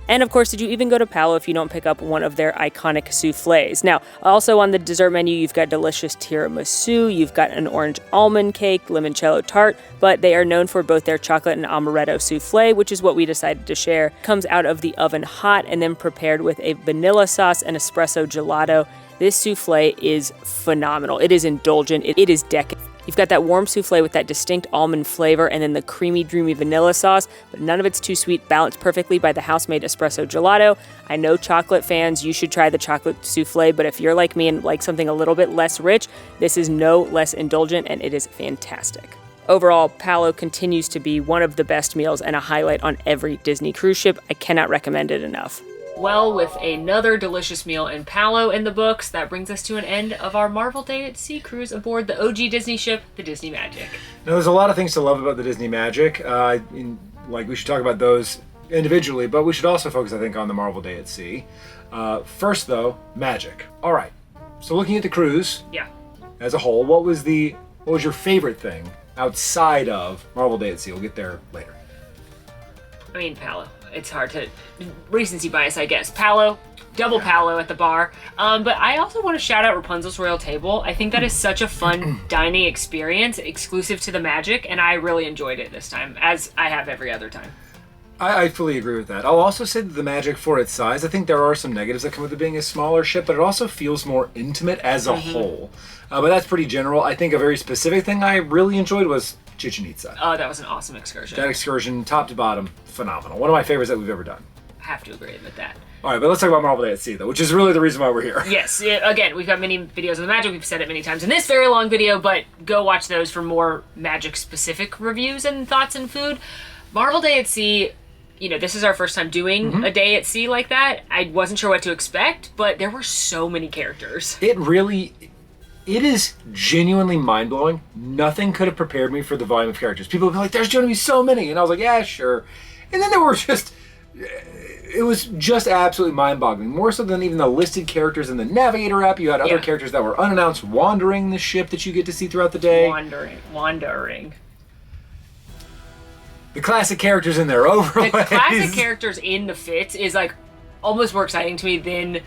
And of course, did you even go to Palo if you don't pick up one of their iconic soufflés? Now, also on the dessert menu, you've got delicious tiramisu, you've got an orange almond cake, limoncello tart, but they are known for both their chocolate and amaretto soufflé, which is what we decided to share. Comes out of the oven hot and then prepared with a vanilla sauce and espresso gelato. This soufflé is phenomenal. It is indulgent. It is decadent. You've got that warm soufflé with that distinct almond flavor and then the creamy, dreamy vanilla sauce, but none of it's too sweet, balanced perfectly by the house-made espresso gelato. I know chocolate fans, you should try the chocolate soufflé, but if you're like me and like something a little bit less rich, this is no less indulgent and it is fantastic. Overall, Palo continues to be one of the best meals and a highlight on every Disney cruise ship. I cannot recommend it enough. Well, with another delicious meal in Palo in the books, that brings us to an end of our Marvel Day at Sea cruise aboard the OG Disney ship, the Disney Magic. Now, there's a lot of things to love about the Disney Magic. Like, we should talk about those individually, but we should also focus, I think, on the Marvel Day at Sea. First, though, magic. All right. So, looking at the cruise, as a whole, what was your favorite thing outside of Marvel Day at Sea? We'll get there later. I mean, Palo. It's hard to... Recency bias, I guess. Palo, double Palo at the bar. But I also want to shout out Rapunzel's Royal Table. I think that is such a fun dining experience, exclusive to the Magic, and I really enjoyed it this time, as I have every other time. I fully agree with that. I'll also say that the Magic, for its size, I think there are some negatives that come with it being a smaller ship, but it also feels more intimate as a whole. But that's pretty general. I think a very specific thing I really enjoyed was Chichen Itza. Oh, that was an awesome excursion. That excursion, top to bottom, phenomenal. One of my favorites that we've ever done. I have to agree with that. All right, but let's talk about Marvel Day at Sea, though, which is really the reason why we're here. Yes, again, we've got many videos of the Magic. We've said it many times in this very long video, but go watch those for more Magic-specific reviews and thoughts and food. Marvel Day at Sea, you know, this is our first time doing a day at sea like that. I wasn't sure what to expect, but there were so many characters. It is genuinely mind-blowing. Nothing could have prepared me for the volume of characters. People would be like, there's going to be so many. And I was like, yeah, sure. And then there were it was just absolutely mind-boggling. More so than even the listed characters in the Navigator app. You had other characters that were unannounced wandering the ship that you get to see throughout the day. Wandering. The classic characters in their overlays. The classic characters in the fits is like almost more exciting to me than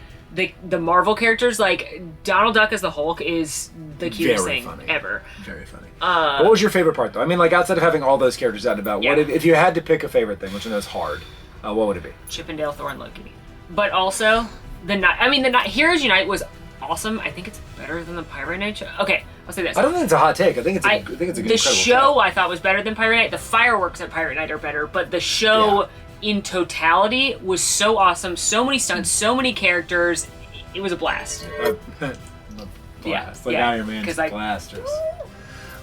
the Marvel characters. Like Donald Duck as the Hulk is the cutest thing ever. Very funny. What was your favorite part, though? I mean, like outside of having all those characters out and about, what if you had to pick a favorite thing, which I know is hard, what would it be? Chippendale, Thor, and Loki. But also the Heroes Unite was awesome. I think it's better than the Pirate Night show. Okay, I'll say this. I don't think it's a hot take. I think it's a good. The show I thought was better than Pirate Night. The fireworks at Pirate Night are better, but the show in totality was so awesome. So many stunts, so many characters. It was a blast. Blast. Like Iron Man's blasters.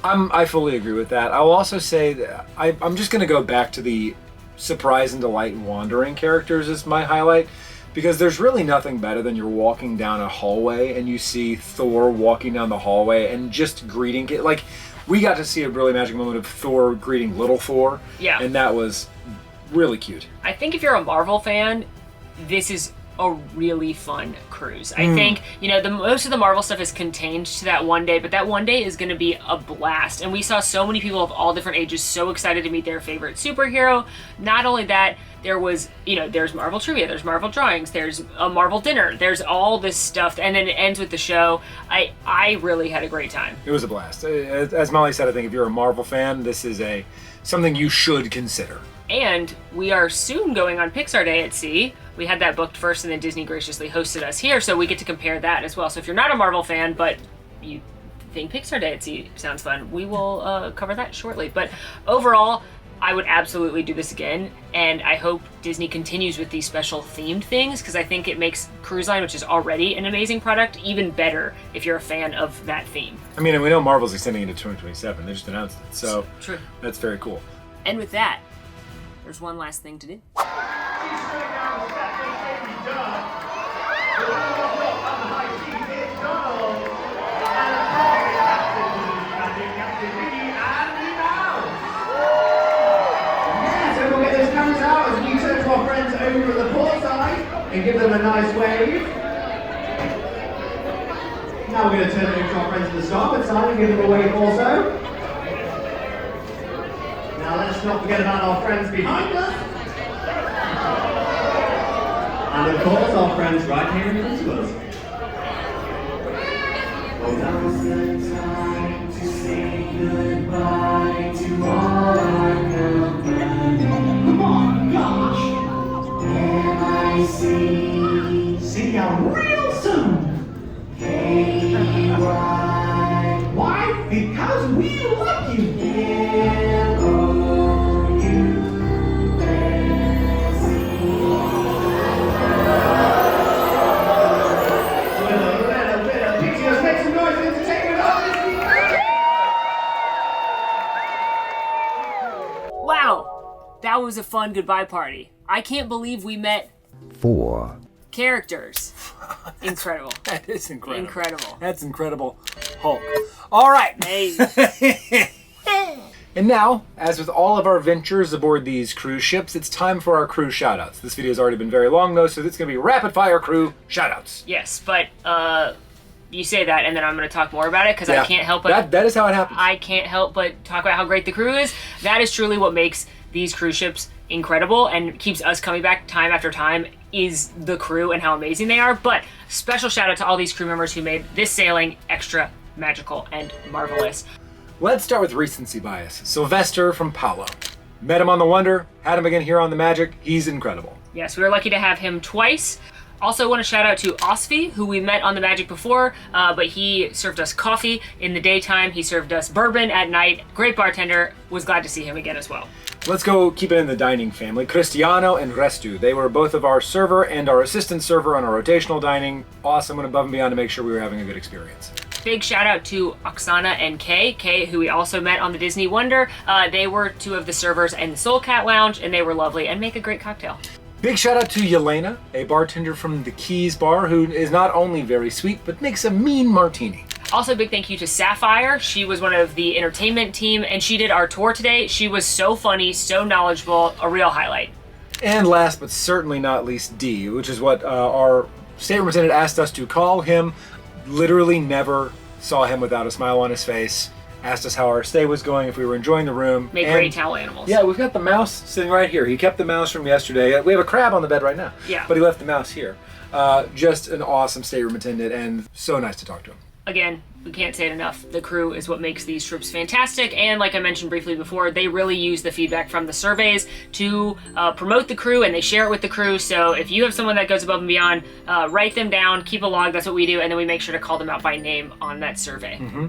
I fully agree with that. I'll also say that I'm just going to go back to the surprise and delight and wandering characters as my highlight, because there's really nothing better than you're walking down a hallway and you see Thor walking down the hallway and just greeting. Like, we got to see a really magic moment of Thor greeting little Thor. Yeah. And that was really cute. I think if you're a Marvel fan, this is a really fun cruise. I think, you know, most of the Marvel stuff is contained to that one day, but that one day is going to be a blast. And we saw so many people of all different ages so excited to meet their favorite superhero. Not only that, there was, you know, there's Marvel trivia, there's Marvel drawings, there's a Marvel dinner, there's all this stuff, and then it ends with the show. I really had a great time. It was a blast. As Molly said, I think if you're a Marvel fan, this is something you should consider. And we are soon going on Pixar Day at Sea. We had that booked first, and then Disney graciously hosted us here, so we get to compare that as well. So if you're not a Marvel fan, but you think Pixar Day at Sea sounds fun, we will cover that shortly. But overall, I would absolutely do this again, and I hope Disney continues with these special themed things, because I think it makes Cruise Line, which is already an amazing product, even better if you're a fan of that theme. I mean, and we know Marvel's extending into 2027. They just announced it, so true. That's very cool. And with that, there's one last thing to do. Now we're going to turn it into our friends at the starboard side and give them a wave also. Now let's not forget about our friends behind us. And of course our friends right here in front of us. Oh, now's the time to say goodbye to all our company. Come on, gosh! M-I-C. See ya real soon! K-Y. Why? Because we love you! Wow, that was a fun goodbye party. I can't believe we met 4 characters. Incredible. That is incredible. Incredible. That's incredible. Hulk. All right. Hey. And now, as with all of our ventures aboard these cruise ships, it's time for our crew shoutouts. This video has already been very long though, so it's going to be rapid fire crew shoutouts. Yes, but you say that and then I'm going to talk more about it because I can't help but... That is how it happens. I can't help but talk about how great the crew is. That is truly what makes these cruise ships incredible and keeps us coming back time after time is the crew and how amazing they are. But special shout out to all these crew members who made this sailing extra magical and marvelous. Let's start with recency bias. Sylvester from Palo. Met him on the Wonder, had him again here on the Magic. He's incredible. Yes, we were lucky to have him twice. Also want to shout out to Osfi, who we met on the Magic before, but he served us coffee in the daytime. He served us bourbon at night. Great bartender. Was glad to see him again as well. Let's go keep it in the dining family. Cristiano and Restu. They were both of our server and our assistant server on our rotational dining. Awesome, went above and beyond to make sure we were having a good experience. Big shout out to Oksana and Kay, who we also met on the Disney Wonder. They were two of the servers in the Soul Cat Lounge, and they were lovely and make a great cocktail. Big shout out to Yelena, a bartender from the Keys Bar, who is not only very sweet, but makes a mean martini. Also, big thank you to Sapphire. She was one of the entertainment team, and she did our tour today. She was so funny, so knowledgeable, a real highlight. And last but certainly not least, D, which is what our stateroom attendant asked us to call him. Literally never saw him without a smile on his face. Asked us how our stay was going, if we were enjoying the room. Make great towel animals. Yeah, we've got the mouse sitting right here. He kept the mouse from yesterday. We have a crab on the bed right now. Yeah. But he left the mouse here. Just an awesome stateroom attendant and so nice to talk to him. Again, we can't say it enough. The crew is what makes these trips fantastic, and like I mentioned briefly before, they really use the feedback from the surveys to promote the crew, and they share it with the crew. So if you have someone that goes above and beyond, write them down, keep a log. That's what we do, and then we make sure to call them out by name on that survey. Mm-hmm.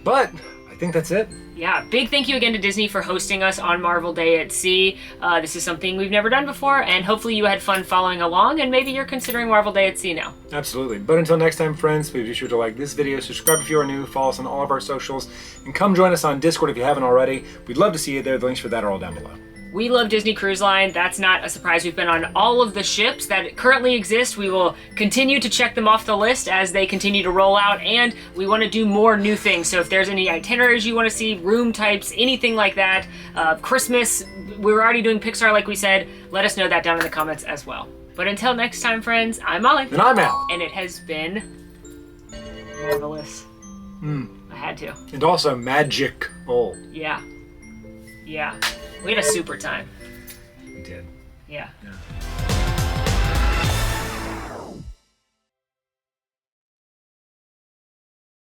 But I think that's it. Yeah, big thank you again to Disney for hosting us on Marvel Day at Sea. This is something we've never done before, and hopefully you had fun following along, and maybe you're considering Marvel Day at Sea now. Absolutely. But until next time, friends, please be sure to like this video, subscribe if you are new, follow us on all of our socials, and come join us on Discord if you haven't already. We'd love to see you there. The links for that are all down below. We love Disney Cruise Line. That's not a surprise. We've been on all of the ships that currently exist. We will continue to check them off the list as they continue to roll out, and we want to do more new things. So if there's any itineraries you want to see, room types, anything like that, Christmas, we're already doing Pixar like we said, let us know that down in the comments as well. But until next time, friends, I'm Molly. And I'm Al. And it has been marvelous. I had to. And also magical. Yeah. Yeah. We had a super time. We did. Yeah. Yeah.